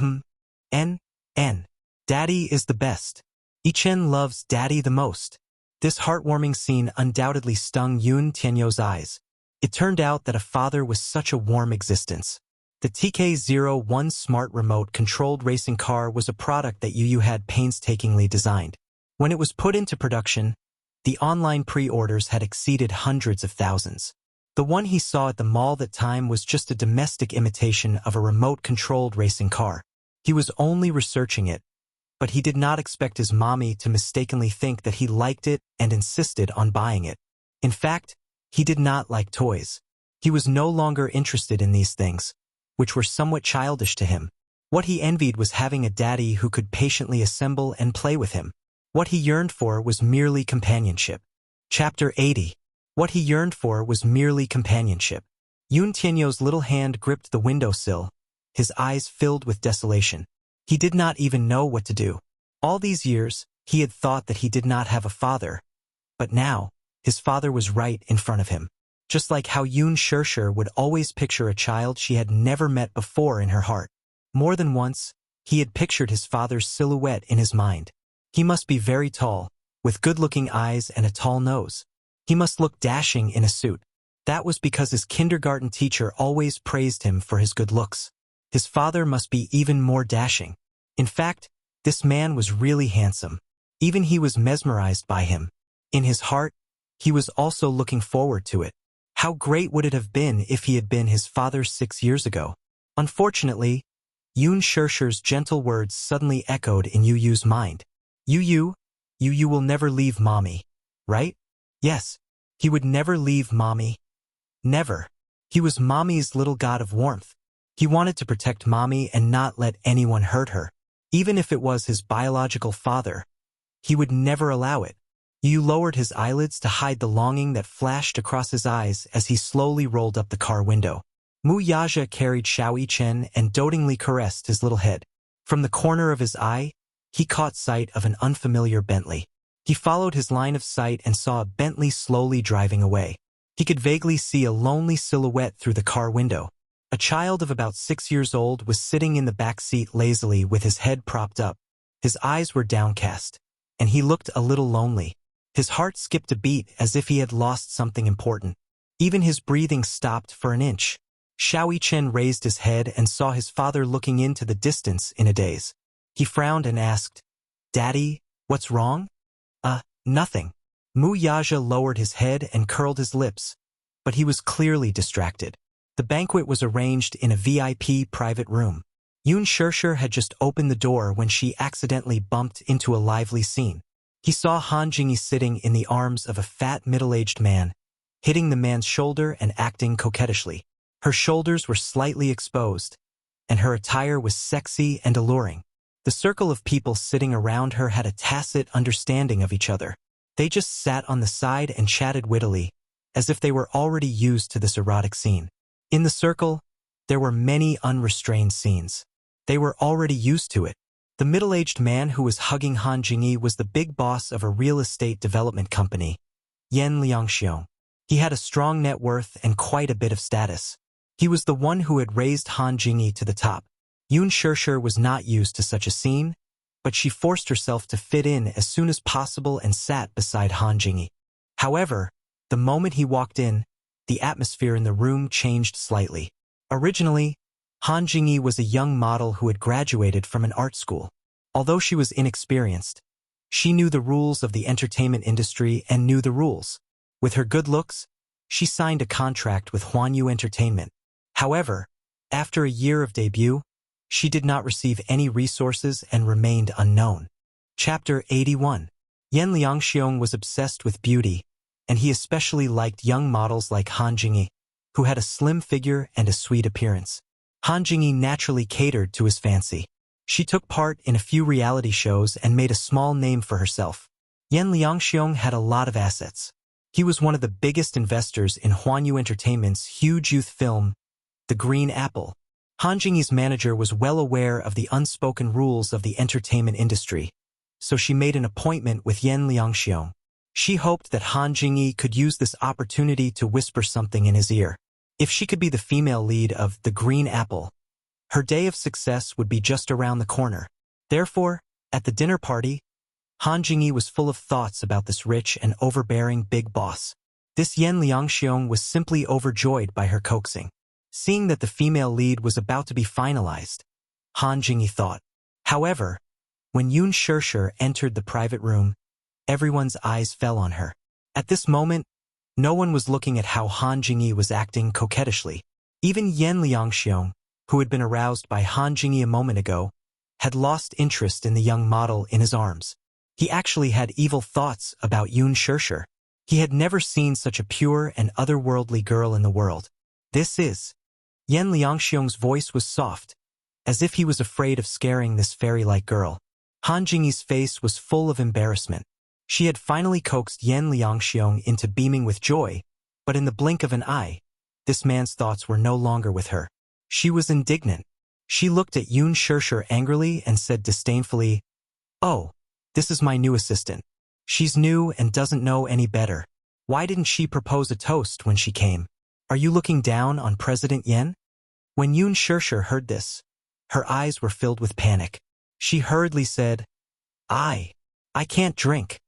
Daddy is the best. Yichen loves Daddy the most." This heartwarming scene undoubtedly stung Yun Tianyu's eyes. It turned out that a father was such a warm existence. The TK01 smart remote-controlled racing car was a product that Yu had painstakingly designed. When it was put into production, the online pre-orders had exceeded hundreds of thousands. The one he saw at the mall that time was just a domestic imitation of a remote-controlled racing car. He was only researching it, but he did not expect his mommy to mistakenly think that he liked it and insisted on buying it. In fact, he did not like toys. He was no longer interested in these things, which were somewhat childish to him. What he envied was having a daddy who could patiently assemble and play with him. What he yearned for was merely companionship. Chapter 80. What he yearned for was merely companionship. Yun Tianyu's little hand gripped the windowsill, his eyes filled with desolation. He did not even know what to do. All these years, he had thought that he did not have a father, but now, his father was right in front of him. Just like how Yun Shirshir would always picture a child she had never met before in her heart. More than once, He had pictured his father's silhouette in his mind. He must be very tall, with good-looking eyes and a tall nose. He must look dashing in a suit. That was because his kindergarten teacher always praised him for his good looks. His father must be even more dashing. In fact, this man was really handsome. Even he was mesmerized by him. In his heart, he was also looking forward to it. How great would it have been if he had been his father 6 years ago? Unfortunately, Yoon Shirshir's gentle words suddenly echoed in Yu Yu's mind. You will never leave mommy, right? Yes, he would never leave mommy. Never. He was mommy's little god of warmth. He wanted to protect mommy and not let anyone hurt her. Even if it was his biological father, he would never allow it. Yu lowered his eyelids to hide the longing that flashed across his eyes as he slowly rolled up the car window. Mu Yaja carried Xiao Chen and dotingly caressed his little head. From the corner of his eye, he caught sight of an unfamiliar Bentley. He followed his line of sight and saw a Bentley slowly driving away. He could vaguely see a lonely silhouette through the car window. A child of about 6 years old was sitting in the back seat lazily with his head propped up. His eyes were downcast, and he looked a little lonely. His heart skipped a beat as if he had lost something important. Even his breathing stopped for an inch. Xiao Chen raised his head and saw his father looking into the distance in a daze. He frowned and asked, "Daddy, what's wrong?" Nothing." Mu Yaja lowered his head and curled his lips, but he was clearly distracted. The banquet was arranged in a VIP private room. Yoon Shirshir had just opened the door when she accidentally bumped into a lively scene. He saw Han Jingyi sitting in the arms of a fat middle-aged man, hitting the man's shoulder and acting coquettishly. Her shoulders were slightly exposed, and her attire was sexy and alluring. The circle of people sitting around her had a tacit understanding of each other. They just sat on the side and chatted wittily, as if they were already used to this erotic scene. In the circle, there were many unrestrained scenes. They were already used to it. The middle-aged man who was hugging Han Jingyi was the big boss of a real estate development company, Yen Liangxiong. He had a strong net worth and quite a bit of status. He was the one who had raised Han Jingyi to the top. Yoon Shirshir was not used to such a scene, but she forced herself to fit in as soon as possible and sat beside Han Jingyi. However, the moment he walked in, the atmosphere in the room changed slightly. Originally, Han Jingyi was a young model who had graduated from an art school. Although she was inexperienced, she knew the rules of the entertainment industry and knew the rules. With her good looks, she signed a contract with Huanyu Entertainment. However, after a year of debut, she did not receive any resources and remained unknown. Chapter 81. Yen Liangxiong was obsessed with beauty, and he especially liked young models like Han Jingyi, who had a slim figure and a sweet appearance. Han Jingyi naturally catered to his fancy. She took part in a few reality shows and made a small name for herself. Yen Liangxiong had a lot of assets. He was one of the biggest investors in Huanyu Entertainment's huge youth film, The Green Apple. Han Jingyi's manager was well aware of the unspoken rules of the entertainment industry, so she made an appointment with Yen Liangxiong. She hoped that Han Jingyi could use this opportunity to whisper something in his ear. If she could be the female lead of The Green Apple, her day of success would be just around the corner. Therefore, at the dinner party, Han Jingyi was full of thoughts about this rich and overbearing big boss. This Yen Liangxiong was simply overjoyed by her coaxing. Seeing that the female lead was about to be finalized, Han Jingyi thought. However, when Yoon Shirshir entered the private room, everyone's eyes fell on her. At this moment, no one was looking at how Han Jingyi was acting coquettishly. Even Yen Liangxiong, who had been aroused by Han Jingyi a moment ago, had lost interest in the young model in his arms. He actually had evil thoughts about Yoon Shirshir. He had never seen such a pure and otherworldly girl in the world. Yen Liangxiong's voice was soft, as if he was afraid of scaring this fairy-like girl. Han Jingyi's face was full of embarrassment. She had finally coaxed Yen Liangxiong into beaming with joy, but in the blink of an eye, this man's thoughts were no longer with her. She was indignant. She looked at Yoon Shirshir angrily and said disdainfully, "Oh, this is my new assistant. She's new and doesn't know any better. Why didn't she propose a toast when she came? Are you looking down on President Yen?" When Yoon Shirshir heard this, Her eyes were filled with panic. She hurriedly said, I can't drink.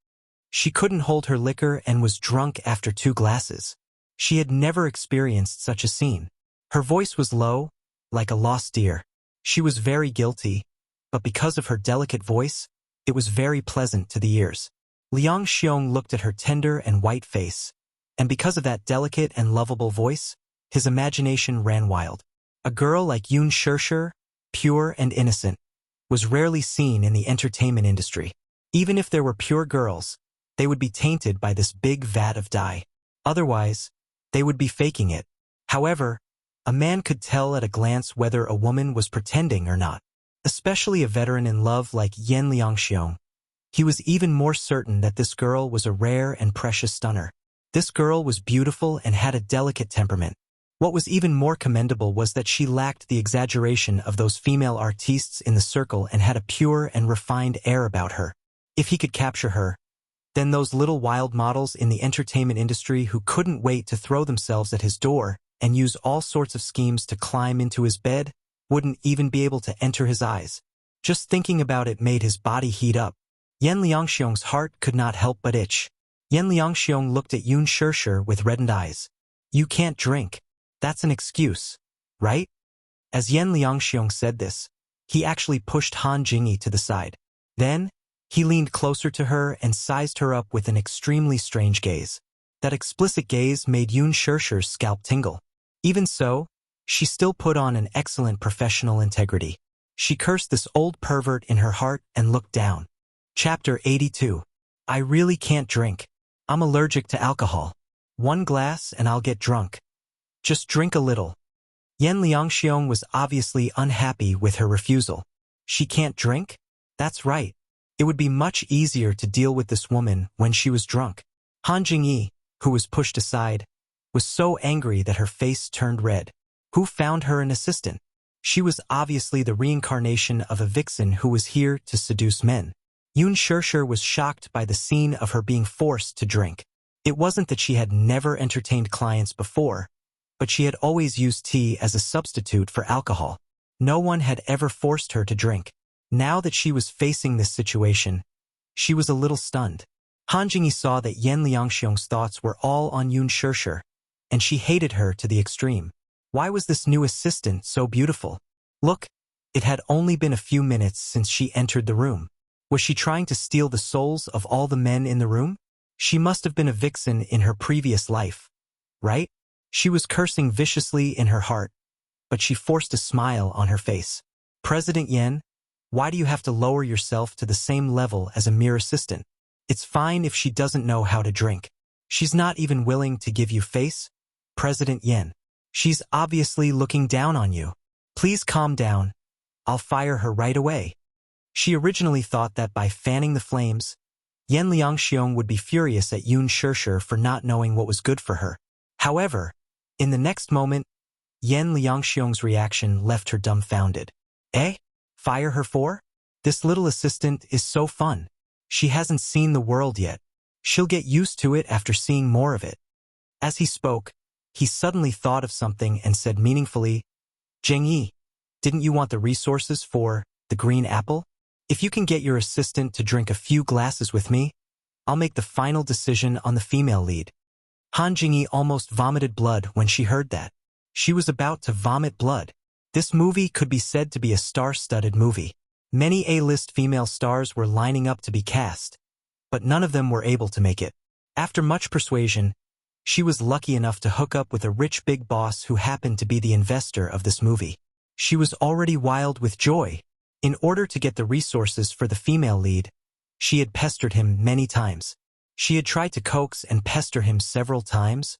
She couldn't hold her liquor and was drunk after 2 glasses. She had never experienced such a scene. Her voice was low, like a lost deer. She was very guilty, but because of her delicate voice, it was very pleasant to the ears. Liang Xiong looked at her tender and white face, and because of that delicate and lovable voice, his imagination ran wild. A girl like Yun Shishir, pure and innocent, was rarely seen in the entertainment industry. Even if there were pure girls, they would be tainted by this big vat of dye. Otherwise, they would be faking it. However, a man could tell at a glance whether a woman was pretending or not. Especially a veteran in love like Yen Liangxiong. He was even more certain that this girl was a rare and precious stunner. This girl was beautiful and had a delicate temperament. What was even more commendable was that she lacked the exaggeration of those female artistes in the circle and had a pure and refined air about her. If he could capture her, then those little wild models in the entertainment industry who couldn't wait to throw themselves at his door and use all sorts of schemes to climb into his bed wouldn't even be able to enter his eyes. Just thinking about it made his body heat up. Yen Liangxiong's heart could not help but itch. Yen Liangxiong looked at Yun Shishir with reddened eyes. You can't drink. That's an excuse, right? As Yen Liangxiong said this, he actually pushed Han Jingyi to the side. Then, he leaned closer to her and sized her up with an extremely strange gaze. That explicit gaze made Yun Shishir's scalp tingle. Even so, she still put on an excellent professional integrity. She cursed this old pervert in her heart and looked down. Chapter 82. I really can't drink. I'm allergic to alcohol. 1 glass and I'll get drunk. Just drink a little. Yen Liangxiong was obviously unhappy with her refusal. She can't drink? That's right. It would be much easier to deal with this woman when she was drunk. Han Jingyi, who was pushed aside, was so angry that her face turned red. Who found her an assistant? She was obviously the reincarnation of a vixen who was here to seduce men. Yun Shishir was shocked by the scene of her being forced to drink. It wasn't that she had never entertained clients before, but she had always used tea as a substitute for alcohol. No one had ever forced her to drink. Now that she was facing this situation, she was a little stunned. Han Jingyi saw that Yen Liangxiong's thoughts were all on Yun Shishir, and she hated her to the extreme. Why was this new assistant so beautiful? Look, it had only been a few minutes since she entered the room. Was she trying to steal the souls of all the men in the room? She must have been a vixen in her previous life, right? She was cursing viciously in her heart, but she forced a smile on her face. President Yen, why do you have to lower yourself to the same level as a mere assistant? It's fine if she doesn't know how to drink. She's not even willing to give you face, President Yen. She's obviously looking down on you. Please calm down. I'll fire her right away. She originally thought that by fanning the flames, Yen Liangxiong would be furious at Yun Shishir for not knowing what was good for her. However, in the next moment, Yen Liangxiong's reaction left her dumbfounded. Eh? Fire her for? This little assistant is so fun. She hasn't seen the world yet. She'll get used to it after seeing more of it. As he spoke, he suddenly thought of something and said meaningfully, Jingyi, didn't you want the resources for the green apple? If you can get your assistant to drink a few glasses with me, I'll make the final decision on the female lead. Han Jingyi almost vomited blood when she heard that. She was about to vomit blood. This movie could be said to be a star-studded movie. Many A-list female stars were lining up to be cast, but none of them were able to make it. After much persuasion, she was lucky enough to hook up with a rich big boss who happened to be the investor of this movie. She was already wild with joy. In order to get the resources for the female lead, she had pestered him many times. She had tried to coax and pester him several times,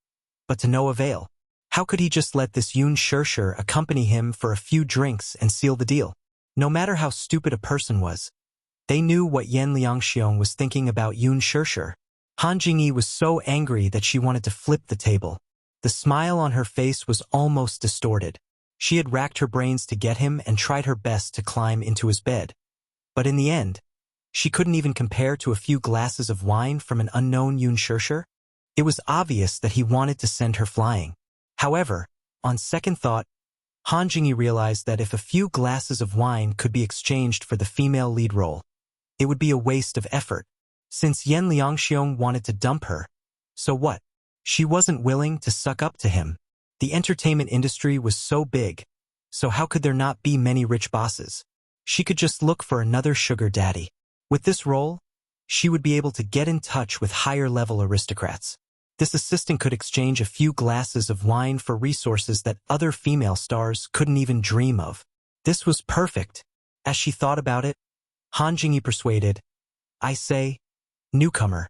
but to no avail. How could he just let this Yun Shishir accompany him for a few drinks and seal the deal? No matter how stupid a person was, they knew what Yen Liangxiong was thinking about Yun Shishir. Han Jingyi was so angry that she wanted to flip the table. The smile on her face was almost distorted. She had racked her brains to get him and tried her best to climb into his bed. But in the end, she couldn't even compare to a few glasses of wine from an unknown Yun Shishir. It was obvious that he wanted to send her flying. However, on second thought, Han Jingyi realized that if a few glasses of wine could be exchanged for the female lead role, it would be a waste of effort. Since Yan Liangxiong wanted to dump her, so what? She wasn't willing to suck up to him. The entertainment industry was so big, so how could there not be many rich bosses? She could just look for another sugar daddy. With this role, she would be able to get in touch with higher-level aristocrats. This assistant could exchange a few glasses of wine for resources that other female stars couldn't even dream of. This was perfect. As she thought about it, Han Jingyi persuaded, I say, newcomer,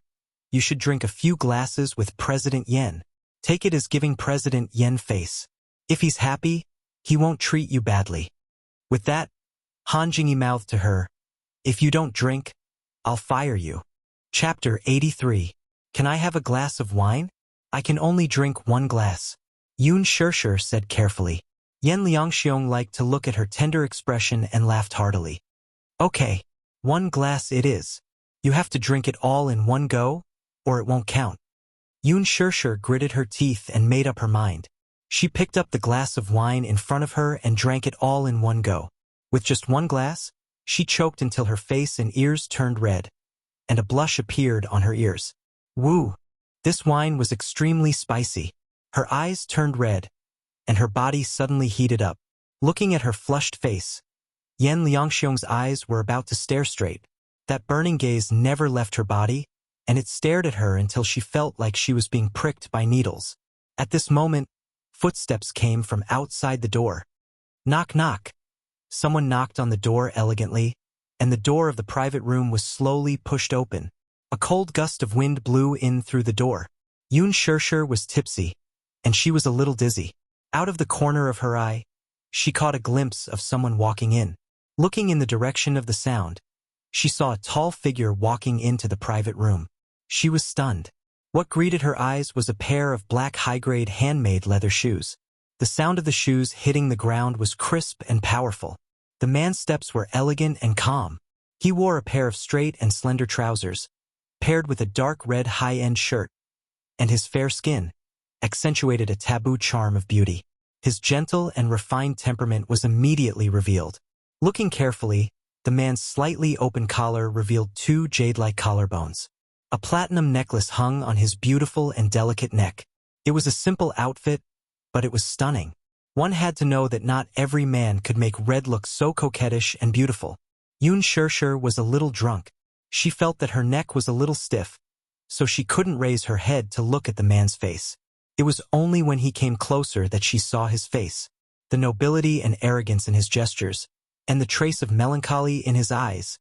you should drink a few glasses with President Yen. Take it as giving President Yen face. If he's happy, he won't treat you badly. With that, Han Jingyi mouthed to her, if you don't drink, I'll fire you. Chapter 83. Can I have a glass of wine? I can only drink one glass. Yun Shishir said carefully. Yan Liangxiong liked to look at her tender expression and laughed heartily. Okay, one glass it is. You have to drink it all in one go, or it won't count. Yun Shishir gritted her teeth and made up her mind. She picked up the glass of wine in front of her and drank it all in one go. With just one glass, she choked until her face and ears turned red, and a blush appeared on her ears. Woo! This wine was extremely spicy. Her eyes turned red, and her body suddenly heated up. Looking at her flushed face, Yan Liangxiong's eyes were about to stare straight. That burning gaze never left her body, and it stared at her until she felt like she was being pricked by needles. At this moment, footsteps came from outside the door. Knock, knock. Someone knocked on the door elegantly, and the door of the private room was slowly pushed open. A cold gust of wind blew in through the door. Yun Shishir was tipsy, and she was a little dizzy. Out of the corner of her eye, she caught a glimpse of someone walking in. Looking in the direction of the sound, she saw a tall figure walking into the private room. She was stunned. What greeted her eyes was a pair of black high-grade handmade leather shoes. The sound of the shoes hitting the ground was crisp and powerful. The man's steps were elegant and calm. He wore a pair of straight and slender trousers, paired with a dark red high-end shirt, and his fair skin accentuated a taboo charm of beauty. His gentle and refined temperament was immediately revealed. Looking carefully, the man's slightly open collar revealed two jade-like collarbones. A platinum necklace hung on his beautiful and delicate neck. It was a simple outfit, but it was stunning. One had to know that not every man could make red look so coquettish and beautiful. Yun Shishir was a little drunk. She felt that her neck was a little stiff, so she couldn't raise her head to look at the man's face. It was only when he came closer that she saw his face, the nobility and arrogance in his gestures, and the trace of melancholy in his eyes.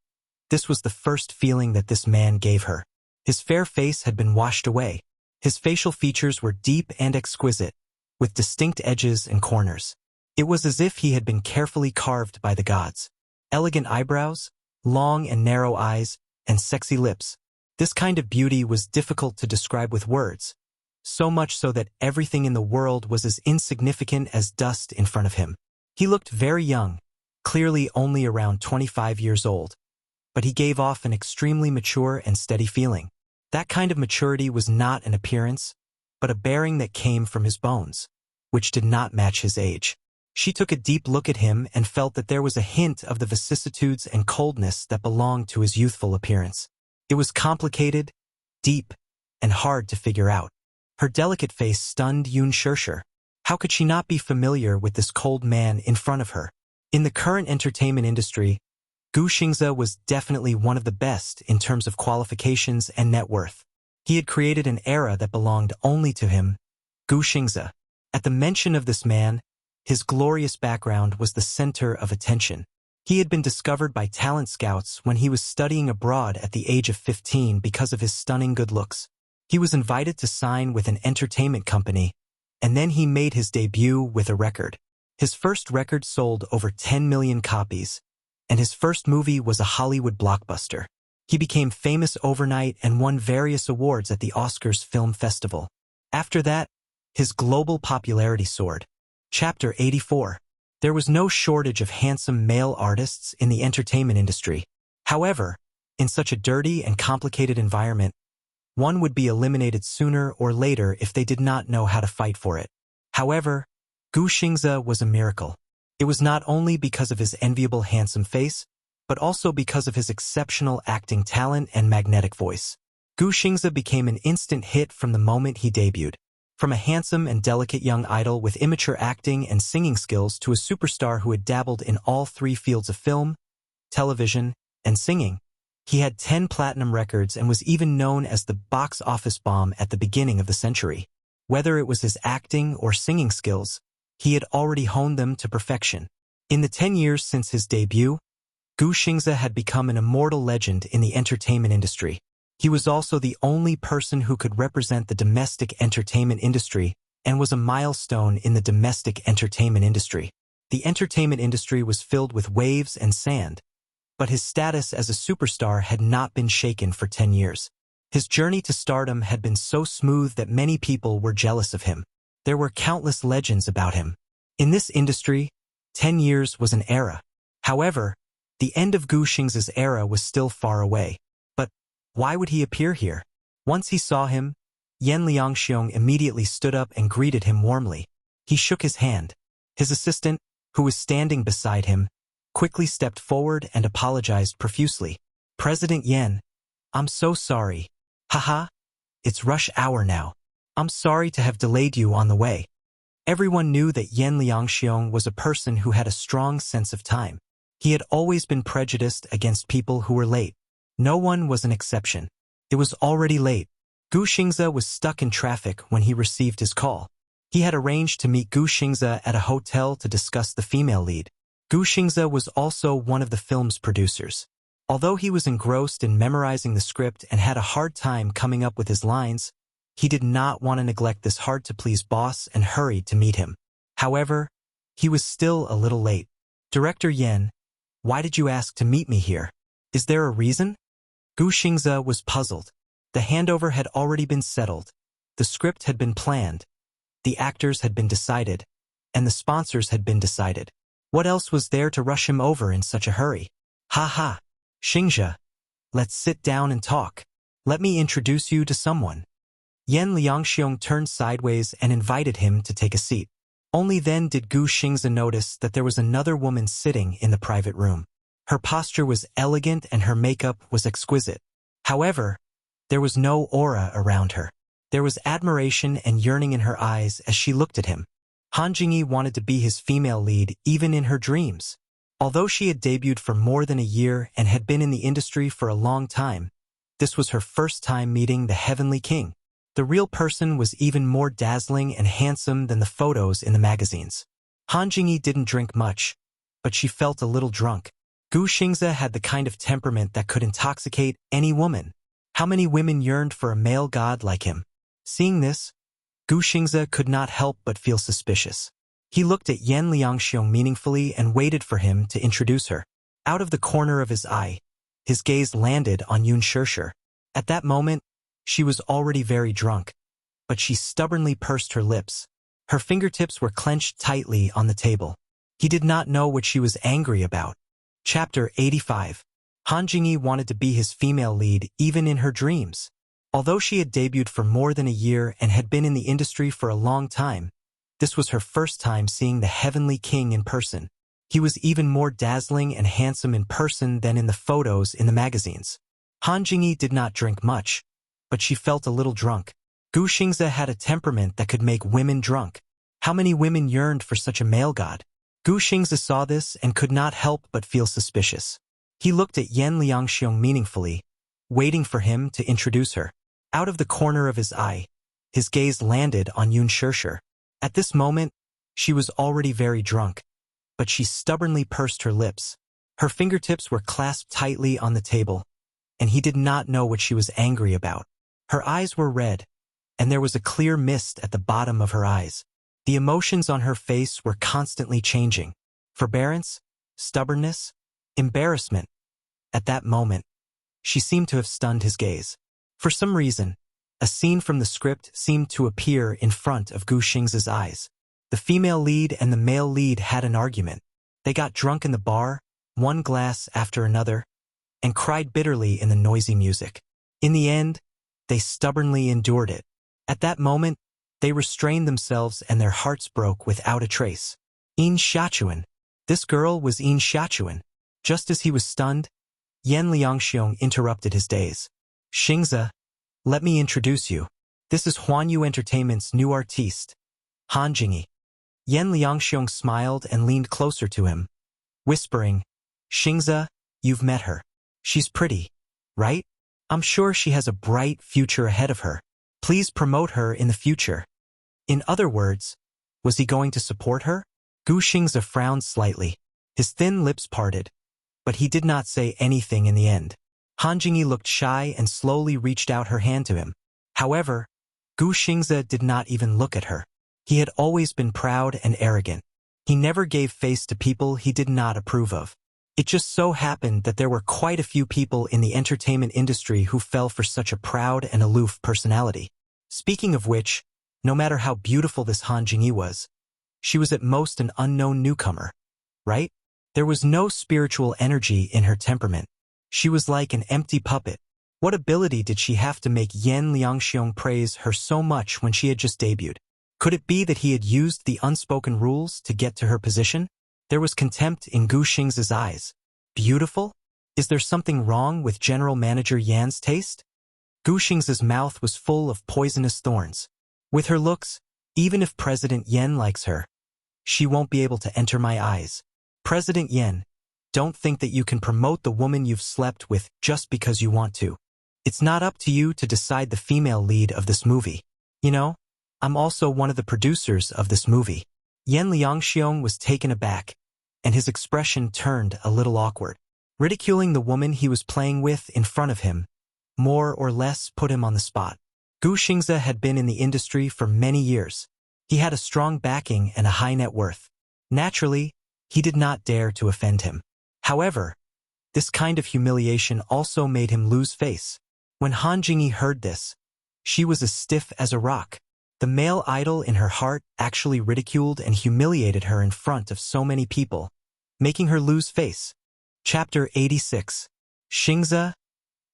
This was the first feeling that this man gave her. His fair face had been washed away. His facial features were deep and exquisite, with distinct edges and corners. It was as if he had been carefully carved by the gods. Elegant eyebrows, long and narrow eyes, and sexy lips. This kind of beauty was difficult to describe with words, so much so that everything in the world was as insignificant as dust in front of him. He looked very young, clearly only around 25 years old, but he gave off an extremely mature and steady feeling. That kind of maturity was not an appearance, but a bearing that came from his bones, which did not match his age. She took a deep look at him and felt that there was a hint of the vicissitudes and coldness that belonged to his youthful appearance. It was complicated, deep, and hard to figure out. Her delicate face stunned Yun Shishir. How could she not be familiar with this cold man in front of her? In the current entertainment industry, Gu Xingze was definitely one of the best in terms of qualifications and net worth. He had created an era that belonged only to him, Gu Xingze. At the mention of this man, his glorious background was the center of attention. He had been discovered by talent scouts when he was studying abroad at the age of 15 because of his stunning good looks. He was invited to sign with an entertainment company, and then he made his debut with a record. His first record sold over 10 million copies, and his first movie was a Hollywood blockbuster. He became famous overnight and won various awards at the Oscars Film Festival. After that, his global popularity soared. Chapter 84. There was no shortage of handsome male artists in the entertainment industry. However, in such a dirty and complicated environment, one would be eliminated sooner or later if they did not know how to fight for it. However, Gu Xingze was a miracle. It was not only because of his enviable handsome face, but also because of his exceptional acting talent and magnetic voice. Gu Xingze became an instant hit from the moment he debuted. From a handsome and delicate young idol with immature acting and singing skills to a superstar who had dabbled in all three fields of film, television, and singing, he had 10 platinum records and was even known as the box office bomb at the beginning of the century. Whether it was his acting or singing skills, he had already honed them to perfection. In the 10 years since his debut, Gu Xingze had become an immortal legend in the entertainment industry. He was also the only person who could represent the domestic entertainment industry and was a milestone in the domestic entertainment industry. The entertainment industry was filled with waves and sand, but his status as a superstar had not been shaken for 10 years. His journey to stardom had been so smooth that many people were jealous of him. There were countless legends about him. In this industry, 10 years was an era. However, the end of Gu Xingze's era was still far away. But why would he appear here? Once he saw him, Yan Liangxiong immediately stood up and greeted him warmly. He shook his hand. His assistant, who was standing beside him, quickly stepped forward and apologized profusely. "President Yan, I'm so sorry. Haha, it's rush hour now. I'm sorry to have delayed you on the way." Everyone knew that Yan Liangxiong was a person who had a strong sense of time. He had always been prejudiced against people who were late. No one was an exception. It was already late. Gu Xingze was stuck in traffic when he received his call. He had arranged to meet Gu Xingze at a hotel to discuss the female lead. Gu Xingze was also one of the film's producers. Although he was engrossed in memorizing the script and had a hard time coming up with his lines, he did not want to neglect this hard-to-please boss and hurried to meet him. However, he was still a little late. "Director Yan, why did you ask to meet me here? Is there a reason?" Gu Xingze was puzzled. The handover had already been settled. The script had been planned. The actors had been decided. And the sponsors had been decided. What else was there to rush him over in such a hurry? "Ha ha, Xingze, let's sit down and talk. Let me introduce you to someone." Yan Liangxiong turned sideways and invited him to take a seat. Only then did Gu Xingze notice that there was another woman sitting in the private room. Her posture was elegant and her makeup was exquisite. However, there was no aura around her. There was admiration and yearning in her eyes as she looked at him. Han Jingyi wanted to be his female lead even in her dreams. Although she had debuted for more than a year and had been in the industry for a long time, this was her first time meeting the Heavenly King. The real person was even more dazzling and handsome than the photos in the magazines. Han Jingyi didn't drink much, but she felt a little drunk. Gu Xingze had the kind of temperament that could intoxicate any woman. How many women yearned for a male god like him? Seeing this, Gu Xingze could not help but feel suspicious. He looked at Yan Liangxiong meaningfully and waited for him to introduce her. Out of the corner of his eye, his gaze landed on Yun Shishir. At that moment, she was already very drunk, but she stubbornly pursed her lips. Her fingertips were clenched tightly on the table. He did not know what she was angry about. Chapter 85. Han Jingyi wanted to be his female lead even in her dreams. Although she had debuted for more than a year and had been in the industry for a long time, this was her first time seeing the Heavenly King in person. He was even more dazzling and handsome in person than in the photos in the magazines. Han Jingyi did not drink much, but she felt a little drunk. Gu Xingze had a temperament that could make women drunk. How many women yearned for such a male god? Gu Xingze saw this and could not help but feel suspicious. He looked at Yan Liangxiong meaningfully, waiting for him to introduce her. Out of the corner of his eye, his gaze landed on Yun Shishir. At this moment, she was already very drunk, but she stubbornly pursed her lips. Her fingertips were clasped tightly on the table, and he did not know what she was angry about. Her eyes were red, and there was a clear mist at the bottom of her eyes. The emotions on her face were constantly changing. Forbearance, stubbornness, embarrassment. At that moment, she seemed to have stunned his gaze. For some reason, a scene from the script seemed to appear in front of Gu Xingze's eyes. The female lead and the male lead had an argument. They got drunk in the bar, one glass after another, and cried bitterly in the noisy music. In the end, they stubbornly endured it. At that moment, they restrained themselves and their hearts broke without a trace. "In Shachuan, This girl was Yin Xiachuan. Just as he was stunned, Yan Liangxiong interrupted his daze. Xingze, let me introduce you. This is Huanyu Entertainment's new artiste, Han Jingyi. Yan Liangxiong smiled and leaned closer to him, whispering, Xingze, you've met her. She's pretty, right? I'm sure she has a bright future ahead of her. Please promote her in the future. In other words, was he going to support her? Gu Xingze frowned slightly. His thin lips parted, but he did not say anything in the end. Han Jingyi looked shy and slowly reached out her hand to him. However, Gu Xingze did not even look at her. He had always been proud and arrogant. He never gave face to people he did not approve of. It just so happened that there were quite a few people in the entertainment industry who fell for such a proud and aloof personality. Speaking of which, no matter how beautiful this Han Jingyi was, she was at most an unknown newcomer, right? There was no spiritual energy in her temperament. She was like an empty puppet. What ability did she have to make Yan Liangxiong praise her so much when she had just debuted? Could it be that he had used the unspoken rules to get to her position? There was contempt in Gu Xingze's eyes. Beautiful? Is there something wrong with General Manager Yan's taste? Gu Xingze's mouth was full of poisonous thorns. With her looks, even if President Yan likes her, she won't be able to enter my eyes. President Yan, don't think that you can promote the woman you've slept with just because you want to. It's not up to you to decide the female lead of this movie. You know, I'm also one of the producers of this movie. Yan Liangxiong was taken aback, and his expression turned a little awkward. Ridiculing the woman he was playing with in front of him, more or less put him on the spot. Gu Xingze had been in the industry for many years. He had a strong backing and a high net worth. Naturally, he did not dare to offend him. However, this kind of humiliation also made him lose face. When Han Jingyi heard this, she was as stiff as a rock. The male idol in her heart actually ridiculed and humiliated her in front of so many people, making her lose face. Chapter 86. Xingze?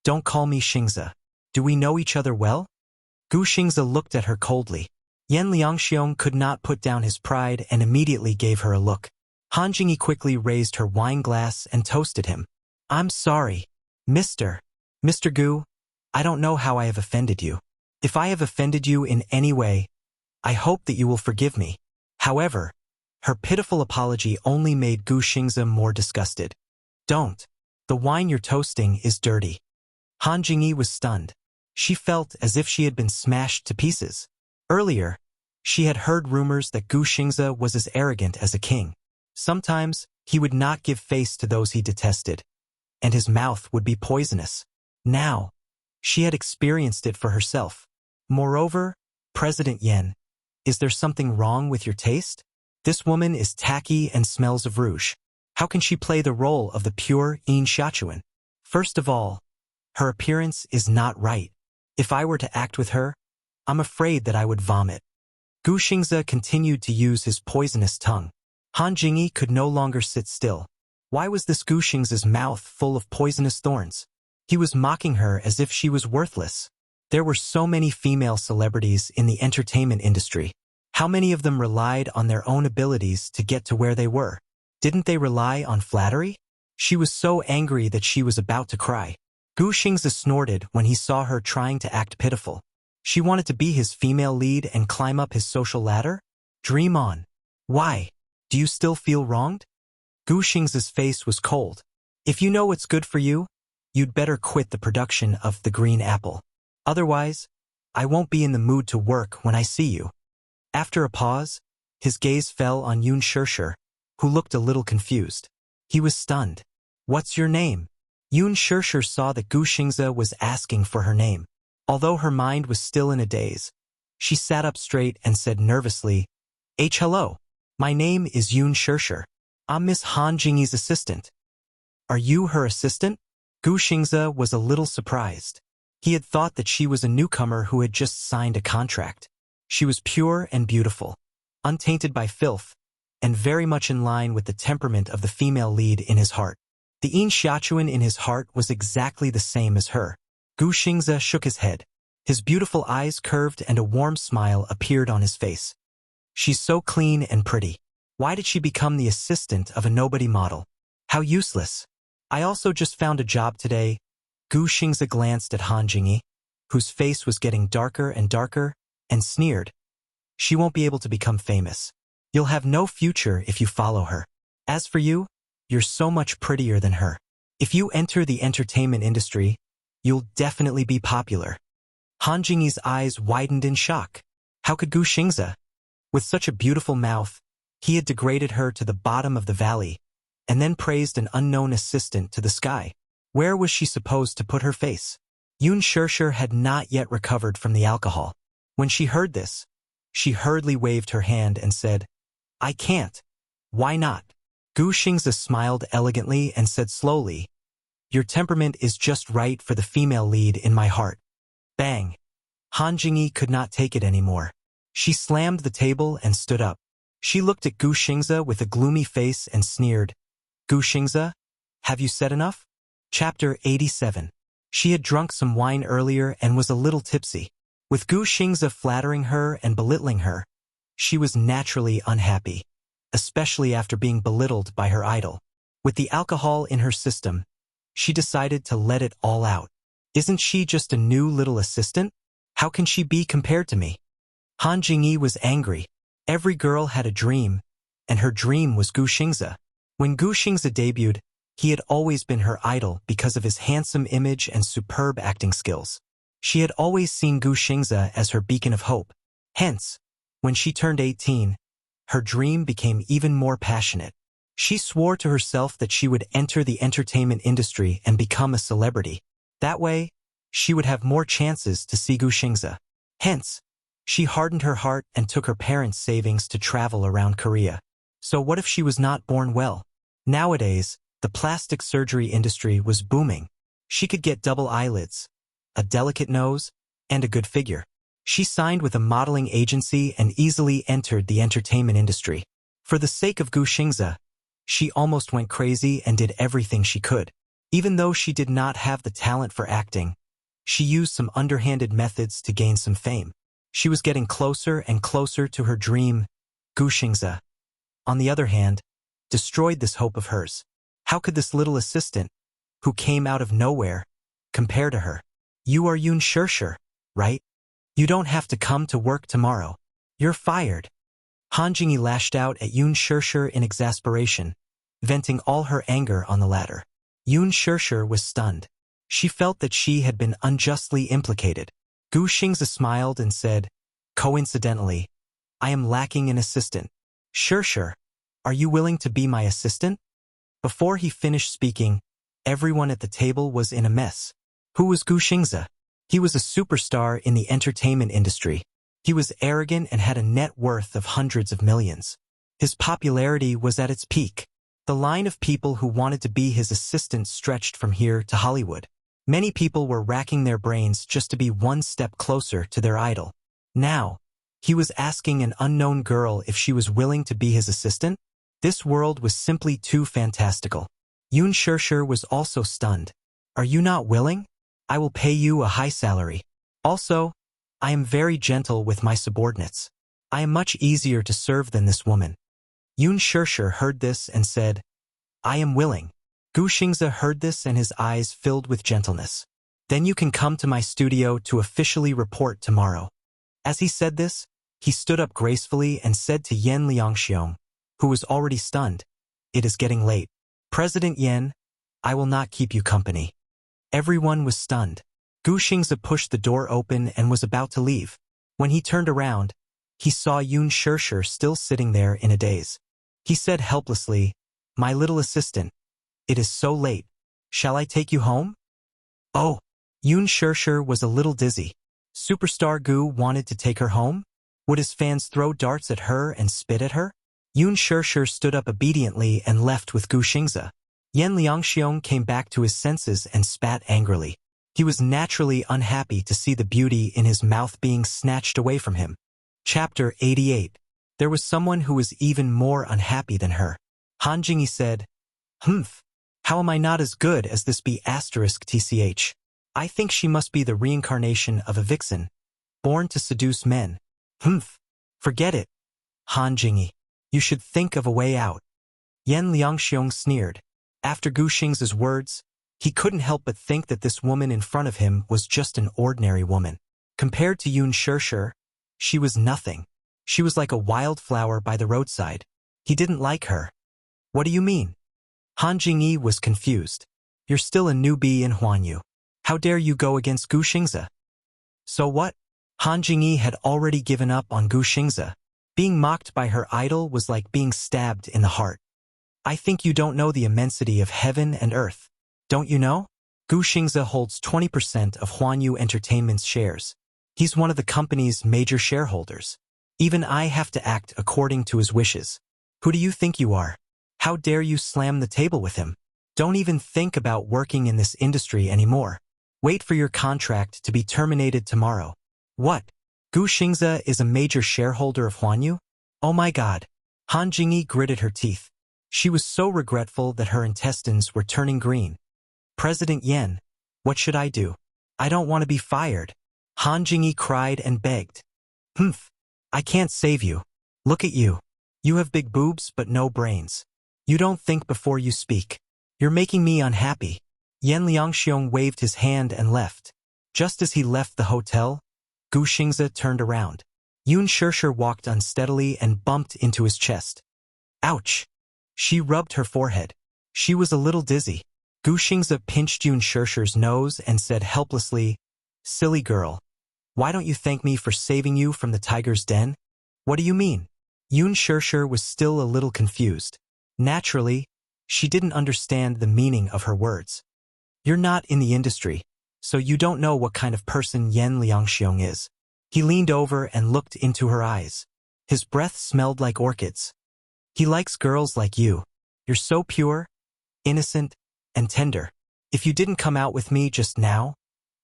Don't call me Xingze. Do we know each other well? Gu Xingze looked at her coldly. Yan Liangxiong could not put down his pride and immediately gave her a look. Han Jingyi quickly raised her wine glass and toasted him. I'm sorry, Mr. Gu. I don't know how I have offended you. If I have offended you in any way, I hope that you will forgive me. However, her pitiful apology only made Gu Xingze more disgusted. Don't. The wine you're toasting is dirty. Han Jingyi was stunned. She felt as if she had been smashed to pieces. Earlier, she had heard rumors that Gu Xingze was as arrogant as a king. Sometimes, he would not give face to those he detested, and his mouth would be poisonous. Now, she had experienced it for herself. Moreover, President Yan, is there something wrong with your taste? This woman is tacky and smells of rouge. How can she play the role of the pure Yin Xiachuan? First of all, her appearance is not right. If I were to act with her, I'm afraid that I would vomit. Gu Xingze continued to use his poisonous tongue. Han Jingyi could no longer sit still. Why was this Gu Xingze's mouth full of poisonous thorns? He was mocking her as if she was worthless. There were so many female celebrities in the entertainment industry. How many of them relied on their own abilities to get to where they were? Didn't they rely on flattery? She was so angry that she was about to cry. Gu Xingze snorted when he saw her trying to act pitiful. She wanted to be his female lead and climb up his social ladder? Dream on. Why? Do you still feel wronged? Gu Xingze's face was cold. If you know what's good for you, you'd better quit the production of The Green Apple. Otherwise, I won't be in the mood to work when I see you. After a pause, his gaze fell on Yun Shishir, who looked a little confused. He was stunned. What's your name? Yun Shishir saw that Gu Xingze was asking for her name. Although her mind was still in a daze, she sat up straight and said nervously, Hello. My name is Yun Shishir. I'm Miss Han Jingyi's assistant. Are you her assistant? Gu Xingze was a little surprised. He had thought that she was a newcomer who had just signed a contract. She was pure and beautiful, untainted by filth, and very much in line with the temperament of the female lead in his heart. The Yin Xiachuan in his heart was exactly the same as her. Gu Xingze shook his head. His beautiful eyes curved and a warm smile appeared on his face. She's so clean and pretty. Why did she become the assistant of a nobody model? How useless. I also just found a job today. Gu Xingze glanced at Han Jingyi, whose face was getting darker and darker, and sneered. She won't be able to become famous. You'll have no future if you follow her. As for you, you're so much prettier than her. If you enter the entertainment industry, you'll definitely be popular. Han Jingyi's eyes widened in shock. How could Gu Xingze? With such a beautiful mouth, he had degraded her to the bottom of the valley, and then praised an unknown assistant to the sky. Where was she supposed to put her face? Yun Shirshir had not yet recovered from the alcohol. When she heard this, she hurriedly waved her hand and said, I can't. Why not? Gu Xingze smiled elegantly and said slowly, Your temperament is just right for the female lead in my heart. Bang! Han Jingyi could not take it anymore. She slammed the table and stood up. She looked at Gu Xingze with a gloomy face and sneered, Gu Xingze, have you said enough? Chapter 87. She had drunk some wine earlier and was a little tipsy. With Gu Xingze flattering her and belittling her, she was naturally unhappy, especially after being belittled by her idol. With the alcohol in her system, she decided to let it all out. Isn't she just a new little assistant? How can she be compared to me? Han Jingyi was angry. Every girl had a dream, and her dream was Gu Xingze. When Gu Xingze debuted, he had always been her idol because of his handsome image and superb acting skills. She had always seen Gu Xingze as her beacon of hope. Hence, when she turned 18, her dream became even more passionate. She swore to herself that she would enter the entertainment industry and become a celebrity. That way, she would have more chances to see Gu Xingze. Hence, she hardened her heart and took her parents' savings to travel around Korea. So what if she was not born well? Nowadays, the plastic surgery industry was booming. She could get double eyelids, a delicate nose, and a good figure. She signed with a modeling agency and easily entered the entertainment industry. For the sake of Gu Xingze, she almost went crazy and did everything she could. Even though she did not have the talent for acting, she used some underhanded methods to gain some fame. She was getting closer and closer to her dream. Gu Xingze, on the other hand, destroyed this hope of hers. How could this little assistant, who came out of nowhere, compare to her? You are Yun Shirshir, right? You don't have to come to work tomorrow. You're fired. Han Jingyi lashed out at Yun Shirshir in exasperation, venting all her anger on the latter. Yun Shirshir was stunned. She felt that she had been unjustly implicated. Gu Xingze smiled and said, Coincidentally, I am lacking an assistant. Shirshir, are you willing to be my assistant? Before he finished speaking, everyone at the table was in a mess. Who was Gu Xingze? He was a superstar in the entertainment industry. He was arrogant and had a net worth of hundreds of millions. His popularity was at its peak. The line of people who wanted to be his assistant stretched from here to Hollywood. Many people were racking their brains just to be one step closer to their idol. Now, he was asking an unknown girl if she was willing to be his assistant? This world was simply too fantastical. Yun Shirshir was also stunned. Are you not willing? I will pay you a high salary. Also, I am very gentle with my subordinates. I am much easier to serve than this woman. Yun Shirshir heard this and said, I am willing. Gu Xingze heard this and his eyes filled with gentleness. Then you can come to my studio to officially report tomorrow. As he said this, he stood up gracefully and said to Yan Liangxiong, who was already stunned, It is getting late. President Yan, I will not keep you company. Everyone was stunned. Gu Xingze pushed the door open and was about to leave. When he turned around, he saw Yun Shirshir still sitting there in a daze. He said helplessly, My little assistant, it is so late. Shall I take you home? Oh, Yun Shirshir was a little dizzy. Superstar Gu wanted to take her home? Would his fans throw darts at her and spit at her? Yun Shirshir stood up obediently and left with Gu Xingze. Yan Liangxiong came back to his senses and spat angrily. He was naturally unhappy to see the beauty in his mouth being snatched away from him. Chapter 88. There was someone who was even more unhappy than her. Han Jingyi said, Humph, how am I not as good as this B***tch? I think she must be the reincarnation of a vixen, born to seduce men. Humph, forget it. Han Jingyi. You should think of a way out. Yan Liangxiong sneered. After Gu Xing's words, he couldn't help but think that this woman in front of him was just an ordinary woman. Compared to Yun Shirshir, she was nothing. She was like a wildflower by the roadside. He didn't like her. What do you mean? Han Jingyi was confused. You're still a newbie in Huanyu. How dare you go against Gu Xingzi? So what? Han Jingyi had already given up on Gu Xingzi. Being mocked by her idol was like being stabbed in the heart. I think you don't know the immensity of heaven and earth. Don't you know? Gu Xingzi holds 20% of Huanyu Entertainment's shares. He's one of the company's major shareholders. Even I have to act according to his wishes. Who do you think you are? How dare you slam the table with him? Don't even think about working in this industry anymore. Wait for your contract to be terminated tomorrow. What? Gu Xingzi is a major shareholder of Huanyu? Oh my god. Han Jingyi gritted her teeth. She was so regretful that her intestines were turning green. President Yan, what should I do? I don't want to be fired. Han Jingyi cried and begged. Humph. I can't save you. Look at you. You have big boobs but no brains. You don't think before you speak. You're making me unhappy. Yan Liangxiong waved his hand and left. Just as he left the hotel, Gu Xingzi turned around. Yun Shirshir walked unsteadily and bumped into his chest. Ouch! She rubbed her forehead. She was a little dizzy. Gu Xingzi pinched Yun Shirshir's nose and said helplessly, Silly girl. Why don't you thank me for saving you from the tiger's den? What do you mean? Yun Shirshir was still a little confused. Naturally, she didn't understand the meaning of her words. You're not in the industry, so you don't know what kind of person Yan Liangxiong is. He leaned over and looked into her eyes. His breath smelled like orchids. He likes girls like you. You're so pure, innocent, and tender. If you didn't come out with me just now,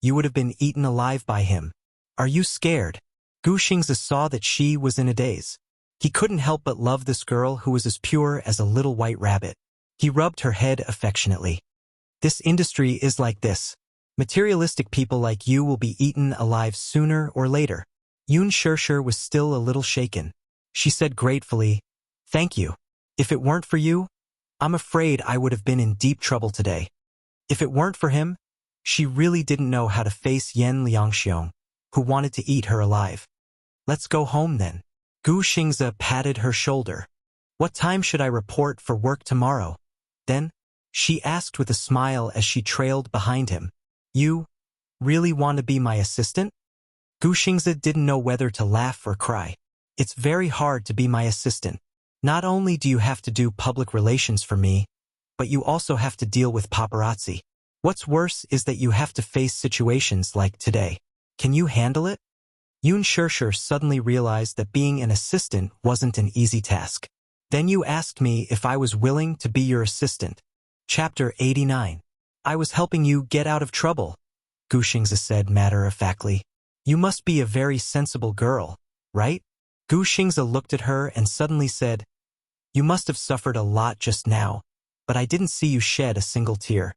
you would have been eaten alive by him. Are you scared? Gu Xingzi saw that she was in a daze. He couldn't help but love this girl who was as pure as a little white rabbit. He rubbed her head affectionately. This industry is like this. Materialistic people like you will be eaten alive sooner or later. Yun Shirshir was still a little shaken. She said gratefully, Thank you. If it weren't for you, I'm afraid I would have been in deep trouble today. If it weren't for him, she really didn't know how to face Yan Liangxiong, who wanted to eat her alive. Let's go home then. Gu Xingzi patted her shoulder. What time should I report for work tomorrow? Then, she asked with a smile as she trailed behind him. You really want to be my assistant? Gu Xingzi didn't know whether to laugh or cry. It's very hard to be my assistant. Not only do you have to do public relations for me, but you also have to deal with paparazzi. What's worse is that you have to face situations like today. Can you handle it? Yun Shirshir suddenly realized that being an assistant wasn't an easy task. Then you asked me if I was willing to be your assistant. Chapter 89. I was helping you get out of trouble, Gu Xingzi said matter-of-factly. You must be a very sensible girl, right? Gu Xingzi looked at her and suddenly said, You must have suffered a lot just now, but I didn't see you shed a single tear.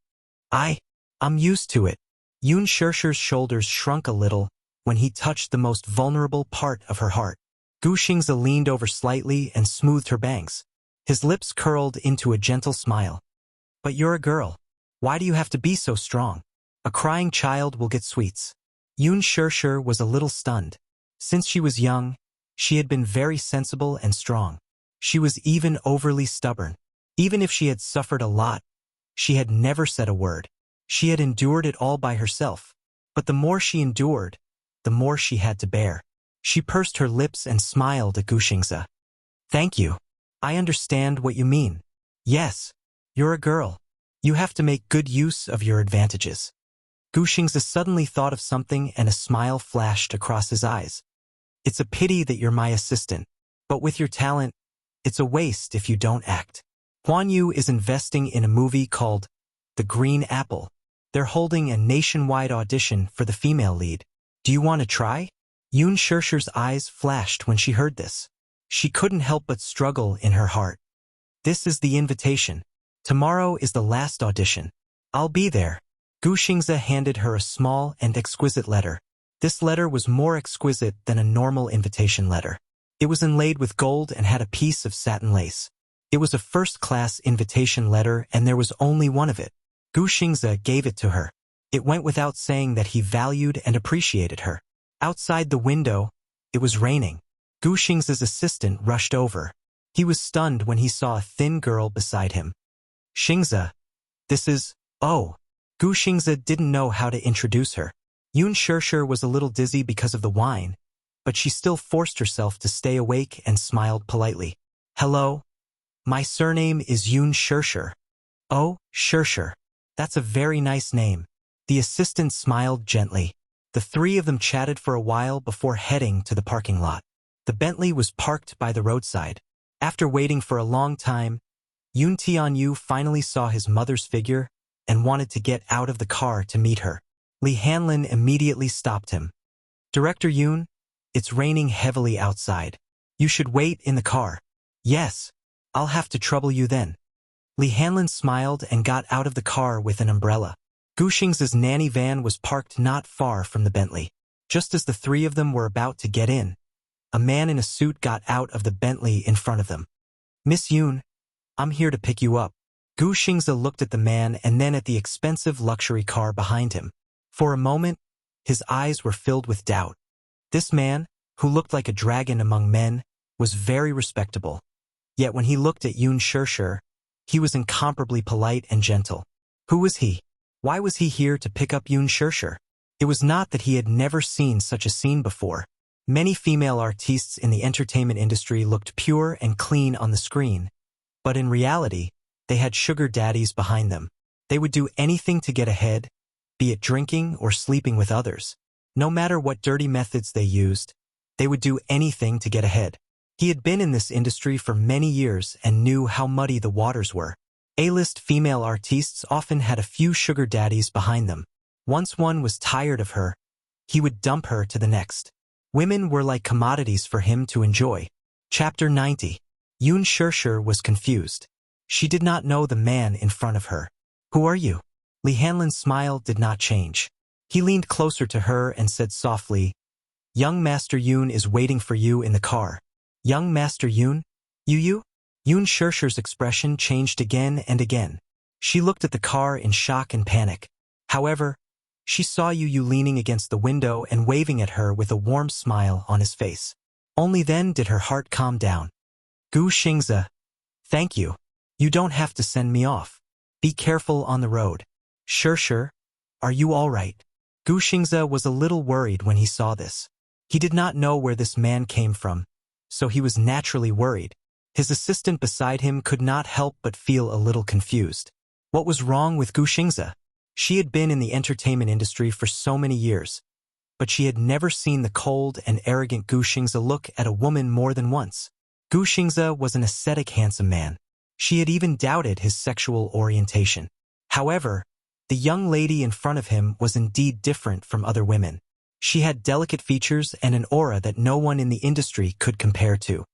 I'm used to it. Yun Shirshir's shoulders shrunk a little when he touched the most vulnerable part of her heart. Gu Xingzi leaned over slightly and smoothed her bangs. His lips curled into a gentle smile. But you're a girl. Why do you have to be so strong? A crying child will get sweets. Yun Shirshir was a little stunned. Since she was young, she had been very sensible and strong. She was even overly stubborn. Even if she had suffered a lot, she had never said a word. She had endured it all by herself. But the more she endured, the more she had to bear. She pursed her lips and smiled at Gu Xingzi. Thank you. I understand what you mean. Yes, you're a girl. You have to make good use of your advantages. Gu Xingzi suddenly thought of something and a smile flashed across his eyes. It's a pity that you're my assistant, but with your talent, it's a waste if you don't act. Huanyu is investing in a movie called The Green Apple. They're holding a nationwide audition for the female lead. Do you want to try? Yun Shirshir's eyes flashed when she heard this. She couldn't help but struggle in her heart. This is the invitation. Tomorrow is the last audition. I'll be there. Gu Xingzi handed her a small and exquisite letter. This letter was more exquisite than a normal invitation letter. It was inlaid with gold and had a piece of satin lace. It was a first-class invitation letter, and there was only one of it. Gu Xingze gave it to her. It went without saying that he valued and appreciated her. Outside the window, it was raining. Gu Xingze's assistant rushed over. He was stunned when he saw a thin girl beside him. Xingze, this is... Oh. Gu Xingze didn't know how to introduce her. Yun Shishir was a little dizzy because of the wine, but she still forced herself to stay awake and smiled politely. Hello? My surname is Yun Shishir. Oh, Shishir. That's a very nice name. The assistant smiled gently. The three of them chatted for a while before heading to the parking lot. The Bentley was parked by the roadside. After waiting for a long time, Yun Tianyu finally saw his mother's figure and wanted to get out of the car to meet her. Li Hanlin immediately stopped him. Director Yun, it's raining heavily outside. You should wait in the car. Yes, I'll have to trouble you then. Li Hanlin smiled and got out of the car with an umbrella. Gu Xingze's nanny van was parked not far from the Bentley. Just as the three of them were about to get in, a man in a suit got out of the Bentley in front of them. Miss Yun, I'm here to pick you up. Gu Xingze looked at the man and then at the expensive luxury car behind him. For a moment, his eyes were filled with doubt. This man, who looked like a dragon among men, was very respectable. Yet when he looked at Yun Shishir, he was incomparably polite and gentle. Who was he? Why was he here to pick up Yun Shishir? It was not that he had never seen such a scene before. Many female artistes in the entertainment industry looked pure and clean on the screen, but in reality, they had sugar daddies behind them. They would do anything to get ahead, be it drinking or sleeping with others. No matter what dirty methods they used, they would do anything to get ahead. He had been in this industry for many years and knew how muddy the waters were. A-list female artistes often had a few sugar daddies behind them. Once one was tired of her, he would dump her to the next. Women were like commodities for him to enjoy. Chapter 90. Yun Shishir was confused. She did not know the man in front of her. Who are you? Li Hanlin's smile did not change. He leaned closer to her and said softly, Young Master Yun is waiting for you in the car. Young Master Yun? You? Yun Shishir's expression changed again and again. She looked at the car in shock and panic. However, she saw Yu leaning against the window and waving at her with a warm smile on his face. Only then did her heart calm down. Gu Xingze, thank you. You don't have to send me off. Be careful on the road. Shishir, are you all right? Gu Xingze was a little worried when he saw this. He did not know where this man came from, so he was naturally worried. His assistant beside him could not help but feel a little confused. What was wrong with Gu Xingze? She had been in the entertainment industry for so many years, but she had never seen the cold and arrogant Gu Xingze look at a woman more than once. Gu Xingze was an ascetic, handsome man. She had even doubted his sexual orientation. However, the young lady in front of him was indeed different from other women. She had delicate features and an aura that no one in the industry could compare to.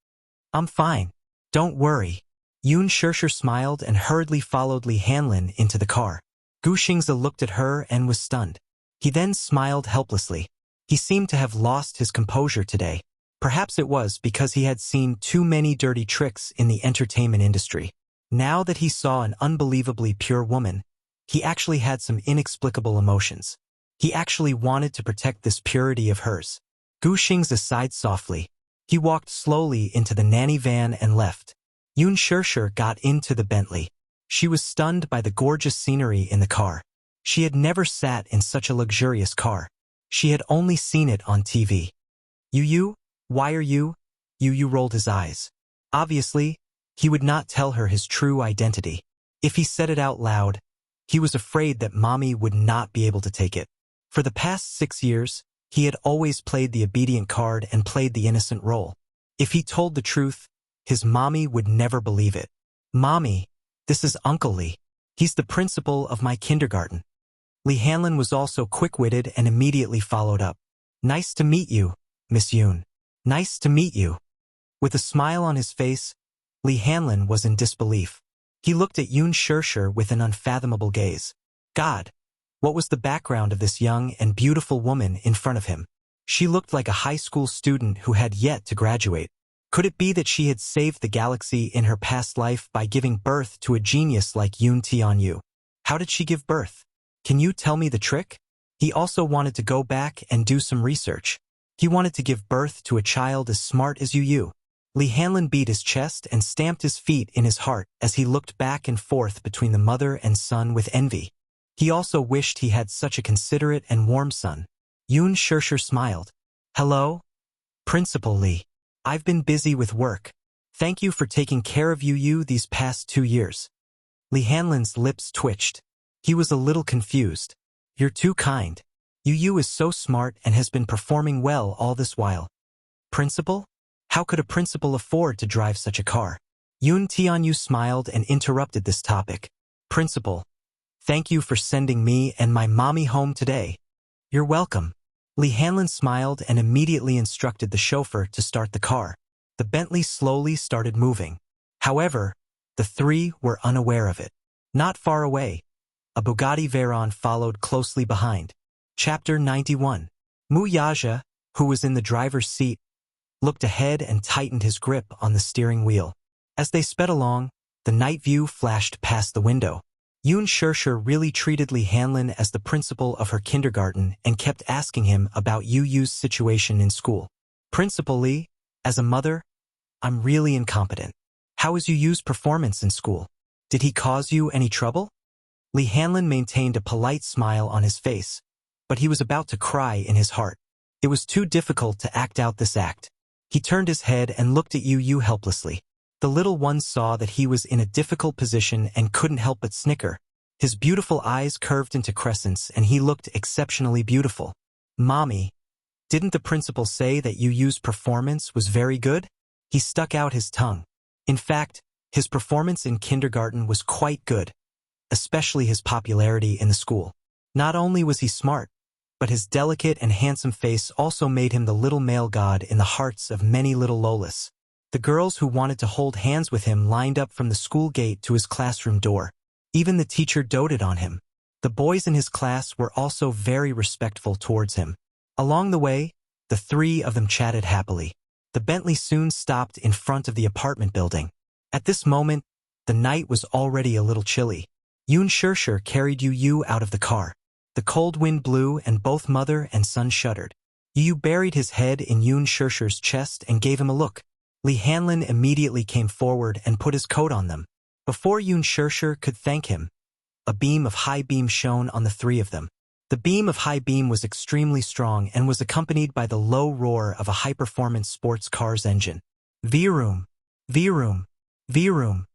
I'm fine. Don't worry. Yun Shishir smiled and hurriedly followed Li Hanlin into the car. Gu Xingze looked at her and was stunned. He then smiled helplessly. He seemed to have lost his composure today. Perhaps it was because he had seen too many dirty tricks in the entertainment industry. Now that he saw an unbelievably pure woman, he actually had some inexplicable emotions. He actually wanted to protect this purity of hers. Gu Xingze sighed softly. He walked slowly into the nanny van and left. Yun Shishir got into the Bentley. She was stunned by the gorgeous scenery in the car. She had never sat in such a luxurious car. She had only seen it on TV. Yu, why are you? Yu rolled his eyes. Obviously, he would not tell her his true identity. If he said it out loud, he was afraid that Mommy would not be able to take it. For the past 6 years, he had always played the obedient card and played the innocent role. If he told the truth, his mommy would never believe it. Mommy, this is Uncle Li. He's the principal of my kindergarten. Li Hanlin was also quick-witted and immediately followed up. Nice to meet you, Miss Yun. Nice to meet you. With a smile on his face, Li Hanlin was in disbelief. He looked at Yun Shishir with an unfathomable gaze. God, what was the background of this young and beautiful woman in front of him? She looked like a high school student who had yet to graduate. Could it be that she had saved the galaxy in her past life by giving birth to a genius like Yoon Tianyu? How did she give birth? Can you tell me the trick? He also wanted to go back and do some research. He wanted to give birth to a child as smart as Yu. Li Hanlin beat his chest and stamped his feet in his heart as he looked back and forth between the mother and son with envy. He also wished he had such a considerate and warm son. Yoon Shirshir smiled. Hello? Principal Li. I've been busy with work. Thank you for taking care of Yu these past 2 years. Li Hanlin's lips twitched. He was a little confused. You're too kind. Yu is so smart and has been performing well all this while. Principal? How could a principal afford to drive such a car? Yoon Tianyu smiled and interrupted this topic. Principal, thank you for sending me and my mommy home today. You're welcome. Li Hanlin smiled and immediately instructed the chauffeur to start the car. The Bentley slowly started moving. However, the three were unaware of it. Not far away, a Bugatti Veyron followed closely behind. Chapter 91. Wuxia, who was in the driver's seat, looked ahead and tightened his grip on the steering wheel. As they sped along, the night view flashed past the window. Yoon Shirshir really treated Li Hanlin as the principal of her kindergarten and kept asking him about Yu's situation in school. Principal Li, as a mother, I'm really incompetent. How is Yu's performance in school? Did he cause you any trouble? Li Hanlin maintained a polite smile on his face, but he was about to cry in his heart. It was too difficult to act out this act. He turned his head and looked at Yu helplessly. The little one saw that he was in a difficult position and couldn't help but snicker. His beautiful eyes curved into crescents and he looked exceptionally beautiful. Mommy, didn't the principal say that Yu's performance was very good? He stuck out his tongue. In fact, his performance in kindergarten was quite good, especially his popularity in the school. Not only was he smart, but his delicate and handsome face also made him the little male god in the hearts of many little Lolas. The girls who wanted to hold hands with him lined up from the school gate to his classroom door. Even the teacher doted on him. The boys in his class were also very respectful towards him. Along the way, the three of them chatted happily. The Bentley soon stopped in front of the apartment building. At this moment, the night was already a little chilly. Yoon Shirshir carried Yu out of the car. The cold wind blew and both mother and son shuddered. Yu buried his head in Yoon Shirshir's chest and gave him a look. Li Hanlin immediately came forward and put his coat on them. Before Yoon Shirshir could thank him, a beam of high beam shone on the three of them. The beam of high beam was extremely strong and was accompanied by the low roar of a high-performance sports car's engine. Vroom, vroom, vroom.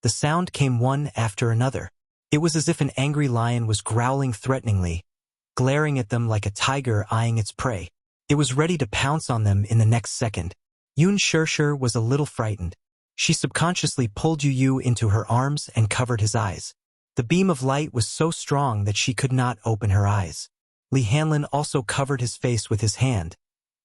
The sound came one after another. It was as if an angry lion was growling threateningly, glaring at them like a tiger eyeing its prey. It was ready to pounce on them in the next second. Yoon Shirshir was a little frightened. She subconsciously pulled Yu into her arms and covered his eyes. The beam of light was so strong that she could not open her eyes. Li Hanlin also covered his face with his hand,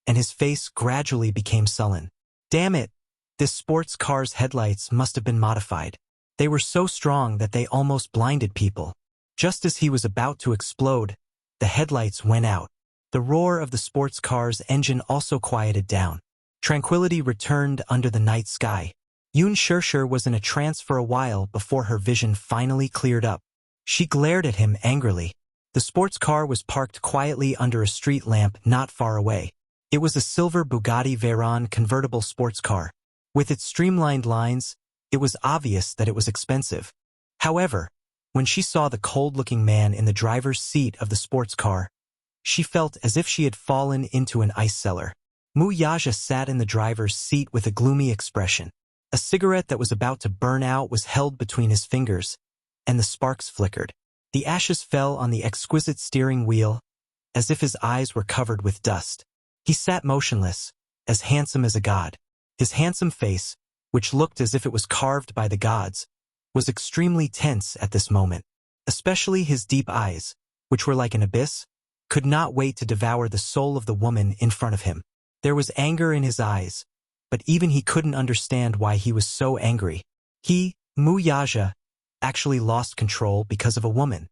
and his face gradually became sullen. Damn it! This sports car's headlights must have been modified. They were so strong that they almost blinded people. Just as he was about to explode, the headlights went out. The roar of the sports car's engine also quieted down. Tranquility returned under the night sky. Yoon Shirshir was in a trance for a while before her vision finally cleared up. She glared at him angrily. The sports car was parked quietly under a street lamp not far away. It was a silver Bugatti Veyron convertible sports car. With its streamlined lines, it was obvious that it was expensive. However, when she saw the cold-looking man in the driver's seat of the sports car, she felt as if she had fallen into an ice cellar. Wuxia sat in the driver's seat with a gloomy expression. A cigarette that was about to burn out was held between his fingers, and the sparks flickered. The ashes fell on the exquisite steering wheel, as if his eyes were covered with dust. He sat motionless, as handsome as a god. His handsome face, which looked as if it was carved by the gods, was extremely tense at this moment. Especially his deep eyes, which were like an abyss, could not wait to devour the soul of the woman in front of him. There was anger in his eyes, but even he couldn't understand why he was so angry. He, Wuxia, actually lost control because of a woman.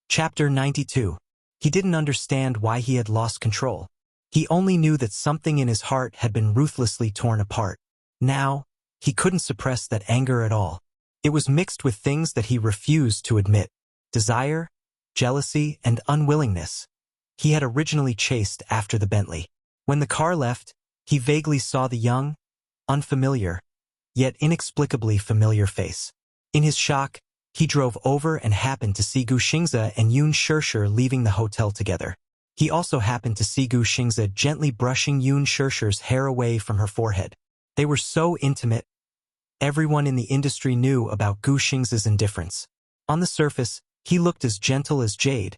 Chapter 92. He didn't understand why he had lost control. He only knew that something in his heart had been ruthlessly torn apart. Now, he couldn't suppress that anger at all. It was mixed with things that he refused to admit: desire, jealousy, and unwillingness. He had originally chased after the Bentley. When the car left, he vaguely saw the young, unfamiliar, yet inexplicably familiar face. In his shock, he drove over and happened to see Gu Xingze and Yun Shishir leaving the hotel together. He also happened to see Gu Xingze gently brushing Yun Shishir's hair away from her forehead. They were so intimate. Everyone in the industry knew about Gu Xingze's indifference. On the surface, he looked as gentle as jade,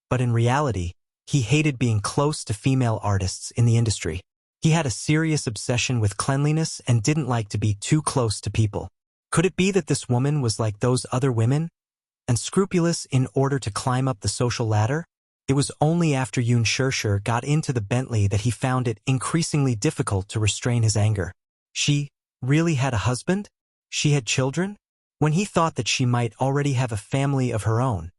but in reality, he hated being close to female artists in the industry. He had a serious obsession with cleanliness and didn't like to be too close to people. Could it be that this woman was like those other women, unscrupulous in order to climb up the social ladder? It was only after Yun Shishir got into the Bentley that he found it increasingly difficult to restrain his anger. She really had a husband? She had children? When he thought that she might already have a family of her own,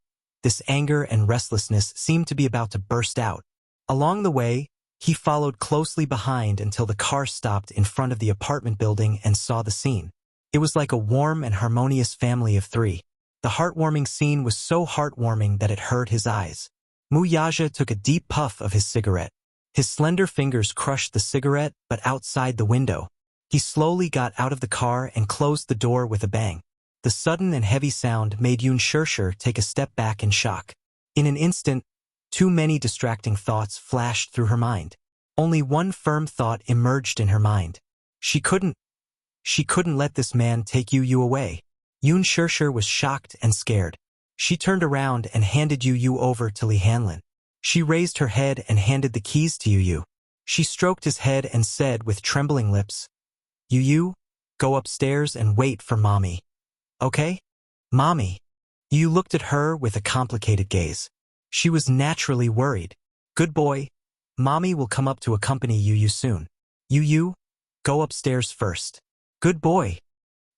this anger and restlessness seemed to be about to burst out. Along the way, he followed closely behind until the car stopped in front of the apartment building and saw the scene. It was like a warm and harmonious family of three. The heartwarming scene was so heartwarming that it hurt his eyes. Wuxia took a deep puff of his cigarette. His slender fingers crushed the cigarette, but outside the window. He slowly got out of the car and closed the door with a bang. The sudden and heavy sound made Yun Shishir take a step back in shock. In an instant, too many distracting thoughts flashed through her mind. Only one firm thought emerged in her mind. She couldn't let this man take Yu away. Yun Shishir was shocked and scared. She turned around and handed Yu over to Li Hanlin. She raised her head and handed the keys to Yu. She stroked his head and said with trembling lips, "Yu, go upstairs and wait for Mommy. Okay? Mommy." Yu looked at her with a complicated gaze. She was naturally worried. "Good boy. Mommy will come up to accompany Yu soon. Yu, go upstairs first." "Good boy."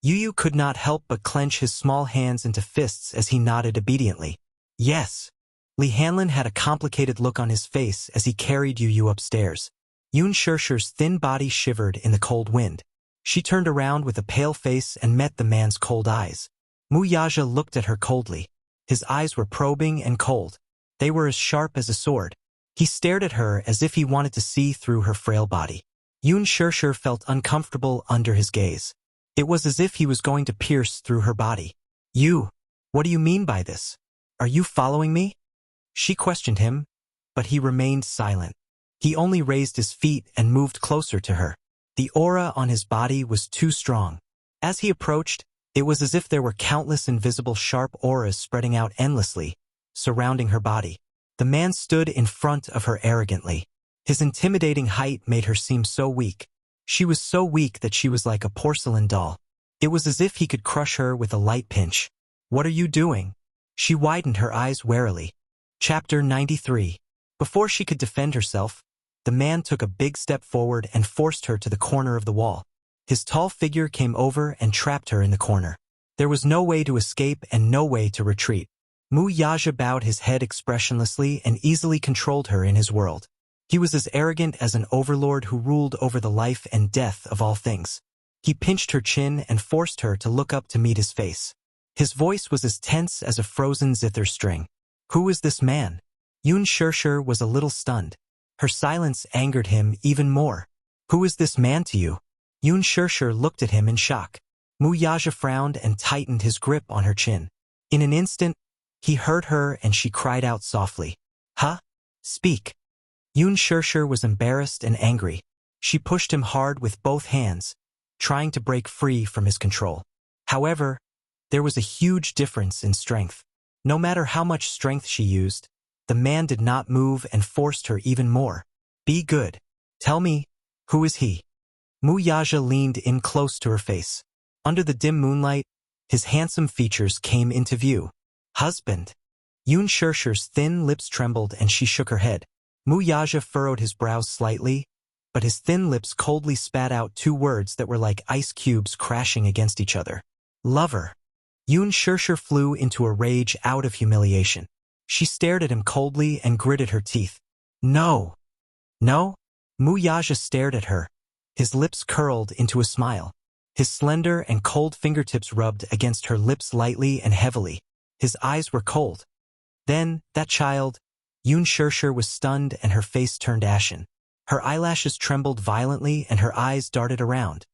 Yu could not help but clench his small hands into fists as he nodded obediently. "Yes." Li Hanlin had a complicated look on his face as he carried Yu upstairs. Yun Shishir's thin body shivered in the cold wind. She turned around with a pale face and met the man's cold eyes. Wuxia looked at her coldly. His eyes were probing and cold. They were as sharp as a sword. He stared at her as if he wanted to see through her frail body. Yun Shishir felt uncomfortable under his gaze. It was as if he was going to pierce through her body. "You, what do you mean by this? Are you following me?" She questioned him, but he remained silent. He only raised his feet and moved closer to her. The aura on his body was too strong. As he approached, it was as if there were countless invisible sharp auras spreading out endlessly, surrounding her body. The man stood in front of her arrogantly. His intimidating height made her seem so weak. She was so weak that she was like a porcelain doll. It was as if he could crush her with a light pinch. "What are you doing?" She widened her eyes warily. Chapter 93. Before she could defend herself, the man took a big step forward and forced her to the corner of the wall. His tall figure came over and trapped her in the corner. There was no way to escape and no way to retreat. Wuxia bowed his head expressionlessly and easily controlled her in his world. He was as arrogant as an overlord who ruled over the life and death of all things. He pinched her chin and forced her to look up to meet his face. His voice was as tense as a frozen zither string. "Who is this man?" Yun Shishir was a little stunned. Her silence angered him even more. "Who is this man to you?" Yun Shishir looked at him in shock. Wuxia frowned and tightened his grip on her chin. In an instant, he heard her and she cried out softly. "Huh? Speak." Yun Shishir was embarrassed and angry. She pushed him hard with both hands, trying to break free from his control. However, there was a huge difference in strength. No matter how much strength she used, the man did not move and forced her even more. "Be good. Tell me, who is he?" Wuxia leaned in close to her face. Under the dim moonlight, his handsome features came into view. "Husband." Yun Shishir's thin lips trembled and she shook her head. Wuxia furrowed his brows slightly, but his thin lips coldly spat out two words that were like ice cubes crashing against each other. "Lover." Yun Shishir flew into a rage out of humiliation. She stared at him coldly and gritted her teeth. "No." "No?" Wuxia stared at her. His lips curled into a smile. His slender and cold fingertips rubbed against her lips lightly and heavily. His eyes were cold. Then, that child, Yoon Shirshir was stunned and her face turned ashen. Her eyelashes trembled violently and her eyes darted around,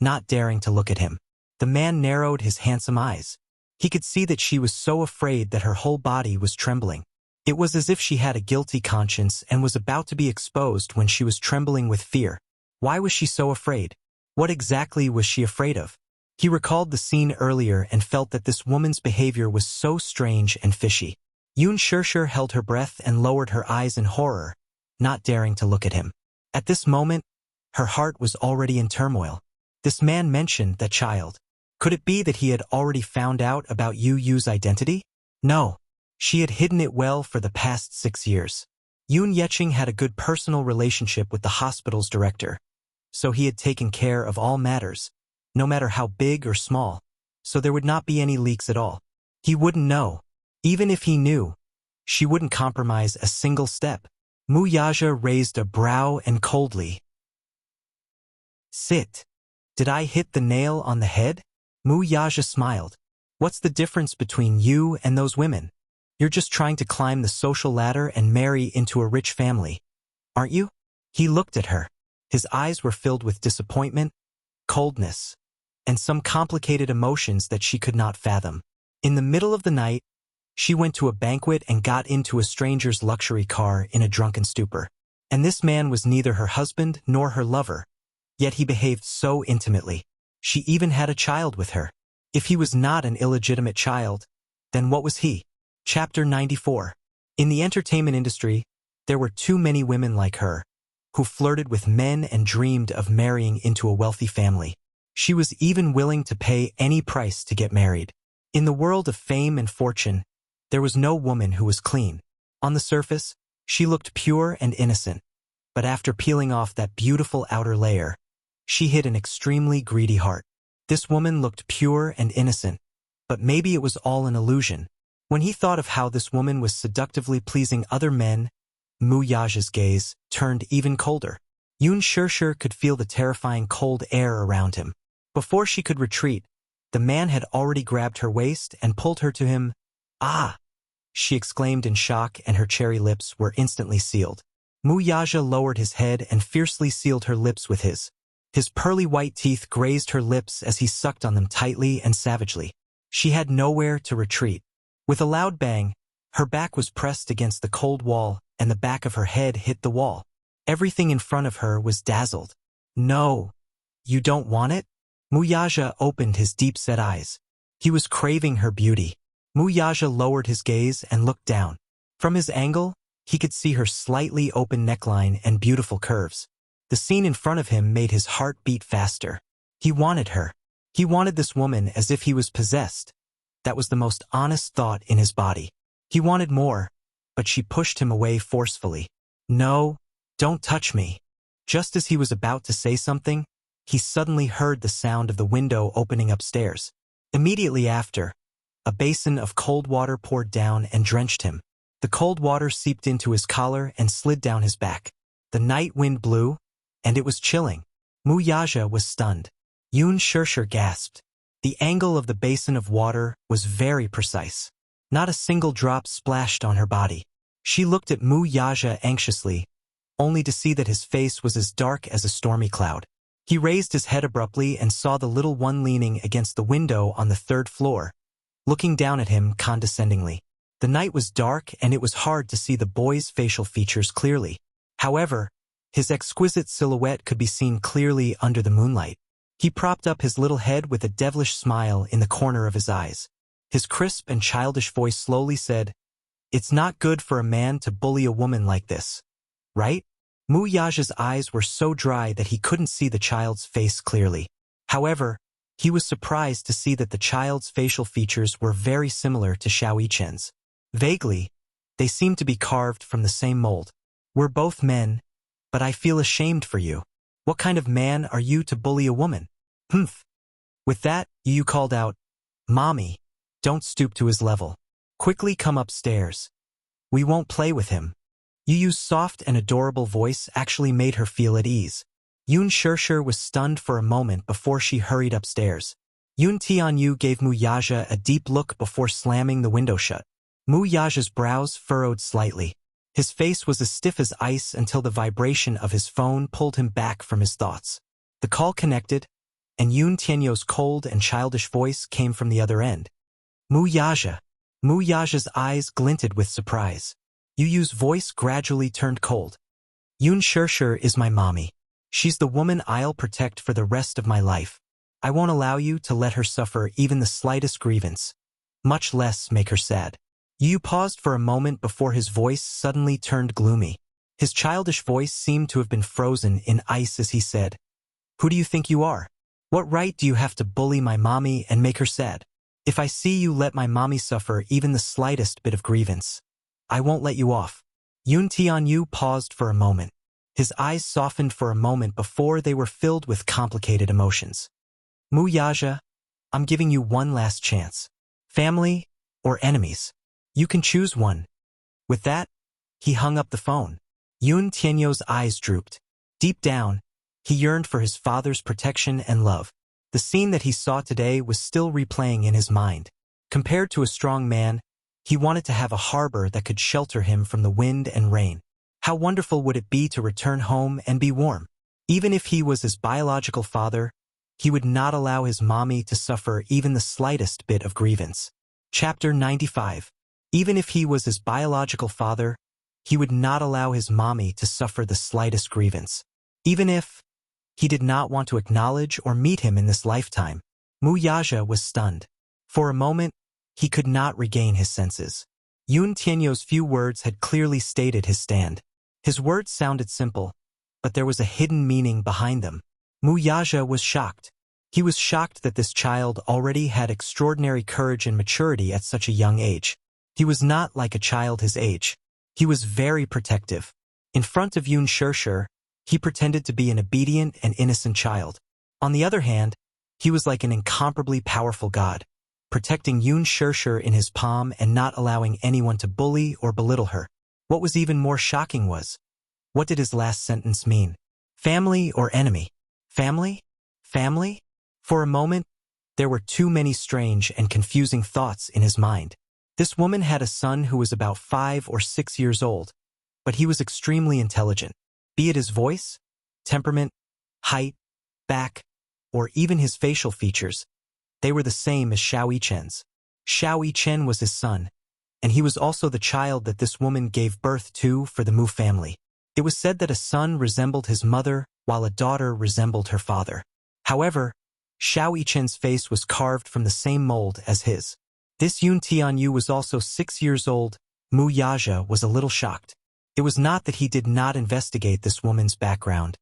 not daring to look at him. The man narrowed his handsome eyes. He could see that she was so afraid that her whole body was trembling. It was as if she had a guilty conscience and was about to be exposed when she was trembling with fear. Why was she so afraid? What exactly was she afraid of? He recalled the scene earlier and felt that this woman's behavior was so strange and fishy. Yoon Shirshir held her breath and lowered her eyes in horror, not daring to look at him. At this moment, her heart was already in turmoil. This man mentioned that child. Could it be that he had already found out about Yu's identity? No. She had hidden it well for the past 6 years. Yoon Yeching had a good personal relationship with the hospital's director, so he had taken care of all matters, no matter how big or small, so there would not be any leaks at all. He wouldn't know. Even if he knew, she wouldn't compromise a single step. Mu Yaja raised a brow and coldly. Sit. Did I hit the nail on the head? Mu Yaja smiled. What's the difference between you and those women? You're just trying to climb the social ladder and marry into a rich family, aren't you? He looked at her. His eyes were filled with disappointment, coldness, and some complicated emotions that she could not fathom. In the middle of the night, she went to a banquet and got into a stranger's luxury car in a drunken stupor. And this man was neither her husband nor her lover, yet he behaved so intimately. She even had a child with her. If he was not an illegitimate child, then what was he? Chapter 94. In the entertainment industry, there were too many women like her, who flirted with men and dreamed of marrying into a wealthy family. She was even willing to pay any price to get married. In the world of fame and fortune, there was no woman who was clean. On the surface, she looked pure and innocent, but after peeling off that beautiful outer layer, she hid an extremely greedy heart. This woman looked pure and innocent, but maybe it was all an illusion. When he thought of how this woman was seductively pleasing other men, Mu Yaja's gaze turned even colder. Yoon Shirshir could feel the terrifying cold air around him. Before she could retreat, the man had already grabbed her waist and pulled her to him. Ah! She exclaimed in shock and her cherry lips were instantly sealed. Mu Yaja lowered his head and fiercely sealed her lips with his. His pearly white teeth grazed her lips as he sucked on them tightly and savagely. She had nowhere to retreat. With a loud bang, her back was pressed against the cold wall and the back of her head hit the wall. Everything in front of her was dazzled. No. You don't want it? Mu Yaja opened his deep-set eyes. He was craving her beauty. Mu Yaja lowered his gaze and looked down. From his angle, he could see her slightly open neckline and beautiful curves. The scene in front of him made his heart beat faster. He wanted her. He wanted this woman as if he was possessed. That was the most honest thought in his body. He wanted more, but she pushed him away forcefully. No, don't touch me. Just as he was about to say something, he suddenly heard the sound of the window opening upstairs. Immediately after, a basin of cold water poured down and drenched him. The cold water seeped into his collar and slid down his back. The night wind blew, and it was chilling. Mu Yaja was stunned. Yoon Shirshir gasped. The angle of the basin of water was very precise. Not a single drop splashed on her body. She looked at Mu Yaja anxiously, only to see that his face was as dark as a stormy cloud. He raised his head abruptly and saw the little one leaning against the window on the 3rd floor, looking down at him condescendingly. The night was dark and it was hard to see the boy's facial features clearly. However, his exquisite silhouette could be seen clearly under the moonlight. He propped up his little head with a devilish smile in the corner of his eyes. His crisp and childish voice slowly said, "It's not good for a man to bully a woman like this, right?" Mu Yaja's eyes were so dry that he couldn't see the child's face clearly. However, he was surprised to see that the child's facial features were very similar to Xiao Yichen's. Vaguely, they seemed to be carved from the same mold. "We're both men, but I feel ashamed for you. What kind of man are you to bully a woman?" "Humph." With that, Yu called out, "Mommy, don't stoop to his level. Quickly come upstairs. We won't play with him." Yu's soft and adorable voice actually made her feel at ease. Yoon Shirshir was stunned for a moment before she hurried upstairs. Yoon Tianyu gave Mu Yaja a deep look before slamming the window shut. Mu Yaja's brows furrowed slightly. His face was as stiff as ice until the vibration of his phone pulled him back from his thoughts. The call connected, and Yoon Tianyu's cold and childish voice came from the other end. Mu Yaja. Mu Yaja's eyes glinted with surprise. Yu's voice gradually turned cold. Yoon Shirshir is my mommy. She's the woman I'll protect for the rest of my life. I won't allow you to let her suffer even the slightest grievance, much less make her sad. Yu paused for a moment before his voice suddenly turned gloomy. His childish voice seemed to have been frozen in ice as he said, "Who do you think you are? What right do you have to bully my mommy and make her sad? If I see you let my mommy suffer even the slightest bit of grievance, I won't let you off." Yoon Tianyu paused for a moment. His eyes softened for a moment before they were filled with complicated emotions. Mu Yaja, I'm giving you one last chance. Family or enemies? You can choose one. With that, he hung up the phone. Yoon Tianyu's eyes drooped. Deep down, he yearned for his father's protection and love. The scene that he saw today was still replaying in his mind. Compared to a strong man, he wanted to have a harbor that could shelter him from the wind and rain. How wonderful would it be to return home and be warm? Even if he was his biological father, he would not allow his mommy to suffer even the slightest bit of grievance. Chapter 95. Even if he was his biological father, he would not allow his mommy to suffer the slightest grievance. Even if he did not want to acknowledge or meet him in this lifetime. Mu Yaja was stunned. For a moment, he could not regain his senses. Yoon Tianyu's few words had clearly stated his stand. His words sounded simple, but there was a hidden meaning behind them. Mu Yaja was shocked. He was shocked that this child already had extraordinary courage and maturity at such a young age. He was not like a child his age. He was very protective. In front of Yoon Shirshir, he pretended to be an obedient and innocent child. On the other hand, he was like an incomparably powerful god, protecting Yoon Shirshir in his palm and not allowing anyone to bully or belittle her. What was even more shocking was, what did his last sentence mean? Family or enemy? Family? Family? For a moment, there were too many strange and confusing thoughts in his mind. This woman had a son who was about 5 or 6 years old, but he was extremely intelligent. Be it his voice, temperament, height, back, or even his facial features, they were the same as Xiao Yichen's. Xiao Yichen was his son, and he was also the child that this woman gave birth to for the Mu family. It was said that a son resembled his mother, while a daughter resembled her father. However, Xiao Yichen's face was carved from the same mold as his. This Yoon Tianyu was also 6 years old. Mu Yaja was a little shocked. It was not that he did not investigate this woman's background,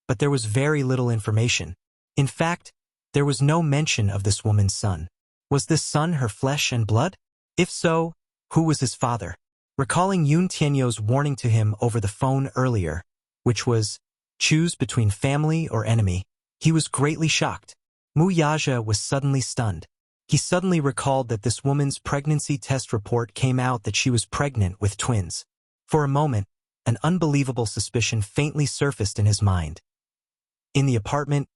but there was very little information. In fact, there was no mention of this woman's son. Was this son her flesh and blood? If so, who was his father? Recalling Yoon Tianyu's warning to him over the phone earlier, which was, choose between family or enemy, he was greatly shocked. Mu Yaja was suddenly stunned. He suddenly recalled that this woman's pregnancy test report came out that she was pregnant with twins. For a moment, an unbelievable suspicion faintly surfaced in his mind. In the apartment,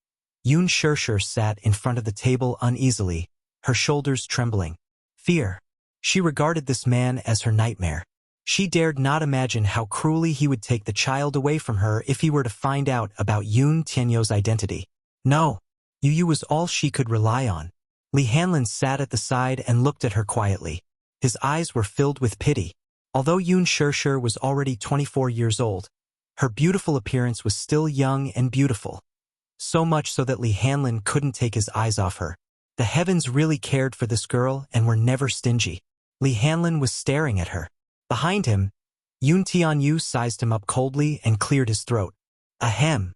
Yoon Shirshir sat in front of the table uneasily, her shoulders trembling. Fear. She regarded this man as her nightmare. She dared not imagine how cruelly he would take the child away from her if he were to find out about Yoon Tianyu's identity. No, Yu was all she could rely on. Li Hanlin sat at the side and looked at her quietly. His eyes were filled with pity. Although Yoon Shirshir was already 24 years old, her beautiful appearance was still young and beautiful. So much so that Li Hanlin couldn't take his eyes off her. The heavens really cared for this girl and were never stingy. Li Hanlin was staring at her. Behind him, Yoon Tianyu sized him up coldly and cleared his throat. Ahem.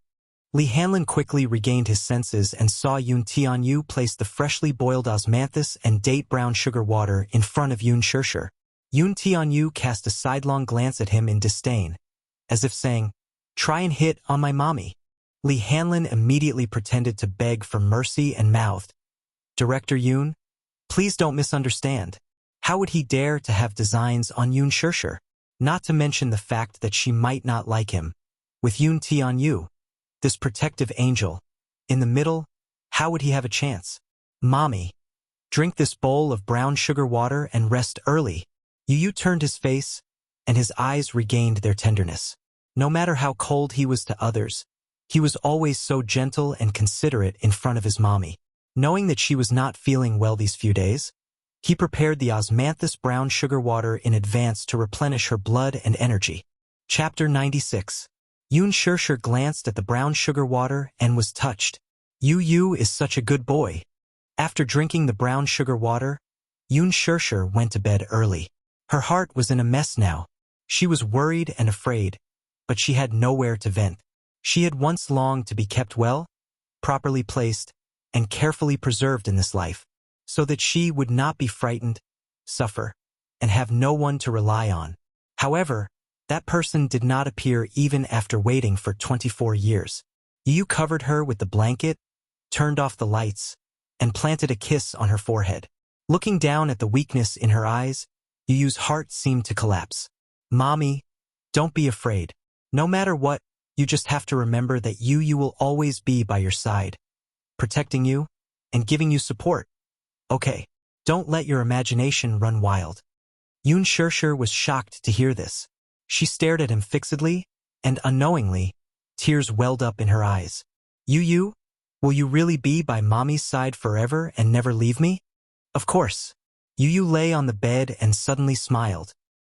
Li Hanlin quickly regained his senses and saw Yoon Tianyu place the freshly boiled osmanthus and date brown sugar water in front of Yoon Shirshir. Yoon Tianyu cast a sidelong glance at him in disdain, as if saying, try and hit on my mommy. Li Hanlin immediately pretended to beg for mercy and mouthed, Director Yoon, please don't misunderstand. How would he dare to have designs on Yoon Shirshir? Not to mention the fact that she might not like him. With Yoon Tianyu, this protective angel. In the middle, how would he have a chance? Mommy, drink this bowl of brown sugar water and rest early. Yu turned his face, and his eyes regained their tenderness. No matter how cold he was to others, he was always so gentle and considerate in front of his mommy. Knowing that she was not feeling well these few days, he prepared the osmanthus brown sugar water in advance to replenish her blood and energy. Chapter 96. Yun Shirshir glanced at the brown sugar water and was touched. Yu is such a good boy. After drinking the brown sugar water, Yun Shirshir went to bed early. Her heart was in a mess now. She was worried and afraid, but she had nowhere to vent. She had once longed to be kept well, properly placed, and carefully preserved in this life, so that she would not be frightened, suffer, and have no one to rely on. However, that person did not appear even after waiting for 24 years. Yu covered her with the blanket, turned off the lights, and planted a kiss on her forehead. Looking down at the weakness in her eyes, Yu's heart seemed to collapse. Mommy, don't be afraid. No matter what, you just have to remember that Yu will always be by your side, protecting you and giving you support. Okay, don't let your imagination run wild. Yun Shirshir was shocked to hear this. She stared at him fixedly, and unknowingly, tears welled up in her eyes. Yu, will you really be by Mommy's side forever and never leave me? Of course. Yu lay on the bed and suddenly smiled.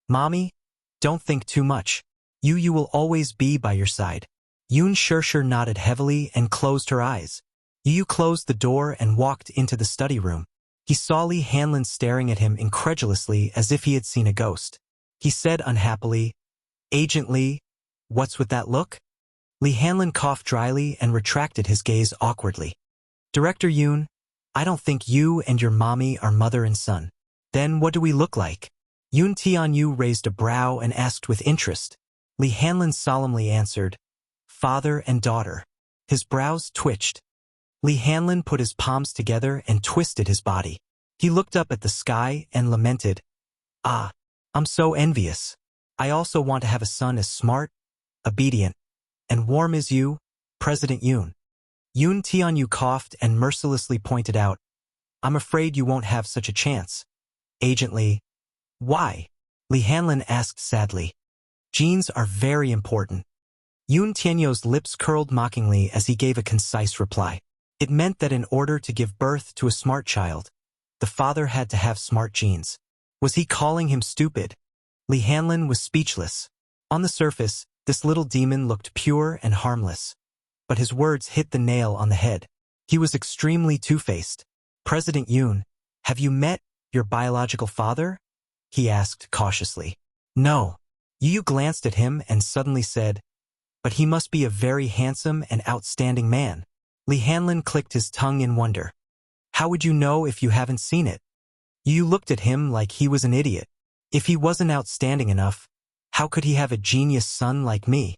Mommy, don't think too much. Yu will always be by your side. Yun Shirshir nodded heavily and closed her eyes. Yu closed the door and walked into the study room. He saw Li Hanlin staring at him incredulously as if he had seen a ghost. He said unhappily, Agent Li, what's with that look? Li Hanlin coughed dryly and retracted his gaze awkwardly. Director Yun, I don't think you and your mommy are mother and son. Then what do we look like? Yun Tianyu raised a brow and asked with interest. Li Hanlin solemnly answered, Father and daughter. His brows twitched. Li Hanlin put his palms together and twisted his body. He looked up at the sky and lamented, Ah, I'm so envious. I also want to have a son as smart, obedient, and warm as you, President Yun. Yun Tianyu coughed and mercilessly pointed out, I'm afraid you won't have such a chance. Agent Li. Why? Li Hanlin asked sadly. Genes are very important. Yun Tianyu's lips curled mockingly as he gave a concise reply. It meant that in order to give birth to a smart child, the father had to have smart genes. Was he calling him stupid? Li Hanlin was speechless. On the surface, this little demon looked pure and harmless. But his words hit the nail on the head. He was extremely two-faced. President Yun, have you met your biological father? He asked cautiously. No. Yu glanced at him and suddenly said, But he must be a very handsome and outstanding man. Li Hanlin clicked his tongue in wonder. How would you know if you haven't seen it? Yu looked at him like he was an idiot. If he wasn't outstanding enough, how could he have a genius son like me?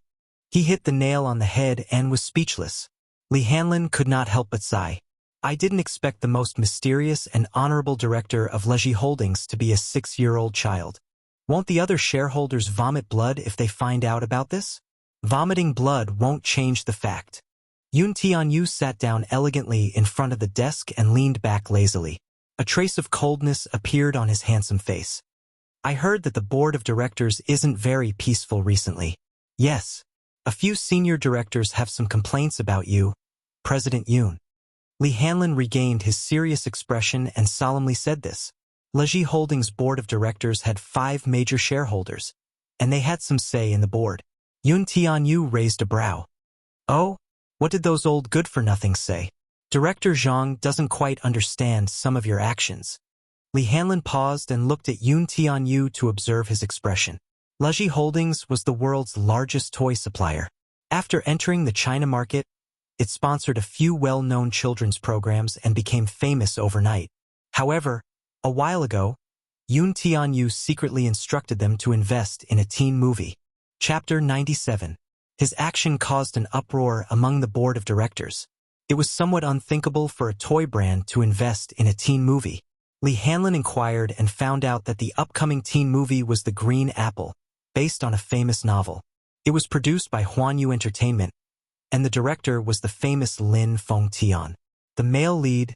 He hit the nail on the head and was speechless. Li Hanlin could not help but sigh. I didn't expect the most mysterious and honorable director of Leji Holdings to be a 6-year-old child. Won't the other shareholders vomit blood if they find out about this? Vomiting blood won't change the fact. Yun Tianyu sat down elegantly in front of the desk and leaned back lazily. A trace of coldness appeared on his handsome face. I heard that the board of directors isn't very peaceful recently. Yes. A few senior directors have some complaints about you, President Yun. Li Hanlin regained his serious expression and solemnly said this. Leji Holdings' board of directors had 5 major shareholders, and they had some say in the board. Yun Tianyu raised a brow. Oh, what did those old good-for-nothings say? Director Zhang doesn't quite understand some of your actions. Li Hanlin paused and looked at Yun Tianyu to observe his expression. Leji Holdings was the world's largest toy supplier. After entering the China market, it sponsored a few well-known children's programs and became famous overnight. However, a while ago, Yun Tianyu secretly instructed them to invest in a teen movie. Chapter 97. His action caused an uproar among the board of directors. It was somewhat unthinkable for a toy brand to invest in a teen movie. Li Hanlin inquired and found out that the upcoming teen movie was The Green Apple, based on a famous novel. It was produced by Huanyu Entertainment, and the director was the famous Lin Fengtian. The male lead,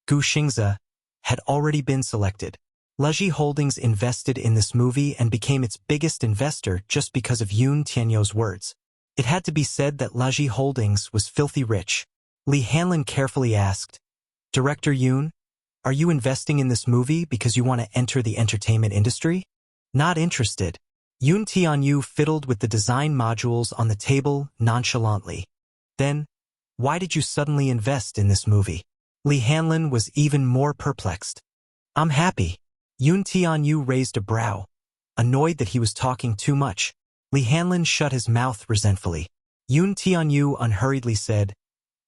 Gu Xingze, had already been selected. Leji Holdings invested in this movie and became its biggest investor just because of Yun Tianyou's words. It had to be said that Leji Holdings was filthy rich. Li Hanlin carefully asked, "Director Yun, are you investing in this movie because you want to enter the entertainment industry?" "Not interested." Yun Tianyu fiddled with the design modules on the table nonchalantly. "Then, why did you suddenly invest in this movie?" Li Hanlin was even more perplexed. "I'm happy." Yun Tianyu raised a brow, annoyed that he was talking too much. Li Hanlin shut his mouth resentfully. Yun Tianyu unhurriedly said,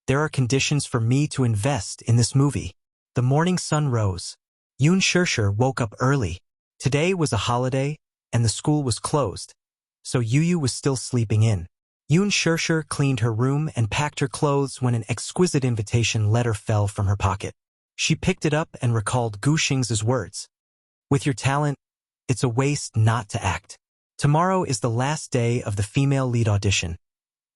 "There are conditions for me to invest in this movie." The morning sun rose. Yun Shishir woke up early. Today was a holiday, and the school was closed, so Yu was still sleeping in. Yun Shishir cleaned her room and packed her clothes when an exquisite invitation letter fell from her pocket. She picked it up and recalled Gu Xingze's words. "With your talent, it's a waste not to act. Tomorrow is the last day of the female lead audition.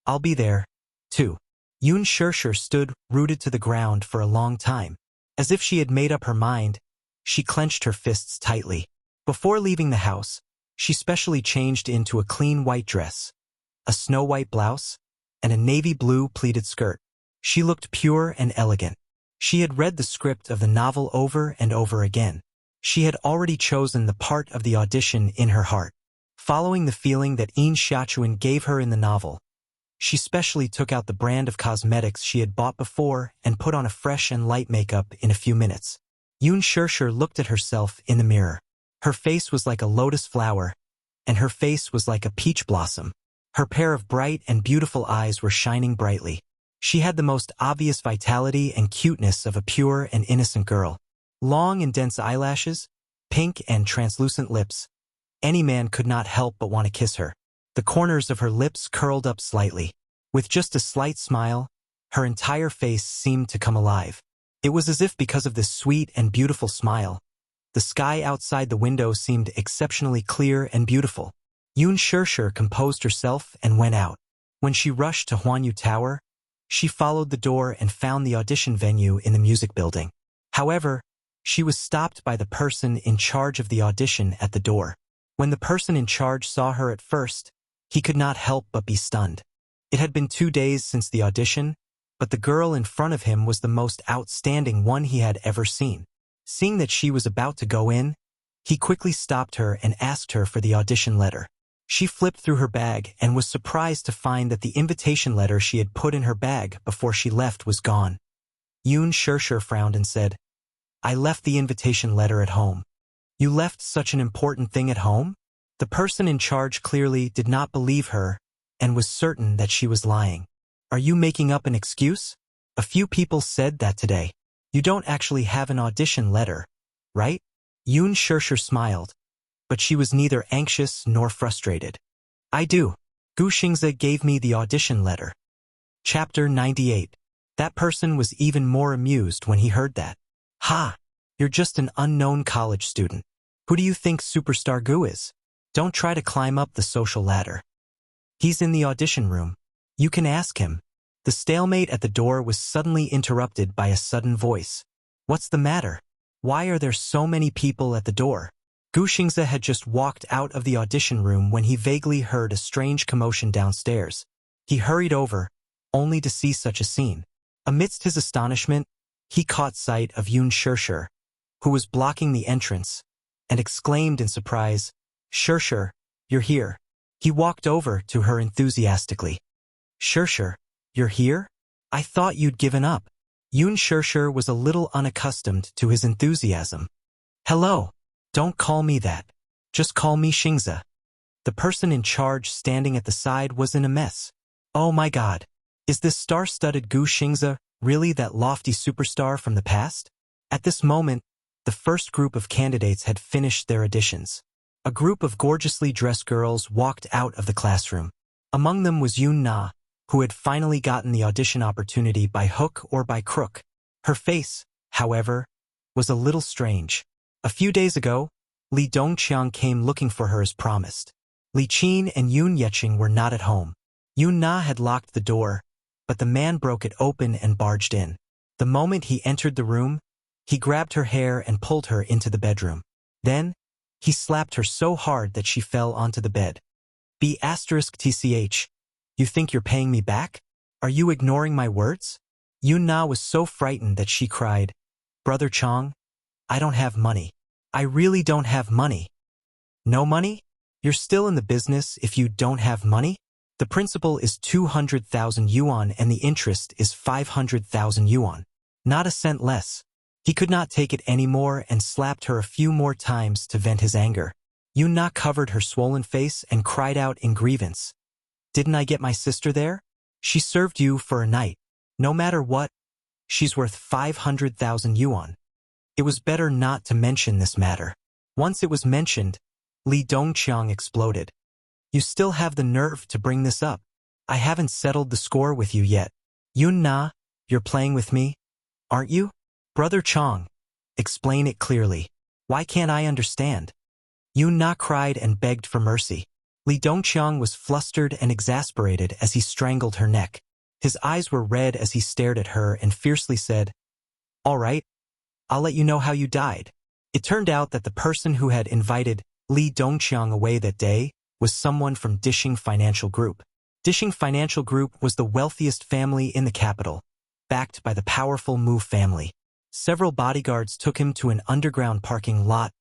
I'll be there, too." Yun Shishir stood rooted to the ground for a long time. As if she had made up her mind, she clenched her fists tightly. Before leaving the house, she specially changed into a clean white dress, a snow-white blouse, and a navy blue pleated skirt. She looked pure and elegant. She had read the script of the novel over and over again. She had already chosen the part of the audition in her heart. Following the feeling that Yin Xiaochuan gave her in the novel, she specially took out the brand of cosmetics she had bought before and put on a fresh and light makeup in a few minutes. Yun Shishir looked at herself in the mirror. Her face was like a lotus flower, and her face was like a peach blossom. Her pair of bright and beautiful eyes were shining brightly. She had the most obvious vitality and cuteness of a pure and innocent girl. Long and dense eyelashes, pink and translucent lips. Any man could not help but want to kiss her. The corners of her lips curled up slightly. With just a slight smile, her entire face seemed to come alive. It was as if because of this sweet and beautiful smile, the sky outside the window seemed exceptionally clear and beautiful. Yun Shishir composed herself and went out. When she rushed to Huanyu Tower, she followed the door and found the audition venue in the music building. However, she was stopped by the person in charge of the audition at the door. When the person in charge saw her at first, he could not help but be stunned. It had been 2 days since the audition, but the girl in front of him was the most outstanding one he had ever seen. Seeing that she was about to go in, he quickly stopped her and asked her for the audition letter. She flipped through her bag and was surprised to find that the invitation letter she had put in her bag before she left was gone. Yun Shishir frowned and said, "I left the invitation letter at home." "You left such an important thing at home?" The person in charge clearly did not believe her and was certain that she was lying. "Are you making up an excuse? A few people said that today. You don't actually have an audition letter, right?" Yun Shishir smiled, but she was neither anxious nor frustrated. "I do. Gu Xingze gave me the audition letter." Chapter 98. That person was even more amused when he heard that. "Ha! You're just an unknown college student. Who do you think Superstar Gu is? Don't try to climb up the social ladder. He's in the audition room. You can ask him." The stalemate at the door was suddenly interrupted by a sudden voice. "What's the matter? Why are there so many people at the door?" Gu Xingze had just walked out of the audition room when he vaguely heard a strange commotion downstairs. He hurried over, only to see such a scene. Amidst his astonishment, he caught sight of Yun Shishir, who was blocking the entrance, and exclaimed in surprise, "Shishir, you're here." He walked over to her enthusiastically. "Shishir, you're here? I thought you'd given up." Yun Shishir was a little unaccustomed to his enthusiasm. "Hello. Don't call me that. Just call me Xingze." The person in charge standing at the side was in a mess. "Oh my God. Is this star-studded Gu Xingze really that lofty superstar from the past?" At this moment, the first group of candidates had finished their auditions. A group of gorgeously dressed girls walked out of the classroom. Among them was Yun Na, who had finally gotten the audition opportunity by hook or by crook. Her face, however, was a little strange. A few days ago, Li Dongqiang came looking for her as promised. Li Qin and Yun Yeqing were not at home. Yun Na had locked the door, but the man broke it open and barged in. The moment he entered the room, he grabbed her hair and pulled her into the bedroom. Then, he slapped her so hard that she fell onto the bed. B***TCH. You think you're paying me back? Are you ignoring my words? Yun Na was so frightened that she cried, Brother Chong, I don't have money. I really don't have money. No money? You're still in the business if you don't have money? The principal is 200,000 yuan and the interest is 500,000 yuan. Not a cent less. He could not take it anymore and slapped her a few more times to vent his anger. Yun Na covered her swollen face and cried out in grievance. Didn't I get my sister there? She served you for a night. No matter what, she's worth 500,000 yuan. It was better not to mention this matter. Once it was mentioned, Li Dongqiang exploded. You still have the nerve to bring this up. I haven't settled the score with you yet. Yun Na, you're playing with me, aren't you? Brother Chong, explain it clearly. Why can't I understand? Yun Na cried and begged for mercy. Li Dongqiang was flustered and exasperated as he strangled her neck. His eyes were red as he stared at her and fiercely said, All right, I'll let you know how you died. It turned out that the person who had invited Li Dongqiang away that day was someone from Dishing Financial Group. Dishing Financial Group was the wealthiest family in the capital, backed by the powerful Mu family. Several bodyguards took him to an underground parking lot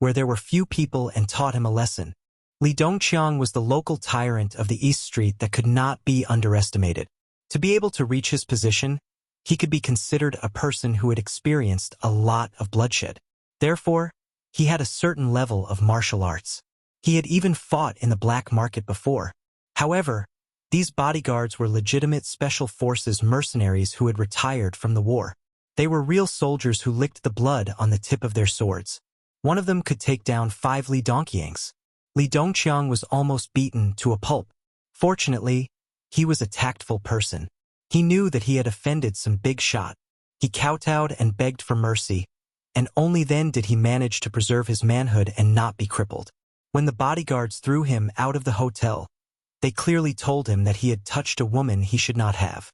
where there were few people and taught him a lesson. Li Dongqiang was the local tyrant of the East Street that could not be underestimated. To be able to reach his position, he could be considered a person who had experienced a lot of bloodshed. Therefore, he had a certain level of martial arts. He had even fought in the black market before. However, these bodyguards were legitimate special forces mercenaries who had retired from the war. They were real soldiers who licked the blood on the tip of their swords. One of them could take down 5 Li Dongqiangs. Li Dongqiang was almost beaten to a pulp. Fortunately, he was a tactful person. He knew that he had offended some big shot. He kowtowed and begged for mercy, and only then did he manage to preserve his manhood and not be crippled. When the bodyguards threw him out of the hotel, they clearly told him that he had touched a woman he should not have.